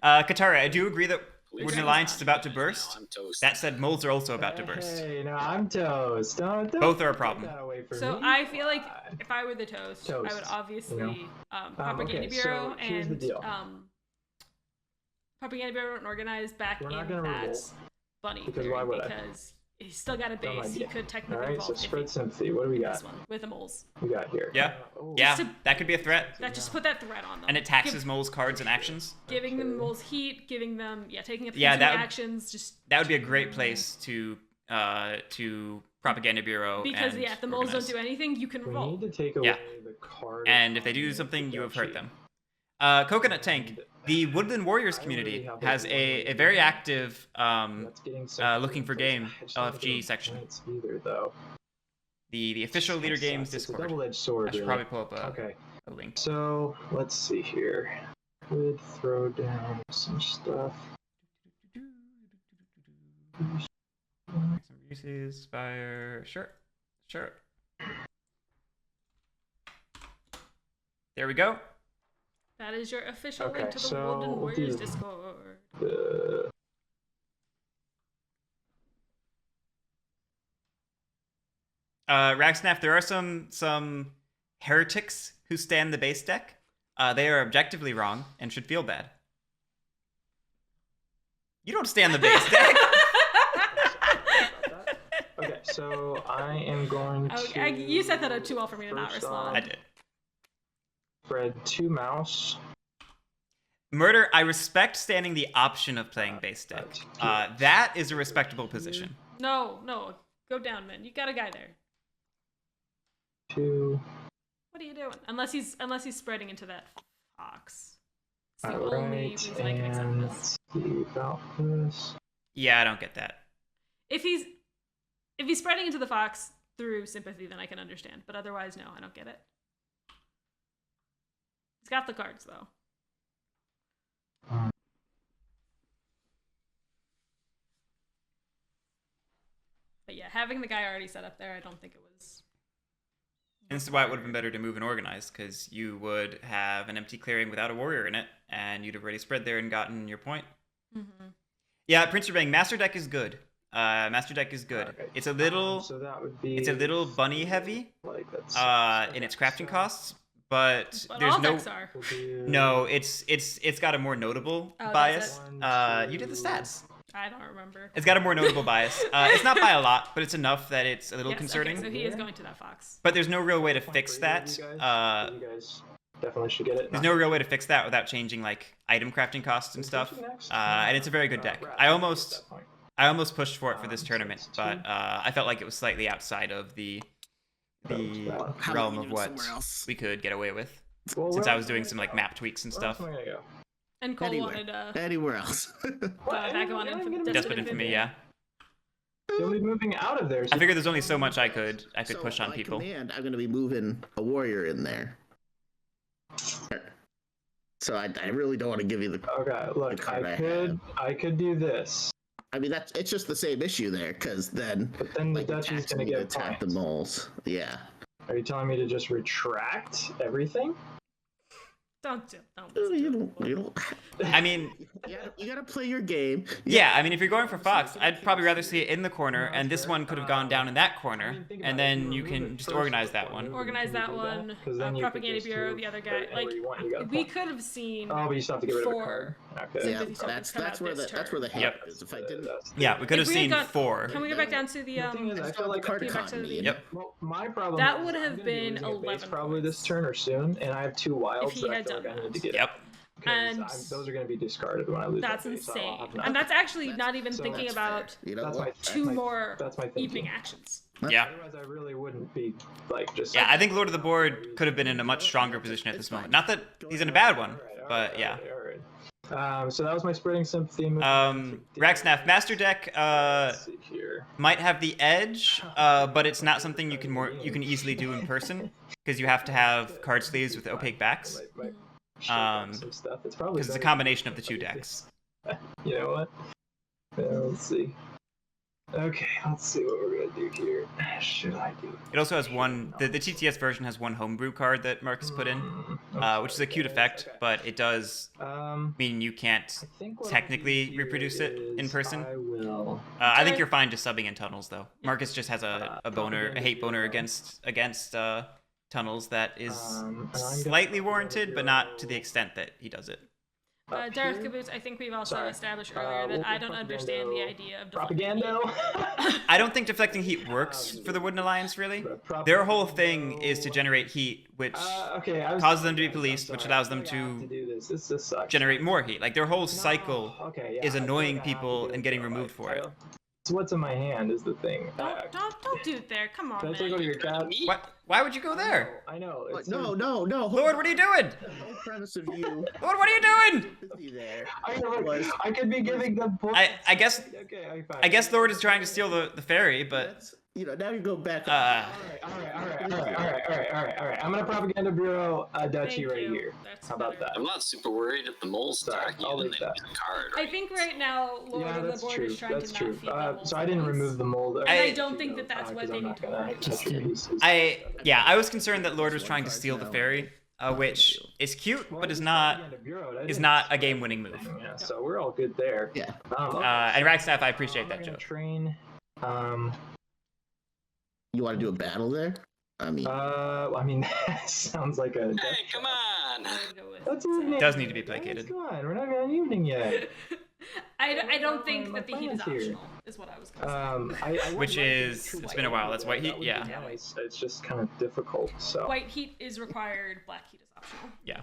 Katara, I do agree that Police Wooden are Alliance on. is about to Now burst. I'm toast. That said, moles are also about to burst. Hey, no, I'm toast. Don't Both are a take problem. that away from So me. I feel like if I were the toast, I would Toast, obviously you know? propaganda Okay, bureau so here's the and deal. propaganda bureau and organize back We're not in gonna that revolt, bunny because clearing why would I? because He's still got a Dumb base. He idea. could technically All right, evolve so if he- spread sympathy. What do we this got? one with the moles. We got here. Yeah. Oh, Yeah, So- that could be a threat. That just put that threat on them. And it taxes moles' cards and actions. Giving them moles heat, giving them taking up Yeah, that would- actions. Just That would be a great place to Propaganda Bureau. because and if the moles organize. don't do anything, you can We revolt. need to take away Yeah. the card. And if they do something, you have hurt them. Coconut Tank, the Woodland Warriors community, has a very active That's getting looking for game LFG section. Either though. The official Leader Games It's a Discord. double-edged sword. I should really. probably pull up Okay. a link. So let's see here. Could throw down some stuff. Some uses, fire, sure. There we go. That is your official Okay, link to the so Woodland we'll Warriors do- Discord. Ragsnaff, there are some heretics who stand the base deck. They are objectively wrong and should feel bad. You don't stand the base deck. Okay, so I am going to. You set that up too well for me to not First respond. I did. Spread 2 mouse. Murder, I respect standing the option of playing base deck. That is a respectable position. No, go down, man. You got a guy there. 2. What are you doing? Unless he's spreading into that fox. It's the All only right, reason I can accept and this. let's see about this. Yeah, I don't get that. If he's spreading into the fox through sympathy, then I can understand. But otherwise, no, I don't get it. He's got the cards though. But yeah, having the guy already set up there, I don't think it was. And this is why it would have been better to move and organize, because you would have an empty clearing without a warrior in it, and you'd have already spread there and gotten your point. Mm-hmm. Yeah, Prince Rebang, Master Deck is good. Master Deck is good. Okay. It's a little, So that would be. it's a little bunny heavy, Like that's. in its crafting costs, but But there's all no. decks are. No, it's got a more notable Oh, bias. does it? You did the stats. I don't remember. It's got a more notable bias. It's not by a lot, but it's enough that it's a little Yes, concerning. Okay, so he is going to that fox. But there's no real way to fix that. You guys definitely should get it. There's no real way to fix that without changing like item crafting costs and stuff. And it's a very good deck. I almost pushed for it for this tournament, but I felt like it was slightly outside of the realm of what we could get away with, since I was doing some like map tweaks and stuff. Where else am I gonna go? And Cole Anywhere. wanted Anywhere else. back on Desperate Infamy, yeah. You'll be moving out of there. I figured there's only so much I could So, push on by people. Command, I'm going to be moving a warrior in there. So I really don't want to give you the. Okay, look, card I could do this, I mean, it's just the same issue there, because then but then the like duchy's gonna get attack the points. moles. Yeah. Are you telling me to just retract everything? Don't. You don't. I mean, You gotta play your game. yeah, I mean, if you're going for Fox, I'd probably rather see it in the corner, and this one could have gone down in that corner, and then you can just organize that one. Organize that one. 'Cause then you could Propaganda just Bureau, move the other right guy. anywhere Like you want, you got a we point. could have seen. Oh, but you still have to get rid of a Four. card. Okay. Yeah, Sympathy tokens come out this that's where the turn. hiccup Yep. is. If I didn't. Yeah, we could have If we had seen gone- 4. Can we go back down to the The thing is, I feel like card back to the- economy. Yep. Well, my problem. That is would I'm have gonna be been losing a base 11 probably this points. turn or soon, and I have 2 wilds he that I had feel like done I need to that. get. Yep. Because And those are going to be discarded when I lose. That's that base. I'll insane. have And nothing. that's actually not even So thinking That's about fair. You know That's what? my two more That's my thinking. evening actions. Yeah. Otherwise, I really wouldn't be like just. Yeah, I think Lord of the Board could have been in a much stronger position at this moment. Not that he's in a bad one, but yeah. All right. So that was my spreading sympathy move. Ragsnaff, Master Deck Let's see here. might have the edge, but it's not something you can easily do in person, because you have to have card sleeves with opaque backs, Might show up some stuff. It's probably because it's a better- combination of the 2 decks. You know what? Let's see. Okay, let's see what we're gonna do here. Should I do? It also has one. The TTS version has one homebrew card that Marcus put in, which is a cute effect, but it does mean you can't I think what I'll technically do here reproduce it in is person. I will. I think you're fine just subbing in tunnels, though. Marcus just has a hate boner against tunnels that is And I'm gonna slightly warranted, but not to the extent that he does it. up Darth here. Caboose, I think we've also Sorry. established earlier that We'll I do don't understand the propagando- idea of deflecting Propagando. I don't think deflecting heat works for the Wooden Alliance, really. Their whole thing is to generate heat, which Okay, causes them to be I'm policed, sorry. which allows I them feel like I have to do this. This just sucks. generate more heat. Like, their whole cycle Okay, yeah, is I feel annoying like I have to people do and it, getting though. removed for it. So what's in my hand is the thing. Don't do it there. Come on, Can I man. take one of your cats? What? Why would you go there? I know. What? It's No, no, no. hold Lord, what are you doing? The whole premise of you Lord, what are you doing? sympathy there I, I could be giving them points. I guess Okay, fine. I guess Lord is trying to steal the ferry, but That's, now you go back. All right. I'm gonna propaganda bureau duchy Thank right you. here. That's How about better. that? I'm not super worried if the moles Sorry, attack you, I'll then leave they that. lose a card. I Right? think right now Lord Yeah, of the that's Board true. is trying That's to true. not feed them So I didn't remove the mold. And I don't think that that's what they need to worry about. I was concerned that Lord was trying to steal the ferry, which is cute, but is not a game-winning move. Yeah, so we're all good there. Yeah. And Ragstaff, I appreciate I'm that gonna joke. train. You want to do a battle there? I mean, That sounds like a. Hey, come on! That's evening. Does need to be placated. Come on, we're not even on evening yet. I don't think that the heat is plans here. optional, is what I was going to say. I Which would like is- to do it's been a while, that's white heat, That would be yeah. nice. It's just kind of difficult. So. White heat is required, black heat is optional. Yeah,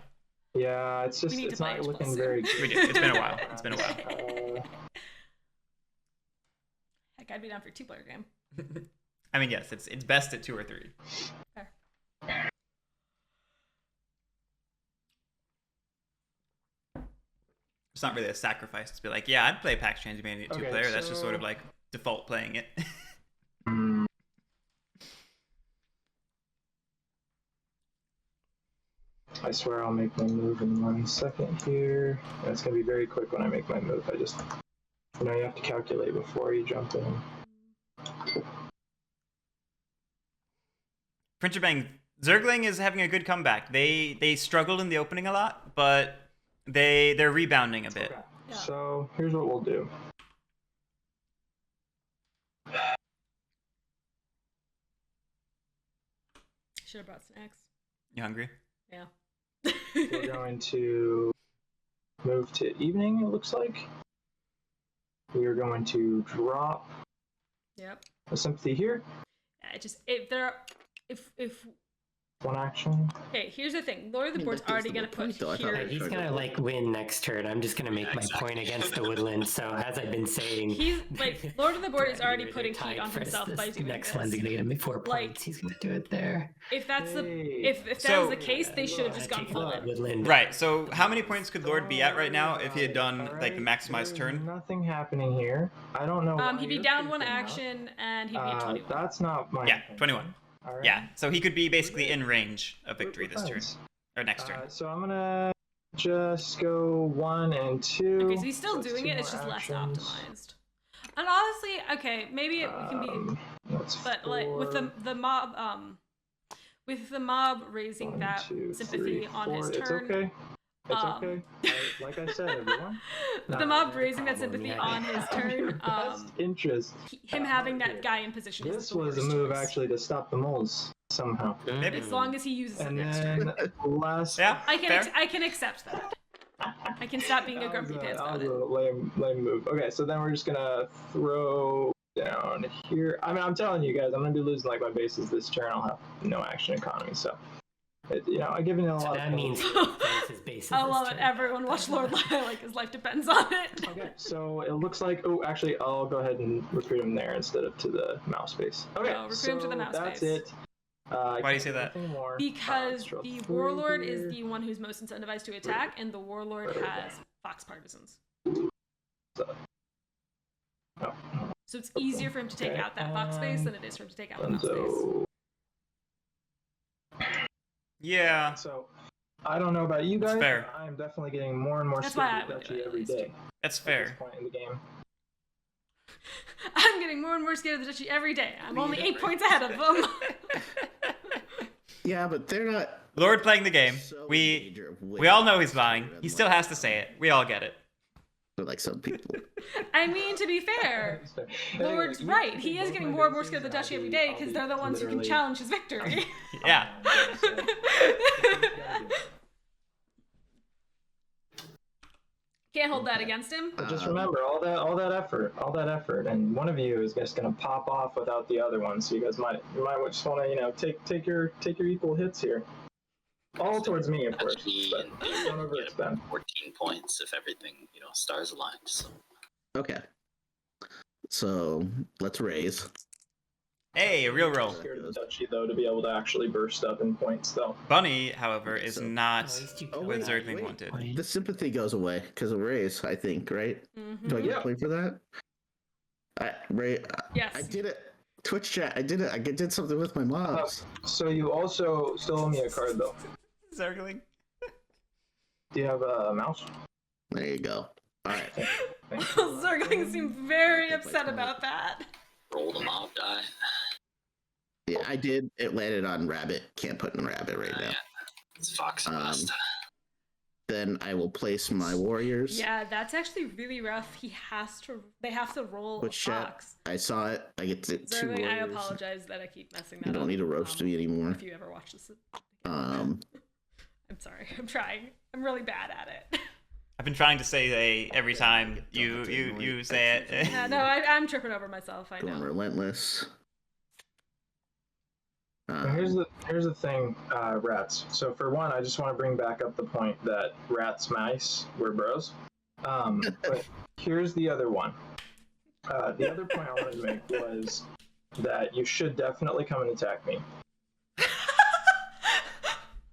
Yeah, it's just We need to it's play not H+ looking soon. very good. we do. It's been a while. It's been a while. Heck, I'd be down for a 2-player game. I mean, yes, it's best at 2 or 3. Fair. It's not really a sacrifice to be like, yeah, I'd play Pax Transhumanity at 2-player. That's just sort of so- like default playing it. I swear I'll make my move in 1 second here. And it's gonna be very quick when I make my move. You have to calculate before you jump in. Printer Bang, Zergling is having a good comeback. They struggled in the opening a lot, but they're rebounding a bit. Okay. Yeah. So here's what we'll do. Should have brought snacks. You hungry? Yeah. We're going to move to evening, it looks like. We are going to drop Yep. a sympathy here. If 1 action. okay, here's the thing. Lord of the I mean, Board's that already gives gonna them a put point, though. I thought here. that He's Sure. gonna like win next turn. I'm just gonna make my Exactly. point against the woodland. So as I've been saying, He's like Lord of the Board is already They're putting tied heat on first. himself This by doing next this. one's gonna get me 4 Like- points. He's gonna do it there. If that's the Hey. if that So- was the case, they should have just gone Take full that in. woodland. Right. So how many points could Lord be at right now if he had done like the maximized There's turn? Nothing happening here. I don't know. why He'd be you're down 1 freaking out. action and he'd be at 21. That's not my. Yeah, intention. 21. All right. Yeah. So he could be basically in range of We're- victory we're this turn friends. or next turn. So I'm gonna just go 1 and 2. Okay, so he's still That's doing 2 it. It's more just actions. less optimized. And honestly, okay, maybe we can be, That's but like with 4. the mob, with the mob raising 1, that 2, sympathy 3, on 4. his It's turn. okay. It's um, okay. Like I said, everyone. With Not the mob really a raising that problem. sympathy yeah. on his Your turn, best interest. him having that guy in position is This the was a worst move choice. actually to stop the moles somehow. Maybe. As long as he uses it And next turn. then last. Yeah. I fair. can accept that. I can stop being a grumpy pants that about was it. a lame move. Okay, so then we're just gonna throw down here. I mean, I'm telling you guys, I'm gonna be losing like my bases this turn. I'll have no action economy, so I'm giving it a So lot. that of means points. he defends his bases. I this love it. turn. Everyone watch Lord Lyle like his life depends on it. Okay, so it looks like. Oh, actually, I'll go ahead and recruit him there instead of to the mouse space. Okay, No, recruit him to the mouse that's space. it. Why do you say that? Because the warlord is the one who's most incentivized to attack, and the warlord has fox partisans. So it's easier for him to take Okay, out that fox space than it is for him to take out the mouse space. So, Yeah. so I don't know about you That's guys. fair. but I am definitely getting more and more That's skilled why I at would do Duchy it, at every least. day. That's At this fair. point in the game. I'm getting more and more scared of the duchy every day. I'm only 8 points ahead of them. yeah, but they're not. Lord playing the game. So in We danger of we all know he's lying. winning He than, still like, has to say it. We all get it. like some people. I mean, to be fair, That's fair. Anyway, Lord's you right. can He take is both getting my more and more bases, scared of the I'll duchy every be- day I'll because be they're the ones who can literally- challenge his victory. Yeah. Can't hold that against him. But just remember all that effort, and one of you is just gonna pop off without the other one. So you guys might just want to take your equal hits here. All towards me, of course. Actually, But in theory, don't overextend. 14 points if everything, stars aligned. So Okay. So let's raise. Hey, a real roll. Scared of the duchy though to be able to actually burst up in points though. Bunny, however, Okay, is so- not At least you Oh, killed what wait, that Zergling wait. wanted. point. The sympathy goes away because of raise, I think, right? Do I get Yeah. a point for that? Yes. I did it. Twitch chat, I did it. I did something with my mobs. So you also still owe me a card though. Zergling. Do you have a mouse? There you go. All right. Thank Zergling seemed very upset about that. roll the mob die. Yeah, I did. It landed on rabbit. Can't put in rabbit right now. Yeah. It's Fox and Bust. Then I will place my warriors. Yeah, that's actually really rough. They have to roll Which a chat? fox. I saw it. I get to two Zergling, I warriors. apologize that I keep messing that You up. don't need to roast me anymore. If you ever watch this. Um, I'm sorry. I'm trying. I'm really bad at it. I've been trying to say they every time you say it. Yeah, no, I'm tripping over myself. I going know. relentless. Now, here's the thing, rats. So for one, I just want to bring back up the point that rats, mice, we're bros. But here's the other one. The other point I wanted to make was that you should definitely come and attack me.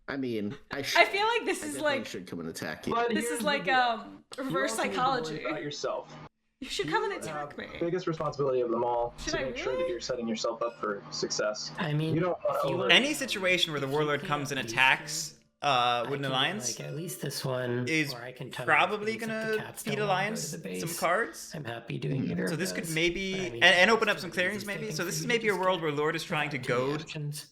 I mean, I feel like this is definitely like should come and attack you. But this here's is the like deal. You reverse also need to psychology. worry about yourself. You should come and You attack have me. Biggest responsibility of them all Should to I make sure really? that you're setting yourself up for success. I mean, You don't want if to you over- were- Any situation where the if you warlord can comes and at least attacks I Wooden can, Alliance, like, at least this one is or I can tunnel probably if the gonna cats feed don't wanna go to Alliance the base. some cards. I'm happy doing either. So of this could those. maybe But I mean, and open up it's some the clearings easiest maybe. thing So for this is you maybe a just world get where Lord is trying to too many goad options.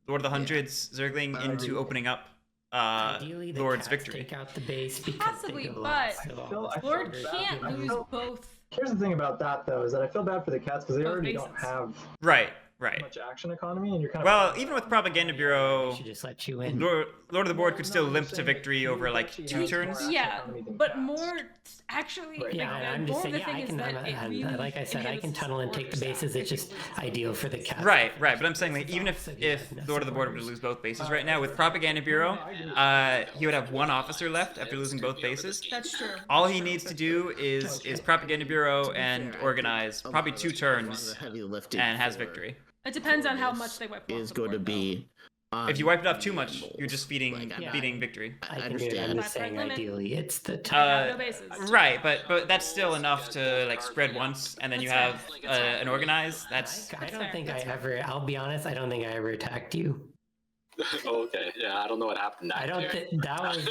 Lord of the Hundreds Zergling into opening up Ideally, the Lord's cats victory. take out the base because Possibly, they go but last of all feel- the I feel Lord bad. can't I lose feel- both. Here's the thing about that though, is that I feel bad for the cats because they Both already don't bases. have Right. much action economy, and you're kind of Well, even with Propaganda They Bureau, should just let you in. Lord of the Board could No, still I'm limp just to saying victory you over like actually 2 have more turns. action Yeah, economy than but cats. more actually. Right. Yeah, like, I'm more just of saying, the yeah, thing I is can, that it really like I said, I can inhibits tunnel and take the warrior bases. It's stats. just ideal for the cats. Right, but I'm saying like even It's if also you if have Lord of the Board were to supporters. lose both bases right now with Propaganda Bureau, he would have one officer left after losing both bases. That's true. All he needs to do is Propaganda Bureau and fair, I organize think a probably lot 2 of the turns heavy lifting and has for victory. It depends on how this much they wipe off is the going to board, be. If you wipe it off too the much, animals. you're just feeding Like, I'm feeding not- victory. I can do it. I'm understand. just saying, Limit. ideally, it's the though. time. No bases. Right, but that's still enough to like spread once, and then you That's have fair. That's fair. an organize. That's I That's don't fair, think that's I ever. I'll be honest. I don't think I ever attacked you. Oh, okay. Yeah, I don't know what happened. I don't think. think that was.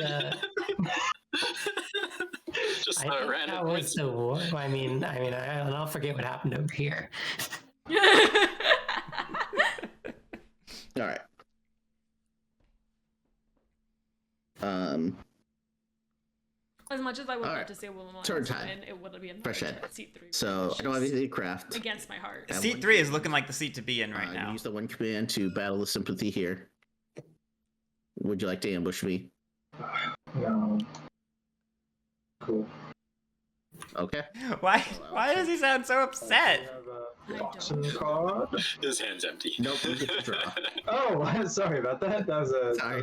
Just I think ran that was the war. I mean, I'll forget what happened over here. All right. As much as I would love Alright. to say Will Turn Alliance time. win, it would be annoying Fresh to head. have seat 3. So which I don't have is anything to craft. against my heart. Yeah. seat 3 is looking like the seat to be in right now. Use the one command to battle the sympathy here. Would you like to ambush me? No. Cool. Okay. Why does he sound so upset? You have I a don't. boxing card. His hand's empty. Nope, you get to draw. Oh, sorry about that. That was a. Sorry.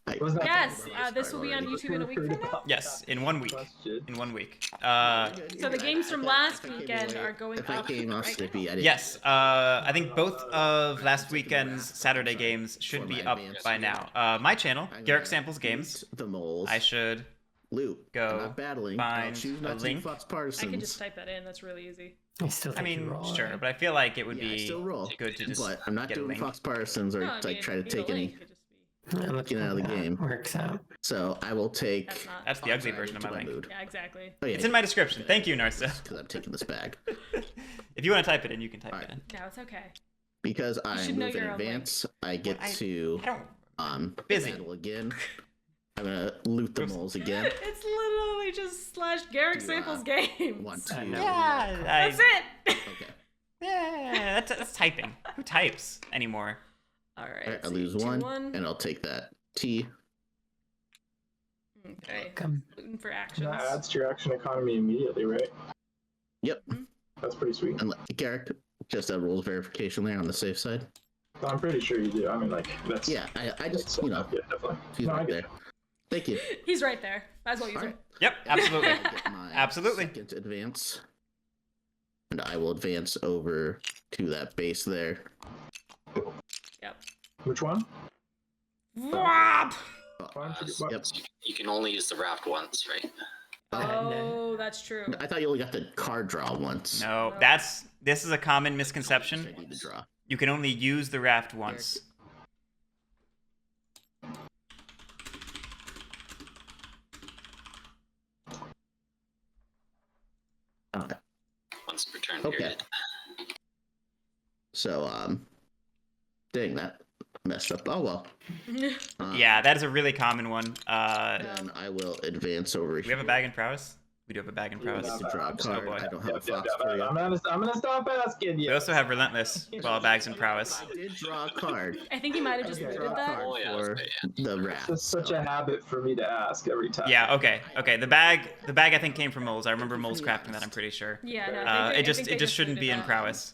That was a Yes, this will be on YouTube in a week from now. Yes, in 1 week. Question. In 1 week. So the games from last weekend are going If I up came off right Slippy, now. I didn't. Yes, I think both of last weekend's Saturday games should be up by now. My channel, Guerric Samples Games. The moles. I should loot. go I'm not battling. I'll find choose a not to link. Fox I partisans. can just type that in. That's really easy. I still I think you mean, roll, sure, right? but I feel like it would Yeah, I be still roll. good to just But I'm not get a doing link. Fox partisans or No, I mean, try to either take link any. could just be- Yeah, let's Get out of the hope that game. Works out. So I will take. That's not. That's the ugly version of my to link. mood. Yeah, exactly. Oh, yeah, It's in my description. Thank you, Narsa. Because I'm taking this bag. If you want to type it in, you can type Alright. it in. No, it's okay. Because I should know move in your own link. advance, I get I to don't. Busy. battle again. I'm gonna loot the Oops. moles again. It's literally just / Guerric Do, Samples Games. Want I to? know. Yeah, That's it. Okay. Yeah, that's typing. Who types anymore? All right. Alright, I so lose 2, one, 1. and I'll take that T. Okay. Come. Gluten for actions. That adds to your action economy immediately, right? Yep. That's pretty sweet. And Guerric, just a rules verification there on the safe side. I'm pretty sure you do. I mean, like, that's... Yeah, I just, Yeah, definitely. he's No, I right get there. Thank you. He's right there. Might as well use Alright. it. Yep, absolutely. I get my Absolutely. Second advance. And I will advance over to that base there. Yep. Which one? Whop! Why don't you do- Yep. So you can only use the raft once, right? Oh, that's true. I thought you only got the card draw once. No, this is a common misconception. I need to draw. You can only use the raft once. Okay. Once per turn Okay. period. So, dang, that messed up. Oh well. Yeah, that is a really common one. Then I will advance over Do we have here. a bag in prowess? We do have a bag in I prowess. need to draw a card. boy. I don't have a Yep, fox yep, for yep. you. I'm gonna stop asking you. We also have relentless bags in prowess. I did draw a card. I think he might have just Okay. looted that. Oh, yeah, for that's right, the It's raft. just such a habit for me to ask every time. Yeah, okay. The bag I think came from Moles. I remember Moles crafting that, I'm pretty sure. Yeah, no. It I just think they it just shouldn't be looted in that. prowess.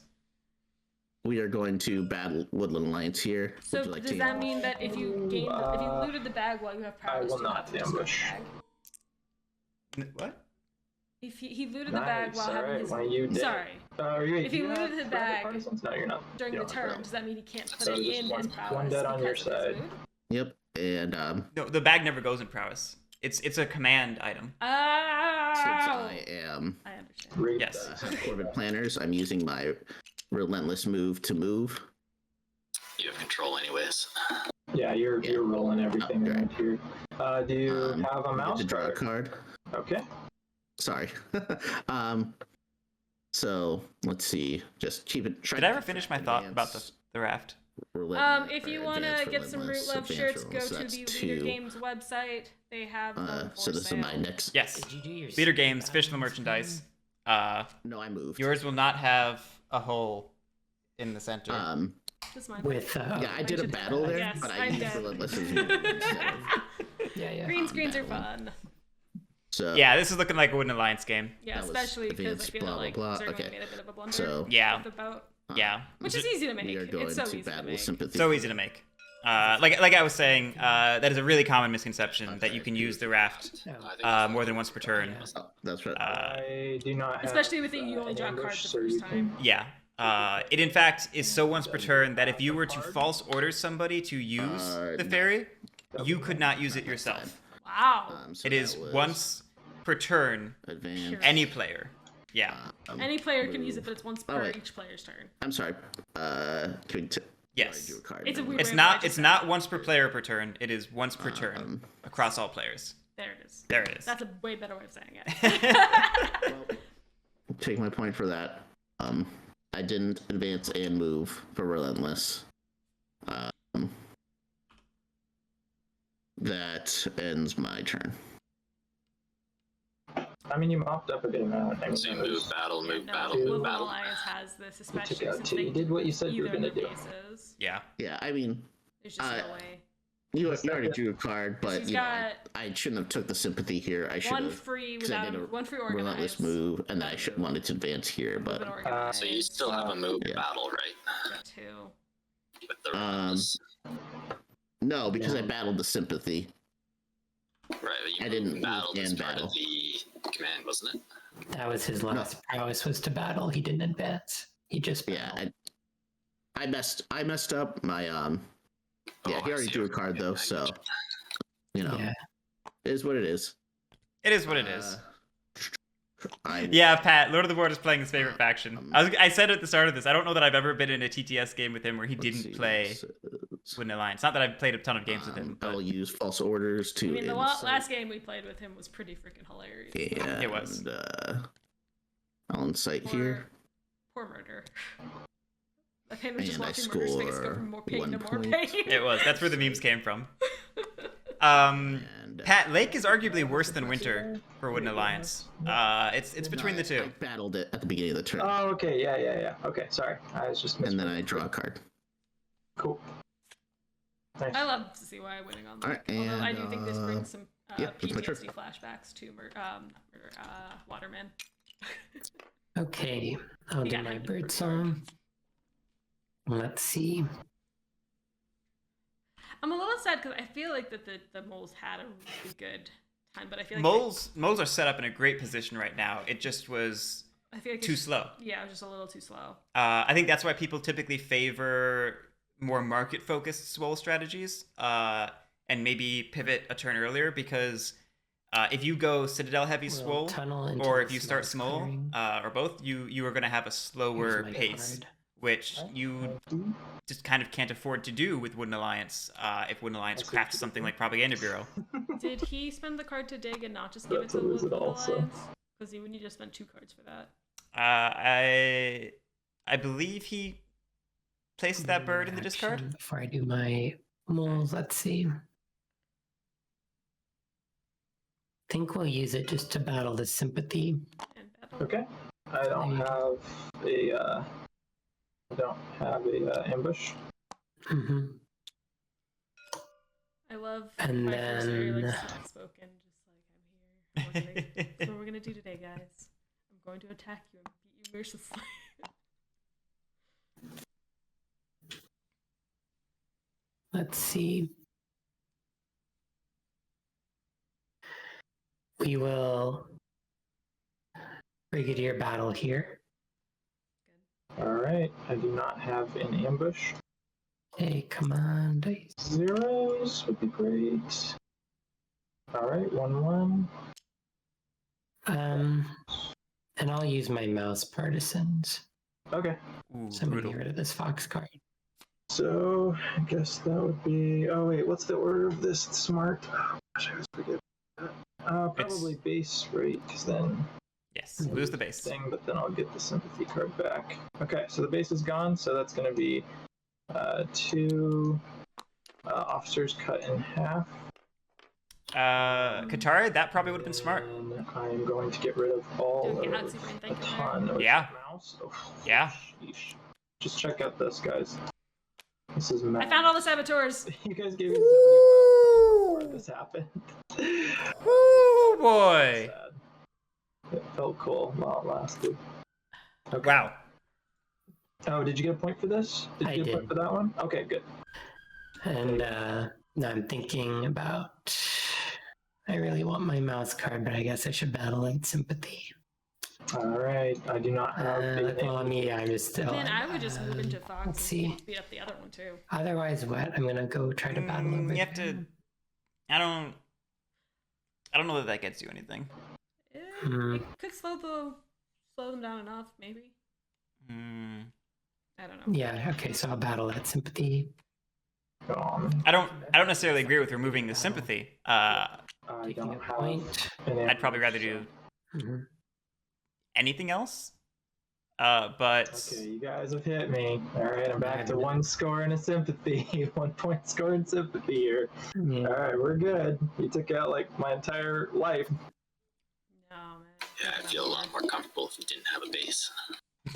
We are going to battle Woodland Alliance here. So Would you like does to? that mean that if you looted the bag while you have I prowess, will you not have to destroy the ambush. bag? What? If he looted the bag Nice, while having alright, his when you did. sorry Wait, If do he you have looted the rabbit bag partisans? No, you're not. during You the don't turn, have does that mean he can't put So it just in one- his prowess? one dead on your because it is side. looted? Yep. And No, the bag never goes in prowess. It's a command item. since Oh, I am I understand. Read Yes. that. Corbin Planners, I'm using my relentless move to move. You have control anyways. Yeah, you're rolling everything Okay. around here. Do you have a I get mouse to draw a card? card. Okay. Sorry. So let's see. Just keep it. Did I ever finish my thought about the raft? If you want to get some Root Love shirts, go to the Leader Games website. They have them for So this sale. is my next. Yes. Did you do your Leader Games, fish the merchandise. No, I moved. Yours will not have a hole in the center. This is mine. with Yeah, I did a battle there, Yes, but I I'm used dead. relentless as move instead of- yeah. Green screens are fun. So Yeah, this is looking like a Wooden Alliance game. Yeah, That was especially because I advanced, feel blah, like blah, blah. Zergling Okay. made a bit of a blunder. So Yeah. with the boat, Yeah. which is easy to make. we are going It's so to easy to battle make. sympathy. So easy to make. Like I was saying, that is a really common misconception that you can use the raft I think that's more than once per turn. Oh, that's right. I do not have. Especially with it, you only an draw ambush, cards the so first you time. Yeah. It in fact is so once per turn that if you were to false order somebody to use the No. ferry, you could not use it yourself. Wow. So It is that was once per turn, advance. any player. Yeah. Any player can use it, but it's once per wait. each player's turn. I'm sorry. Can we Yes. do a card? It's a then? weird- It's Wait, what I not. just It's said. not once per player per turn. It is once per turn across all players. There it is. There it is. That's a way better way of saying it. Take my point for that. I didn't advance and move for relentless. That ends my turn. I mean, you mopped up a good amount. I mean, So you that move was- battle, move No, battle, Two. move Woodland battle. Alliance has this, you especially took out since two. they You did what you said you were either gonna their do. bases. Yeah. Yeah, I mean, There's just no way. you already drew a card, but She's you know, got I shouldn't have took the sympathy here. I should One have. free 'cause I without did a one free relentless organized. move, and I should wanted to advance here, Move and but organized. So you still have a move Yeah. battle, right? Got two. With the relentless. no, because I battled the sympathy. Right, but you I didn't battled as and part battle. of the command, wasn't it? That was his last prowess was to battle. He didn't advance. He just Yeah, battled. I messed up my Yeah, Oh, he I already see. drew a card though, so you know, Yeah. it is what it is. It is what it is. I Yeah, Pat. Lord of the Board is playing his favorite faction. I said at the start of this. I don't know that I've ever been in a TTS game with him where he let's didn't see, play so, Wooden Alliance. Not that I've played a ton of games with him, I'll but use false orders to. I mean, the incite last game we played with him was pretty freaking hilarious. and, It was. I'll incite here. Poor murder. The pain was just And I watching murder's face go score from more pain 1 to more point. pain. it was. That's where the memes came from. And Pat, Lake is arguably worse than Winter for Wooden Alliance. It's between the I two. battled it at the beginning of the turn, Oh, okay. Yeah. Okay, sorry. I was just. and then I draw a card. Cool. Nice. I love to see why I'm winning on that. Alright, Although I and, do think this brings some Yeah, that's my turn. PTSD flashbacks to Waterman. Okay, I'll do Yeah, my and bird bird song. Let's see. I'm a little sad because I feel like that the moles had a really good time, but I feel like Moles are set up in a great position right now. It just was I feel like too slow. Yeah, it was just a little too slow. I think that's why people typically favor more market-focused swole strategies, and maybe pivot a turn earlier, because if you go Citadel heavy We'll swole, tunnel into or the if you start small small, clearing. or both, you are going to have a slower Here's my pace, card. which you just kind of can't afford to do with Wooden Alliance. If Wooden Alliance see what crafts you something did like Propaganda Bureau. Did he spend the card to dig and not just give it That's to a lose it Woodland also. Alliance? Because he would need to spend 2 cards for that. I believe he placed that bird in the discard. Action before I do my moles, let's see. Think we'll use it just to battle the sympathy. And battle. Okay. I don't have a ambush. Mm-hmm. I love And my first very then- like soft spoken, just like I'm here. That's what we're gonna do today, guys. I'm going to attack you and beat you mercilessly. Let's see. We will Brigadier battle here. All right. I do not have an ambush. Hey, come on, dice. Zeros would be great. All right, 1-1. And I'll use my mouse partisans. Okay. Ooh, So I'm gonna brutal. get rid of this fox card. So I guess that would be. Oh wait, what's the order of this? Smart. Oh, gosh, I always forget. Probably base, right? Because then Yes, lose the base. thing, but then I'll get the sympathy card back. Okay, so the base is gone. So that's going to be 2 officers cut in half. Katari, that probably would have been smart. And I'm going to get rid of all Doing of Galaxy Brain a thinking there. ton of Yeah. mouse. Oh, Yeah. sheesh. Just check out this, guys. This is I mad. found all the saboteurs. You guys gave me so many wild cards before this happened. Oh boy! Sad. It felt cool while it lasted. Okay. Wow. Oh, did you get a point for this? Did I you get a point did. for that one? Okay, good. And now I'm thinking about. I really want my mouse card, but I guess I should battle in sympathy. All right. I do not have Well, I mean, I'm just still. Man, I would just move into Fox let's and see. beat up the other one too. Otherwise, what? I'm gonna go try to battle over You have to. there. I don't know that gets you anything. It could slow them down enough, maybe. Hmm. I don't know. Yeah. Okay. So I'll battle that sympathy. I don't necessarily agree with removing the sympathy. I Taking don't a have point. an I'd probably rather ambush, do Mhm. anything else. But so- Okay, you guys have hit me. All right, I'm back to 1 score and a sympathy. 1 point score and sympathy here. Yeah. All right, we're good. You took out like my entire life. No, man. Yeah, I feel a lot more comfortable if you didn't have a base.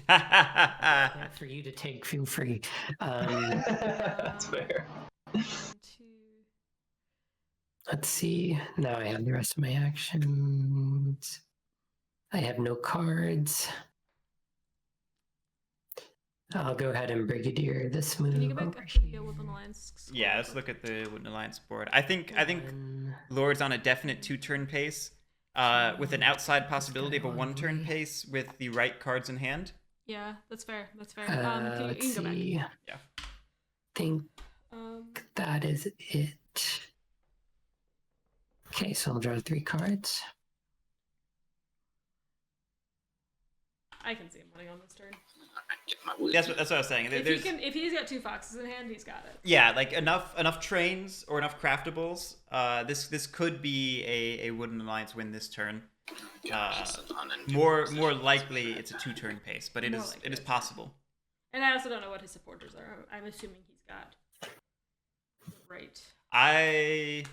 Yeah, for you to take, feel free. That's fair. 1, 2. Let's see. Now I have the rest of my actions. I have no cards. I'll go ahead and Brigadier this move. Can you go back over up to the here. Woodland Alliance? yeah, let's look at the Wooden Alliance board. I think One. Lord's on a definite 2-turn pace, with an outside possibility of a 1-turn pace with the right cards in hand. Yeah, that's fair. That's fair. You can Let's go back. see. Yeah. Think Um, that is it. Okay, so I'll draw 3 cards. I can see him winning on this turn. I get my wood. That's what I was saying. There's, If he's got 2 foxes in hand, he's got it. yeah, like enough trains or enough craftables. This could be a Wooden Alliance win this turn. More likely it's a 2-turn pace, but it More is likely. it is possible. And I also don't know what his supporters are. I'm assuming he's got. Right. I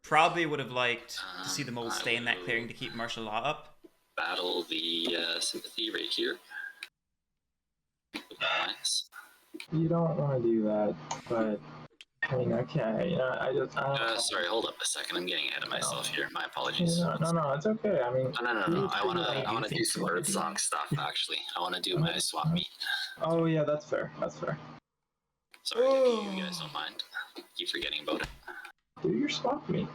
probably would have liked to see the moles stay in that clearing to keep martial law up. Battle the sympathy right here. Nice. You don't want to do that, but I mean, okay, you know, I just. Sorry, hold up a second. I'm getting ahead of myself here. My apologies. No, it's okay. I mean. No. I wanna I do think some you wanna birdsong stuff. Actually, I wanna do my swap meet. Oh yeah, that's fair. That's fair. Sorry, if you guys don't mind. Keep forgetting about it. Do your swap meet.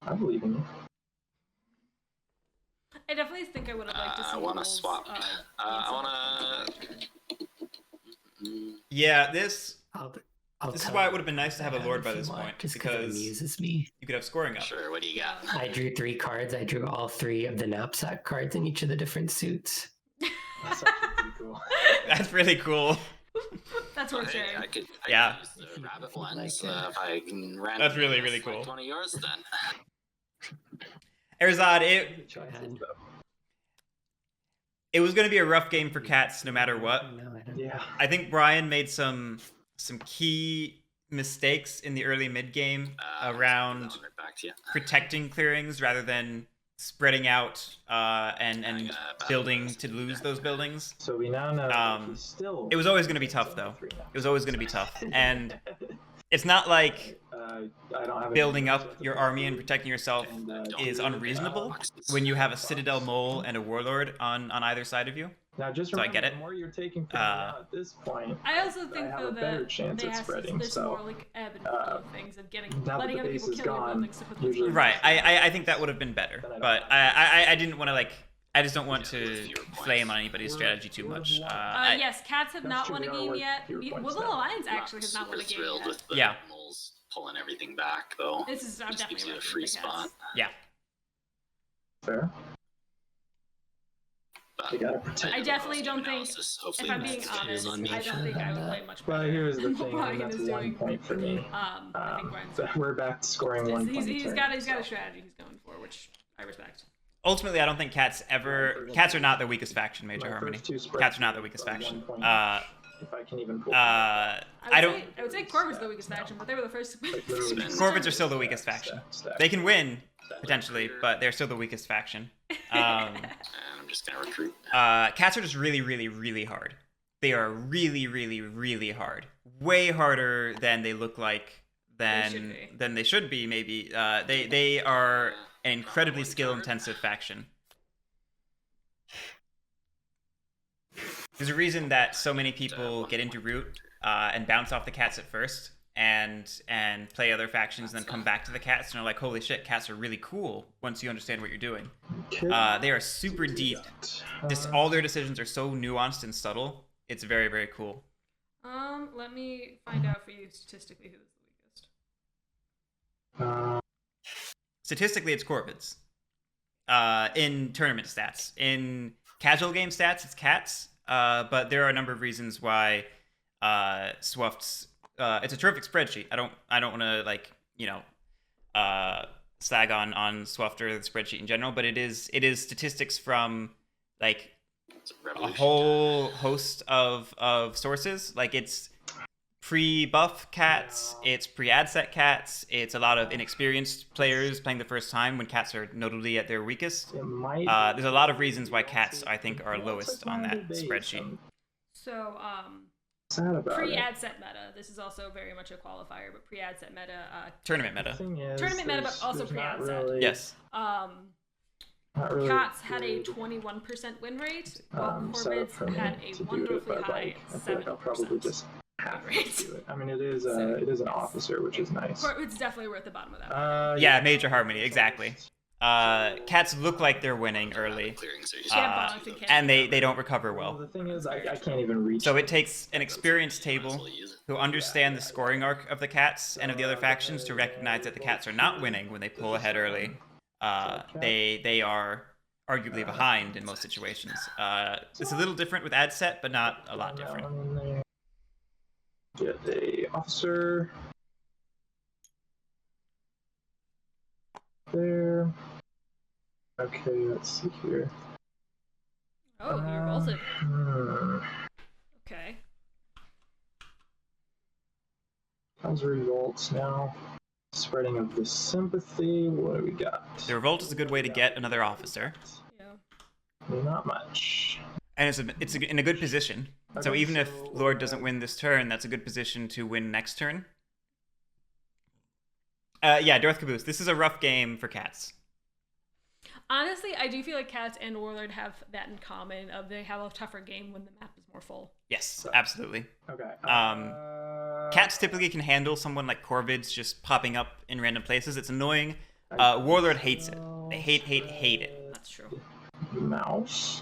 I believe in you. I definitely think I would have liked to see. I wanna Wolves, swap. I wanna. Yeah, this I'll is tell why it you would have been nice to have a that lord if by you this want, point, just it because amuses me. you could have scoring up. Sure. What do you got? I drew 3 cards. I drew all 3 of the knapsack cards in each of the different suits. That's actually pretty cool. That's really cool. That's Oh, worth hey, sharing. I could Yeah. use the rabbit Like, ones if I can random. That's really, really cool. One of yours then. Erzad, Good choices, And- though. it was going to be a rough game for Cats no matter what. No, I don't. Yeah. I think Brian made some key mistakes in the early mid game around I'll get back to you. protecting clearings rather than spreading out and building to lose those buildings. So we now know that he's still. It was always going to be tough, though. It was always going to be tough. And it's not like I don't have any building notes up at the your moment. army and protecting yourself And, is unreasonable when you have a Citadel Mole and a Warlord on either side of you. Now, just So I remember, get it. the more you're taking from me now at this point, I also think have though a better that chance they at have spreading, there's so, more like ebb and flow of things of getting now that letting the other base people is kill your gone, buildings to put them usually- through. Right. I think that would have been better. Then I don't But have I didn't want to like. I just don't want Yeah, to with fewer points. flame on anybody's strategy too much. Yes, Cats have That's not true, won a they are game worth yet. fewer points Woodland now. Alliance actually has not super won a game thrilled yet. with the Yeah. moles pulling everything back, though. This is I'm Just gives definitely you a repping free the spot. Cats. Yeah. fair. But You gotta protect. I definitely post-game don't think, analysis, if hopefully I'm that's being what it is honest, on me. I don't think I would play much But better here's the than thing, Brian and that's is 1 doing. point for me. I think Brian's But we're back to scoring 1 point. he's turn, got a so. strategy he's going for, which I respect. Ultimately, I don't think Cats are not the weakest faction, Major My Harmony. first 2 spreads Cats are not the weakest by faction. 1 point, Uh, if I can even pull. I don't. I would say Corvus the weakest faction, but they were the first. literally Corvids are still the weakest faction. They can win potentially, but they're still the weakest faction. And I'm just gonna recruit. Cats are just really, really, really hard. They are really, really, really hard. Way harder than they look like than they should be. Maybe they are an incredibly skill-intensive faction. There's a reason that so many people get into Root and bounce off the Cats at first and play other factions and then come back to the Cats and are like, holy shit, Cats are really cool once you understand what you're doing. They are super deep. Just all their decisions are so nuanced and subtle. It's very, very cool. Let me find out for you statistically who is the weakest. Statistically, it's Corvids. In tournament stats. In casual game stats, it's Cats. But there are a number of reasons why Swift's it's a terrific spreadsheet. I don't want to slag on Swift or the spreadsheet in general, but it is statistics from like a Revolution. whole host of sources. Like it's pre-buff Cats, it's pre-ad set Cats, it's a lot of inexperienced players playing the first time when Cats are notably at their weakest. It might There's a lot of reasons why Cats, I think, are lowest on that spreadsheet. So, sad about pre-ad set meta. This is also very much a qualifier, but pre-ad set meta. Tournament meta. Tournament meta, but also pre-ad set. Yes. Not really Cats had a 21% win rate, while set up Corvids for me had a to do it if wonderfully I'd high like. I feel like I'll probably 7%. just have Right. to do it. I mean, it is an officer, which is nice. It's definitely worth the bottom of that. Yeah, Major Harmony, exactly. Cats look like they're winning early, Clearings are usually Yeah, not bonked and too, and they don't recover Well, well. the thing is, I can't even reach. So it takes an experienced though. Might as table well use it. who understand the scoring arc of the Cats and of the other factions to recognize that the Cats are not winning when they pull ahead early. They are arguably behind in most situations. It's a little different with ad set, but not a lot different. Get a officer. There. Okay, let's see here. Oh, you revolted. Hmm. Okay. How's results now? Spreading of the sympathy. What do we got? The revolt is a good way to get another officer, Yeah. Not much. and it's in a good position. So Okay, even if so- Lord doesn't win this turn, that's a good position to win next turn. Yeah, Dorth Caboose. This is a rough game for cats. Honestly, I do feel like Cats and Warlord have that in common. Of they have a tougher game when the map is more full. Yes, absolutely. Okay. Cats typically can handle someone like Corvids just popping up in random places. It's annoying. Warlord hates it. They hate it. That's true. Mouse.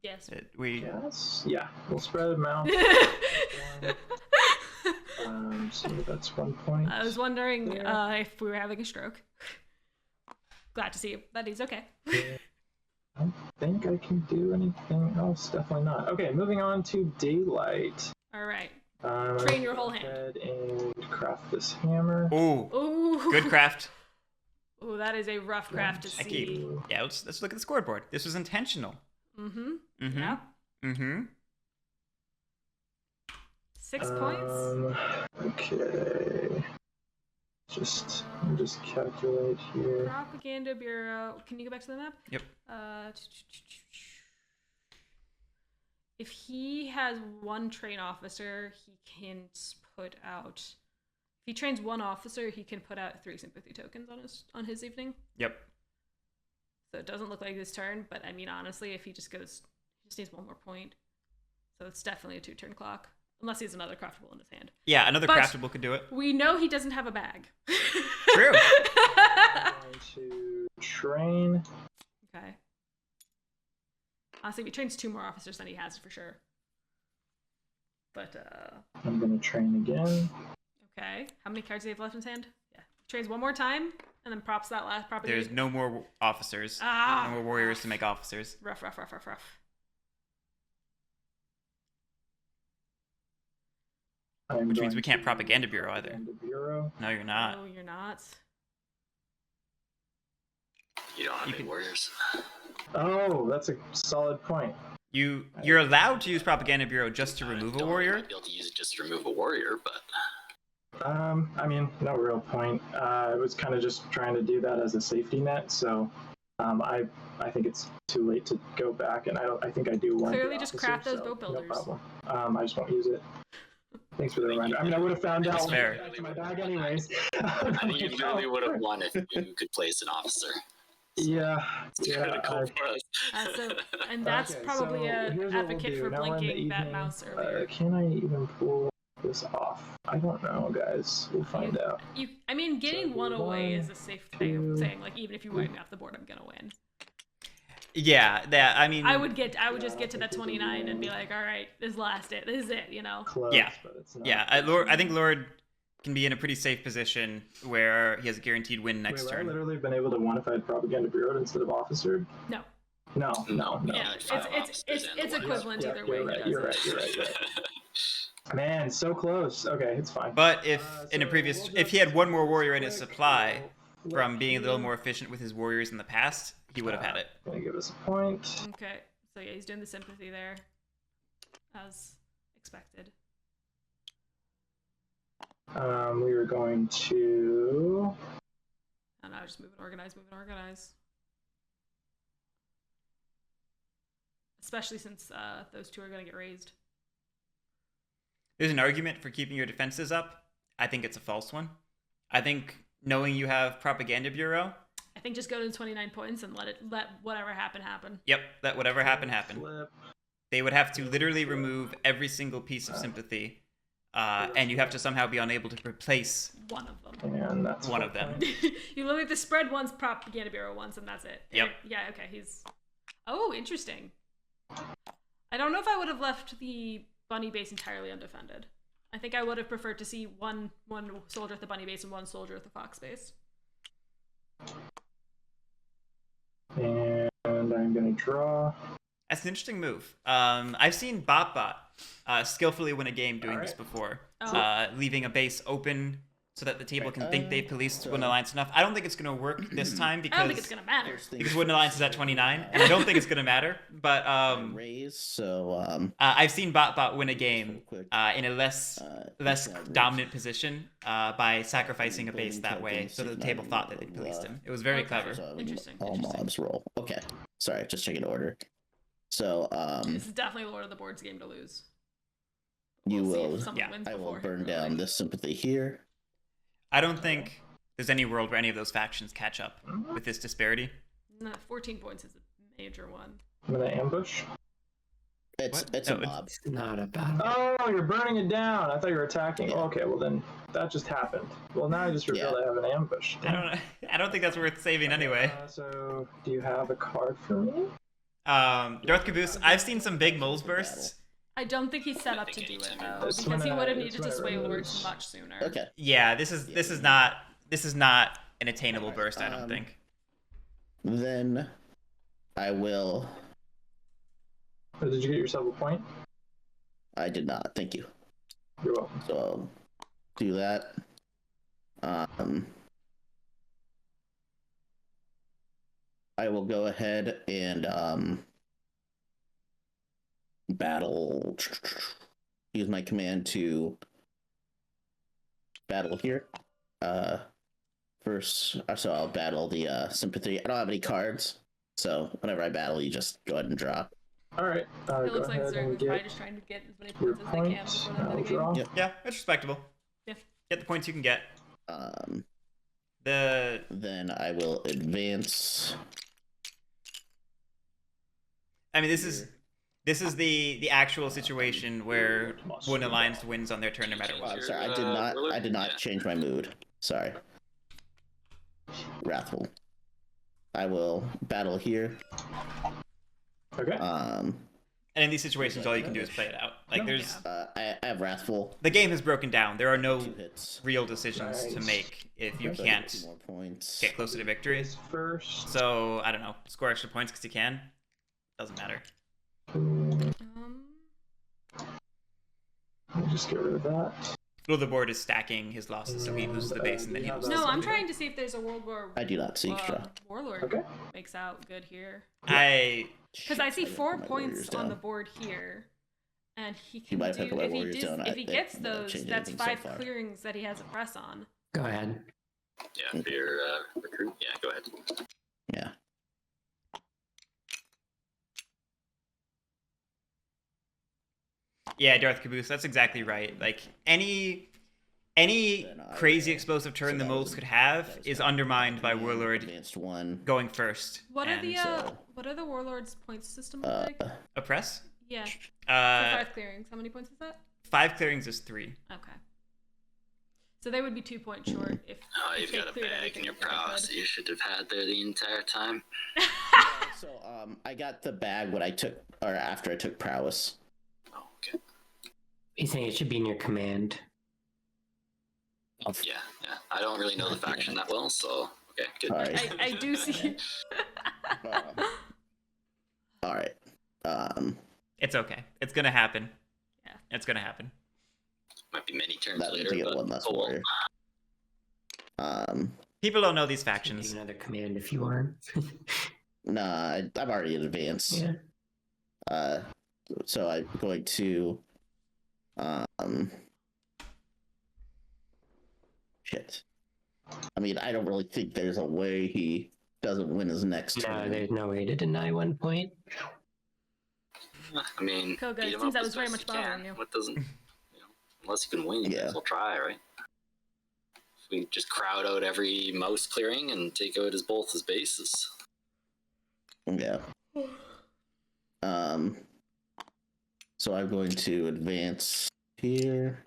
Yes. Yes. Yeah. We'll spread mouse. So that's 1 point. I was wondering if we were having a stroke. Glad to see that he's okay. I don't think I can do anything else. Definitely not. Okay, moving on to daylight. All right. Train your whole hand. Ahead and craft this hammer. Ooh, good craft. Ooh, that is a rough craft to see. Yeah, let's look at the scoreboard. This was intentional. Yeah. 6 points. Okay. I'll just calculate here. Propaganda Bureau. Can you go back to the map? Yep. If he has one train officer, he can put out. If he trains one officer, he can put out 3 sympathy tokens on his evening. Yep. So it doesn't look like his turn, but I mean honestly, if he just goes, he just needs 1 more point. So it's definitely a 2-turn clock, unless he has another craftable in his hand. Yeah, another But craftable could do it. We know he doesn't have a bag. True. I'm going to train. Okay. Honestly, if he trains 2 more officers, then he has it for sure. But I'm going to train again. okay. How many cards do he have left in his hand? Yeah. Trains 1 more time, and then props that last property. There's no more officers. No more warriors to make officers. Rough. Which means we can't propaganda bureau either. Propaganda Bureau. No, you're not. No, you're not. You don't have any warriors. Oh, that's a solid point. You're allowed to use propaganda bureau just to remove a warrior. You might be able to use it just to remove a warrior, but I mean, no real point. I was kind of just trying to do that as a safety net, so I think it's too late to go back, and I think I do want. Clearly, just craft those boat builders. No problem. I just won't use it. Thanks for the reminder. I mean, I would have found out. That's fair. Back to my bag anyways. I think you really would have won if you could place an officer. Yeah. Critical for us. And that's Okay, probably so a here's what advocate we'll for do. Now we're in the blinking that evening. mouse earlier. Can I even pull this off? I don't know, guys. We'll find out. I mean, getting So 1 away 1, is a safe thing of 2, saying, like, even if you wipe me off the board, I'm gonna win. Yeah, that. I mean, I would just get to that 29 and be like, all right, this is it, you know. Close, Yeah. but it's not. yeah. I think Lord can be in a pretty safe position where he has a guaranteed win next Wait, would I turn. literally been able to one if I had propaganda bureaued instead of officered? No. No. Yeah, it's equivalent either way. You're right. Man, so close. Okay, it's fine. But if in a So previous, we'll if he had one more warrior in his quick supply flip from being a little here. more efficient with his warriors in the past, he would have had it. Gonna give us a point. Okay, so yeah, he's doing the sympathy there, as expected. We were going to. And now just move and organize. Especially since those 2 are gonna get raised. There's an argument for keeping your defenses up. I think it's a false one. I think knowing you have propaganda bureau. I think just go to the 29 points and let whatever happen. Yep, let whatever happen. Flip. They would have to literally remove every single piece of sympathy, and you have to somehow be unable to replace One of them. And that's one of them. You literally have to spread once, propaganda bureau once, and that's it. Yep. Yeah. Okay. He's. Oh, interesting. I don't know if I would have left the bunny base entirely undefended. I think I would have preferred to see one soldier at the bunny base and 1 soldier at the fox base. And I'm gonna draw. That's an interesting move. I've seen Bot skillfully win a game doing this before, leaving a base open so that the table can think they've policed Wooden Alliance enough. I don't think it's going to work this time because I don't think it's gonna matter. because Wooden Alliance is at 29, and I don't think it's going to matter. But raise. So I've seen Bot win a game in a less dominant position by sacrificing a base that way, so that the table thought that they'd policed him. It was very clever. Interesting. all mobs roll. Okay, sorry, just checking order. So This is definitely Lord of the Board's game to lose. You We'll see will. if someone wins I will before him, burn really. down this sympathy here. I don't think there's any world where any of those factions catch up with this disparity. No, 14 points is a major one. I'm gonna ambush. It's What? it's No, a mob. It's not a battle. Oh, you're burning it down. I thought you were attacking. Yeah. Okay, well then that just happened. Well, now I just revealed I have an ambush. I don't think that's worth saving anyway. So, do you have a card for me? Darth Caboose, I've seen some big moles bursts. I don't think he's set up to do it though, It's because he when, would have it's needed to when it sway lords removes. much sooner. Okay. Yeah, this is not an attainable burst. I don't think. Then I will. Did you get yourself a point? I did not. Thank you. You're welcome. So I'll do that. I will go ahead and battle. Use my command to battle here. First, so I'll battle the sympathy. I don't have any cards, so whenever I battle, you just go ahead and draw. All right. It Go looks like ahead and Zergling's probably get just trying to get as many your points as they can points. before the end I'll of the game. draw. Yep. Yeah, it's respectable. Yeah. Get the points you can get. The Then I will advance. I mean, this is the actual situation where one alliance wins on their turn no matter Oh, what. I'm sorry, Your, I did not yeah. change my mood. Sorry. Wrathful. I will battle here. Okay. And in these situations, all you can do is play it out. Like there's I have Wrathful. the game is broken down. There are no 2 hits. real decisions to Nice. make if you So can't 2 more points. get closer to victory. This first. So I don't know, score extra points because you can. Doesn't matter. Let me just get rid of that. Well, the board is stacking his losses, so he loses the base and then he loses. No, the I'm lead. trying to see if there's a world where I do not siege draw. Warlord Okay. makes out good here. Because I see gotta 4 put my warriors points on the down. board here. And he You can might have do to put my if he warriors does, down. if he I gets haven't those, changed that's anything so 5 far. clearings that he has a press on. Go ahead. Yeah, for your recruit. Yeah, go ahead. Yeah. Yeah, Darth Caboose, that's exactly right. Like any crazy explosive turn the moles could have is undermined by Warlord Advanced 1. going first. What are and the warlord's points system look like? oppress? Yeah. For 5 clearings. How many points is that? 5 clearings is 3. Okay. So they would be 2 points short if. Oh, if you've they got a cleared bag everything in your that they prowess could. that you should have had there the entire time. So I got the bag when I took, or after I took prowess. Oh, okay. He's saying it should be in your command. Yeah. I don't really know the faction that well, so okay, good. All right. I do see. All right. It's okay. It's gonna happen. Yeah. It's gonna happen. Might be many turns That later, to get but one less oh well. warrior. People don't know these Take factions. another command if you want. Nah, I'm already in advance. Yeah. So I'm going to, shit. I mean, I don't really think there's a way he doesn't win his next No, turn. there's no way to deny 1 point. I mean, Koga, beat it him seems up that as was very best much you can. bothering you. What doesn't, unless you can win, you might Yeah. as well try, right? If we just crowd out every mouse clearing and take out both his bases. Yeah. So I'm going to advance here.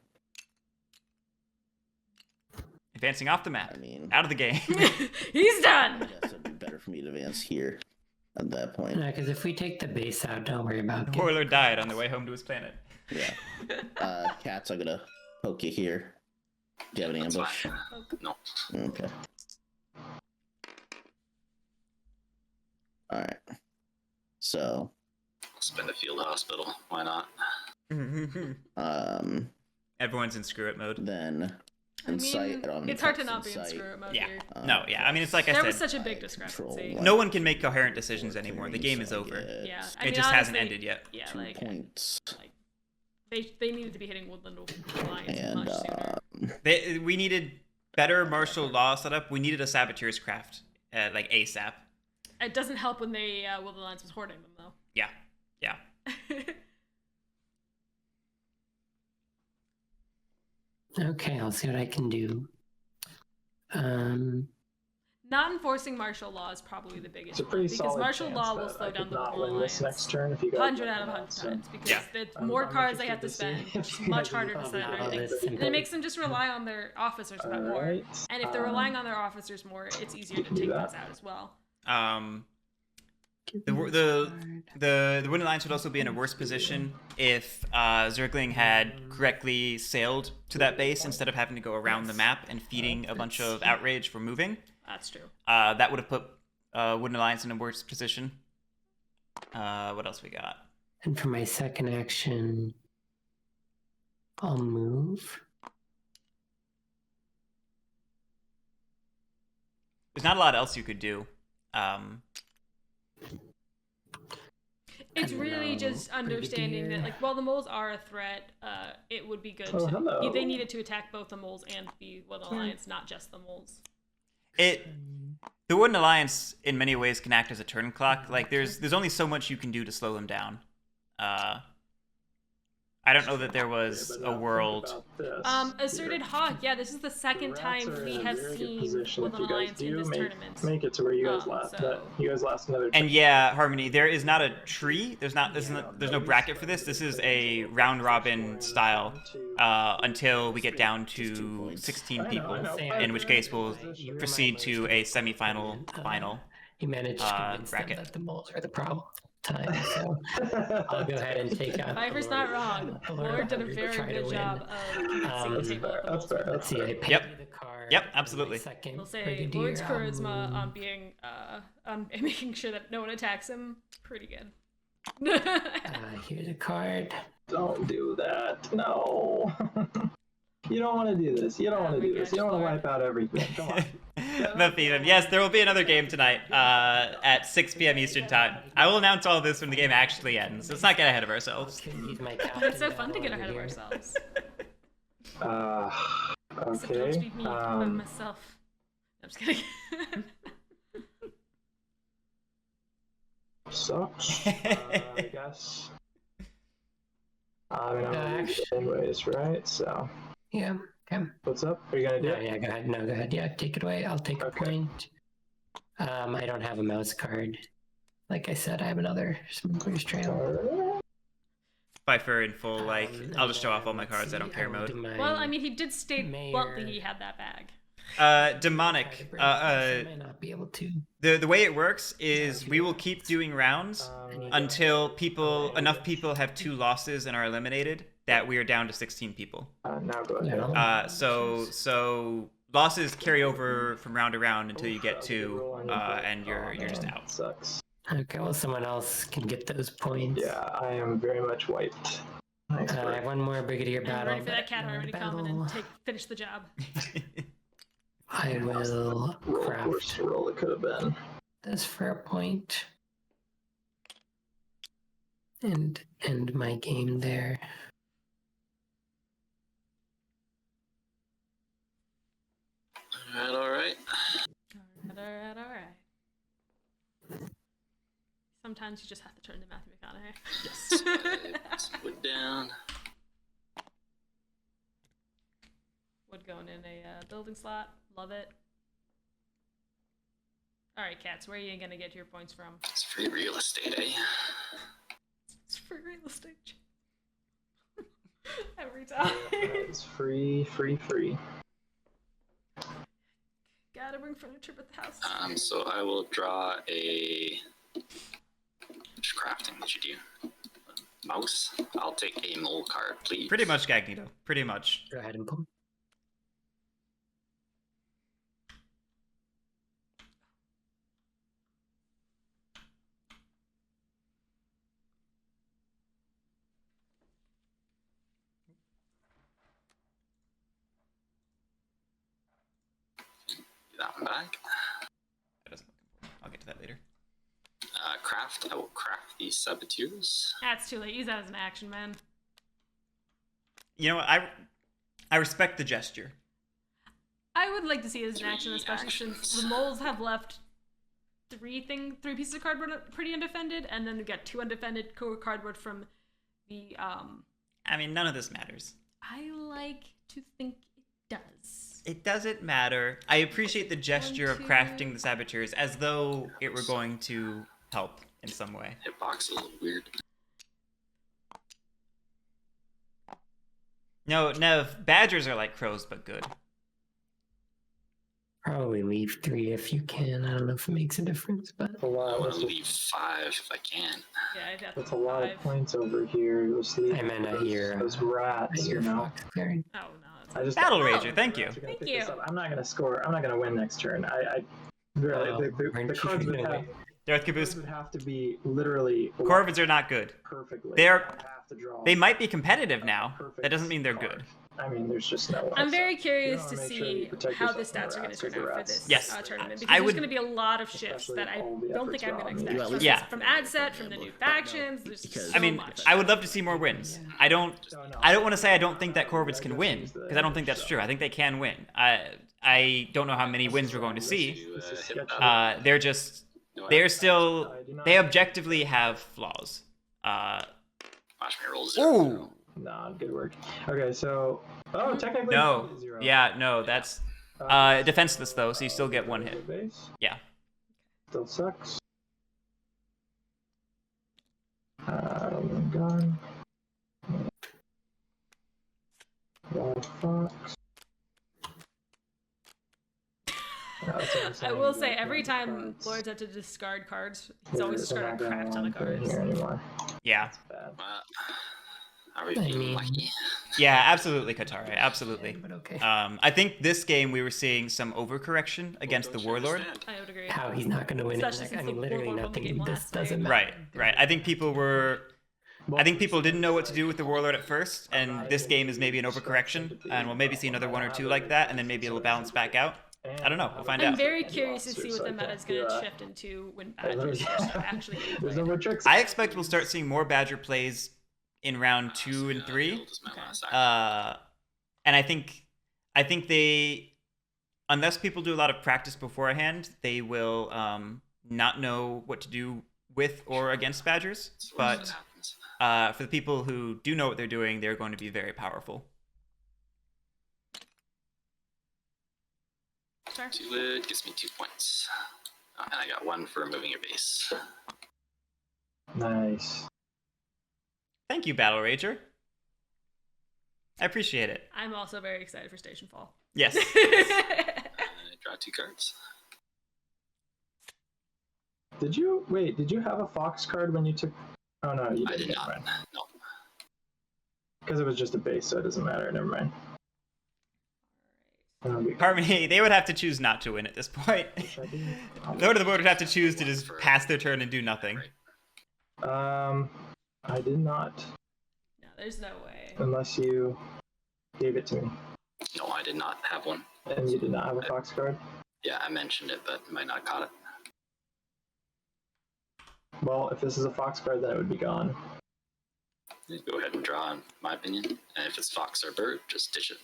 Advancing off the map. I mean, Out of the game. He's I done. guess it'd be better for me to advance here at that point. No, because if we take the base out, don't worry about it. Warlord died on the way home to his planet. Yeah. Cats, I'm gonna poke you here. Do you have any That's ambush? fine. No. Okay. Alright. So, Spend a field hospital. Why not? Everyone's in screw it mode. then I insight. mean, I don't have any it's hard to cards not be in insight. screw it mode Yeah. here. No, yeah. I mean, it's like I There said. was such a big I discrepancy. control No one can make coherent decisions anymore. The game is so I over. get Yeah, It just hasn't ended yet. Yeah, 2 like points. they needed to be hitting Woodland Alliance And much sooner. We needed better martial law setup. We needed a saboteur's craft, like ASAP. It doesn't help when they Woodland Alliance was hoarding them though. Yeah, yeah. Okay, I'll see what I can do. Not enforcing martial law is probably the biggest It's a pretty one, because solid martial chance law will that slow I down could the not Woodland win this Alliance. next turn if you guys 100 let out me of know, 100 so times, because Yeah. the I'm more cards they have to interested spend, see if you much guys are harder to just set gonna everything. battle this And it simple. makes them just rely on their officers a bit more. Alright, And if they're relying on their officers more, it's easier to do take that. those out as well. The Wooden Alliance would also be in a worse position if Zergling had correctly sailed to that base instead of having to go around the map and feeding a bunch of outrage for moving. That's true. That would have put Wooden Alliance in a worse position. What else we got? And for my second action, I'll move. There's not a lot else you could do. It's I really know, just understanding that, Brigadier. like, while the moles are a threat, it would be good Oh, hello. to... They needed to attack both the moles and the Wooden Alliance, not just the moles. The Wooden Alliance, in many ways, can act as a turn clock. Like, there's only so much you can do to slow them down. I don't know that there was a world. Asserted Hawk. Yeah, this is the second time we have seen Wooden Alliance in this tournament. Make it to where you guys last. so- You guys last another. And yeah, Harmony, there is not a tree. There's no bracket for this. This is a round robin style until we get down to 16 people, in which case we'll proceed to a semi-final final. He managed to convince bracket. them that the moles are the problem time, so I'll go ahead and take out. Pfeiffer's not wrong. Lord did a very good job of convincing the table. That's fair. Let's see. I paid Yep. you the card. Yep, and absolutely. my second We'll say brigadier, Lord's I'll charisma move. on being making sure that no one attacks him. Pretty good. Here's a card. Don't do that. No. You don't want to do this. You don't want to do this. You don't want to wipe out everything. Come on. Yes, there will be another game tonight at 6 p.m. Eastern Time. I will announce all this when the game actually ends. Let's not get ahead of ourselves. Use my But it's so captain fun to get ahead of here. ourselves. Okay. Supposed to be me by myself. I'm just kidding. Sucks. I guess. I mean, I'm gonna use it anyways, right? So, Yeah. Okay. what's up? Are you gonna do No, it? yeah, go ahead. No, go ahead. Yeah, take it away. I'll take a Okay. point. I don't have a mouse card. Like I said, I have another Smuggler's Trail. Alright. Pfeiffer in full, like, I'll just show off all my cards, I don't care will mode. do my Well, I mean, he did state Mayor. bluntly he had that bag. Demonic. try to break this. I might not be able to. The way it works is we will keep doing rounds until enough people have 2 losses and are eliminated that we are down to 16 people. Now go ahead. Yeah. So losses carry over from round to round until you get 2, and you're just out. Sucks. Okay, well, someone else can get those points. Yeah, I am very much wiped. Thanks, I have one more Brigadier I'm battle. ready for that cat already coming and battle. finish the job. I will Worst craft roll it could have been. this for a point. And end my game there. Alright. Alright. Sometimes you just have to turn to Matthew McConaughey. Yes. Put down. Wood going in a building slot. Love it. Alright, Cats, where are you gonna get your points from? It's free real estate, eh? It's free real estate. Every time. It's free. Gotta bring furniture with the house. So I will draw a. Which crafting did you do? Mouse. I'll take a mole card, please. Pretty much, Gagnito. Pretty much. Go ahead and pull. That one back. That doesn't look important. I'll get to that later. Craft. I will craft these saboteurs. That's too late. Use that as an action, man. You know what? I respect the gesture. I would like to see it as an action, 3 especially since actions. the moles have left 3 pieces of cardboard pretty undefended, and then we got 2 undefended cardboard from the I mean, none of this matters. I like to think it does. It doesn't matter. I appreciate the gesture of crafting the saboteurs as though it were going to help in some way. Hitbox is a little weird. No, Nev, badgers are like crows, but good. Probably leave 3 if you can. I don't know if it makes a difference, but That's a lot. I want That's to a, leave 5 if I can. Yeah, I'd have that's to a lot of 5. points over here. I meant I hear those rats. You know. fox clearing. Oh no, it's I just Battle Oh, Rager, thank you. Rats are gonna Thank pick you. this up. I'm not gonna score. I'm not gonna win next turn. I really Oh, the aren't you cards would gonna have win? Darth cards Caboose, would have to be literally Corvids are not good. perfectly. They're- I have to draw They might be competitive now. perfect That doesn't mean they're card. good. I mean, there's just no way. I'm So very you curious wanna to make sure you see protect how the yourself from stats are going rats, to turn 'cause the out for rats- this Yes. tournament because I there's would- going to be a lot of shifts Especially that I all the don't think efforts I'm going to around expect. you. From, Yeah. from ad set, from the new factions, there's Because- I mean, much. I would love to see more wins. I don't want to say I don't think that Corvids can win, Just because I don't think that's true. I think they can win. I don't know how many wins we're going to see. This is Hit sketchy. that. They're still, they objectively have flaws. Watch me roll 0. Ooh, Nah, good work. Okay, so technically no, 0. yeah, no, that's defenseless though, so you still get 1 hit. Base. Yeah. Still sucks. Gun. Wild fox. No, that's what I'm I saying, will you say got every wild time fox. Lords have to discard cards, he's always They're not discarding a gonna crap ton of want them cards. here anymore. Yeah, Bad. Are we I being mean- lucky? yeah, absolutely, Katara, absolutely. But okay. I think this game we were seeing some overcorrection against the Don't you Warlord. understand? I would agree. How he's not going to win it. Especially Like, I since mean, the literally Warlord won the game nothing. This last doesn't night. matter. Right. I think people didn't know what to do with the Warlord at first, and this game is maybe an overcorrection, and we'll maybe see another 1 or 2 like that, and then maybe it'll balance back out. I don't know. We'll find I'm out. very curious to see what the meta is going to shift into when Badgers start actually getting There's no played. more tricks. I expect we'll start seeing more Badger plays in round 2 and 3. Okay. And I think they, unless people do a lot of practice beforehand, they will not know what to do with or against Badgers. But for the people who do know what they're doing, they're going to be very powerful. Sure. 2 wood gives me 2 points. And I got 1 for moving your base. Nice. Thank you, Battle Rager. I appreciate it. I'm also very excited for Station Fall. Yes. I draw 2 cards. Did you have a fox card when you took? Oh no, you I didn't. did not. No. Because it was just a base, so it doesn't matter. Never mind. That'll be- Harmony, they would have to choose not to win at this point. Which I didn't. Lord of the Board would have to choose to just pass their turn and do nothing. I did not, No, there's no way. unless you gave it to me, No, I did not have one. and you did not have a fox card. Yeah, I mentioned it, but might not caught it. Well, if this is a fox card, then it would be gone. Go ahead and draw, in my opinion. And if it's fox or bird, just ditch it.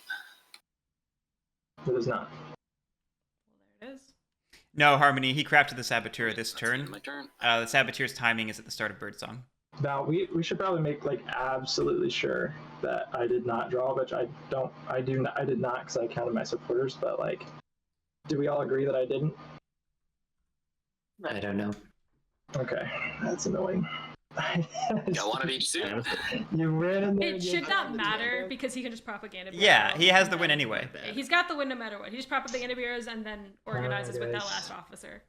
It is not. Well, there it is. No, Harmony, he crafted the Saboteur this That's the end turn. of my turn. The Saboteur's timing is at the start of Birdsong. Now we should probably make like absolutely sure that I did not draw, which I did not because I counted my supporters. But like, do we all agree that I didn't? I don't know. Okay, that's annoying. Got 1 of each too. You ran in there. It and should you- not matter because he can just propaganda. Yeah, bureau he has and the win then- anyway. Yeah, he's got the win no matter what. He just propaganda bureaus and then organizes with that guys. last officer.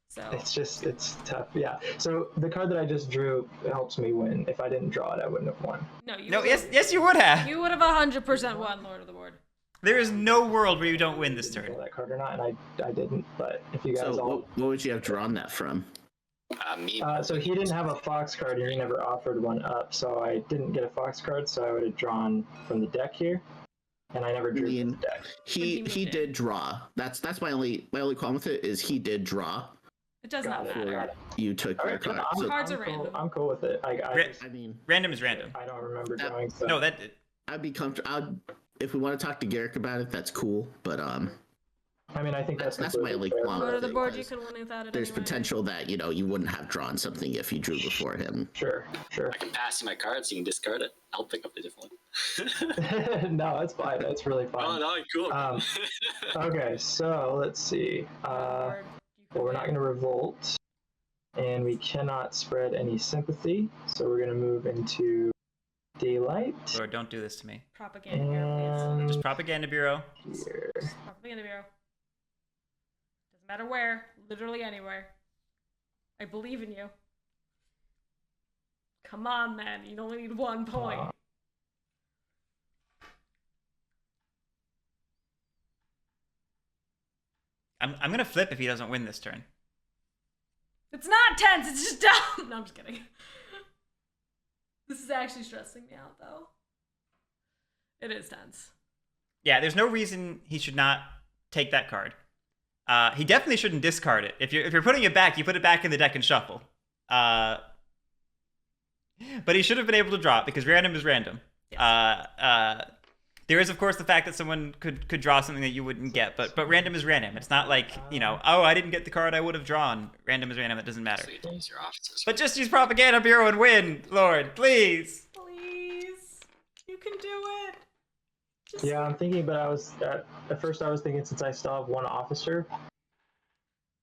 So It's tough. Yeah. So the card that I just drew helps me win. If I didn't draw it, I wouldn't have won. no, you No, would've- yes, you would have. you would have 100% won Lord of the Board. There is no world where you don't win this Draw turn. that card or not, and I didn't. But if you guys So all. what would you have drawn that from? Me. So he didn't have a fox card, and he never offered one up. So I didn't get a fox card, so I would have drawn from the deck here, and I never drew from the deck. He moved in. did draw. That's my only problem with it is he did draw. It does Got not it, matter. got it. You took All your right, card. I'm, So, Cards I'm are cool. random. I'm cool with it. I mean, Random is random. I don't remember That- drawing. So. No, that I'd be comfortable. If we want to talk to Guerric about it, that's cool. But I mean, I think that's That's my only completely fair. qualm. Go to the thing board, you was can win without it There's anyway. potential that, you wouldn't have drawn something if you drew before him. Sure. I can pass you my cards, you can discard it. I'll pick up a different one. No, it's fine. It's really fine. Oh, no, cool. Okay, so let's see. Board, you can Well, we're not win. going to revolt, and we cannot spread any sympathy, so we're going to move into daylight. Lord, don't do this to me. Propaganda bureau, And Just propaganda bureau. here. please. Propaganda bureau. Doesn't matter where, literally anywhere. I believe in you. Come on, man. You only need 1 point. I'm gonna flip if he doesn't win this turn. It's not tense. It's just dumb. No, I'm just kidding. This is actually stressing me out, though. It is tense. Yeah, there's no reason he should not take that card. He definitely shouldn't discard it. If you're putting it back, you put it back in the deck and shuffle. But he should have been able to draw it because random is random. Yes. There is, of course, the fact that someone could draw something that you wouldn't get, but random is random. It's not like, oh, I didn't get the card I would have drawn. Random is random. That doesn't matter. So you can use your offices. But just use Propaganda Bureau and win, Lord, please. Please. You can do it. Just Yeah, I'm thinking, but at first I was thinking since I still have 1 officer,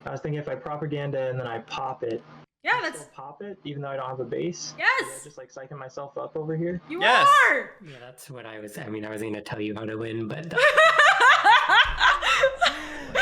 I was thinking if I propaganda and then I pop it, Yeah, I that's. still pop it even though I don't have a base. Yes! Just like psyching myself up over here. You Yes. are! Yeah, that's what I was. I mean, I was going to tell you how to win, but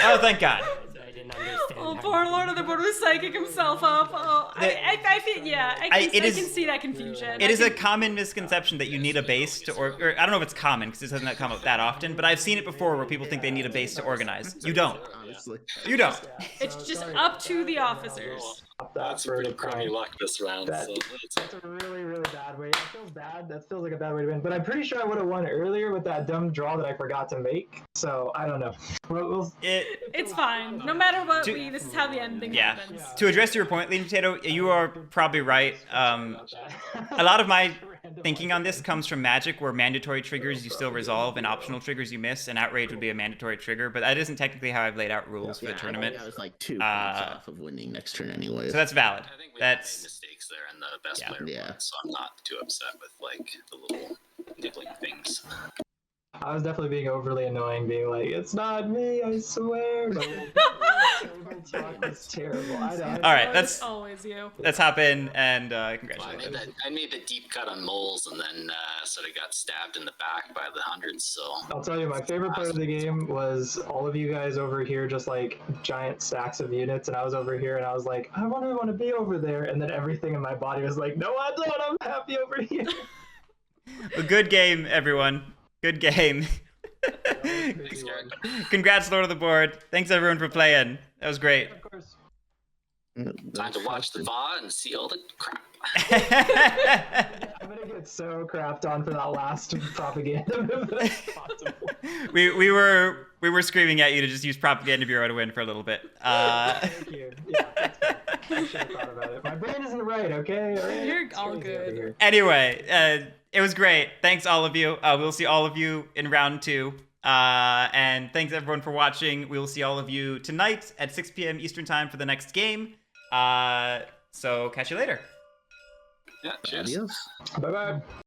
Oh, thank God. I didn't understand. Oh, how poor you Lord of the Board was psychic himself up. Oh, I feel, yeah, I it can is- see that confusion. It is a common misconception that you need a base to, or I don't know if it's common because it doesn't come up that often, but I've seen it before where people think they need a base to organize. You don't. Honestly. You don't. It's just up to the officers. Pop that That's for pretty the crummy prime. luck this round. That- So That's a really, really bad way. It feels bad. That feels like a bad way to win. But I'm pretty sure I would have won earlier with that dumb draw that I forgot to make. So I don't know. We'll It's fine. No matter what, To- this is how the ending Yeah. happens. To address your point, Lean Potato, you are probably right. A lot of my thinking on this comes from Magic, where mandatory triggers you still resolve and optional triggers you miss, and Outrage would be a mandatory trigger, but that isn't technically how I've laid out rules for the tournament. I was like 2 points off of winning next turn anyways. So that's valid. I think we made That's mistakes there, and the best Yeah. player Yeah. won, so I'm not too upset with like the little niggling things. I was definitely being overly annoying, being like, "It's not me, I swear." But talk was terrible. all right. It's always you. Let's hop in and Well, congratulations. I made the deep cut on moles, and then sort of got stabbed in the back by the hundreds. So I'll tell you, my favorite part of the game was all of you guys over here, just like giant stacks of units, and I was over here, and I was like, "I want to be over there," and then everything in my body was like, "No, I don't. I'm happy over here." A good game, everyone. Good game. thanks, Garrett. Congrats, Lord of the Board. Thanks everyone for playing. That was great. Of course. Time to watch the VOD and see all the crap. I'm gonna get so crapped on for that last propaganda move that's possible. we were screaming at you to just use Propaganda Bureau to win for a little bit. Thank you. Yeah, that's fine. I should have thought about it. My brain isn't right, okay? All right? You're It's all crazy good. over here. Anyway, it was great. Thanks all of you. We'll see all of you in round 2. And thanks everyone for watching. We will see all of you tonight at 6 p.m. Eastern time for the next game. So catch you later. Yeah, cheers. Adios. Bye bye.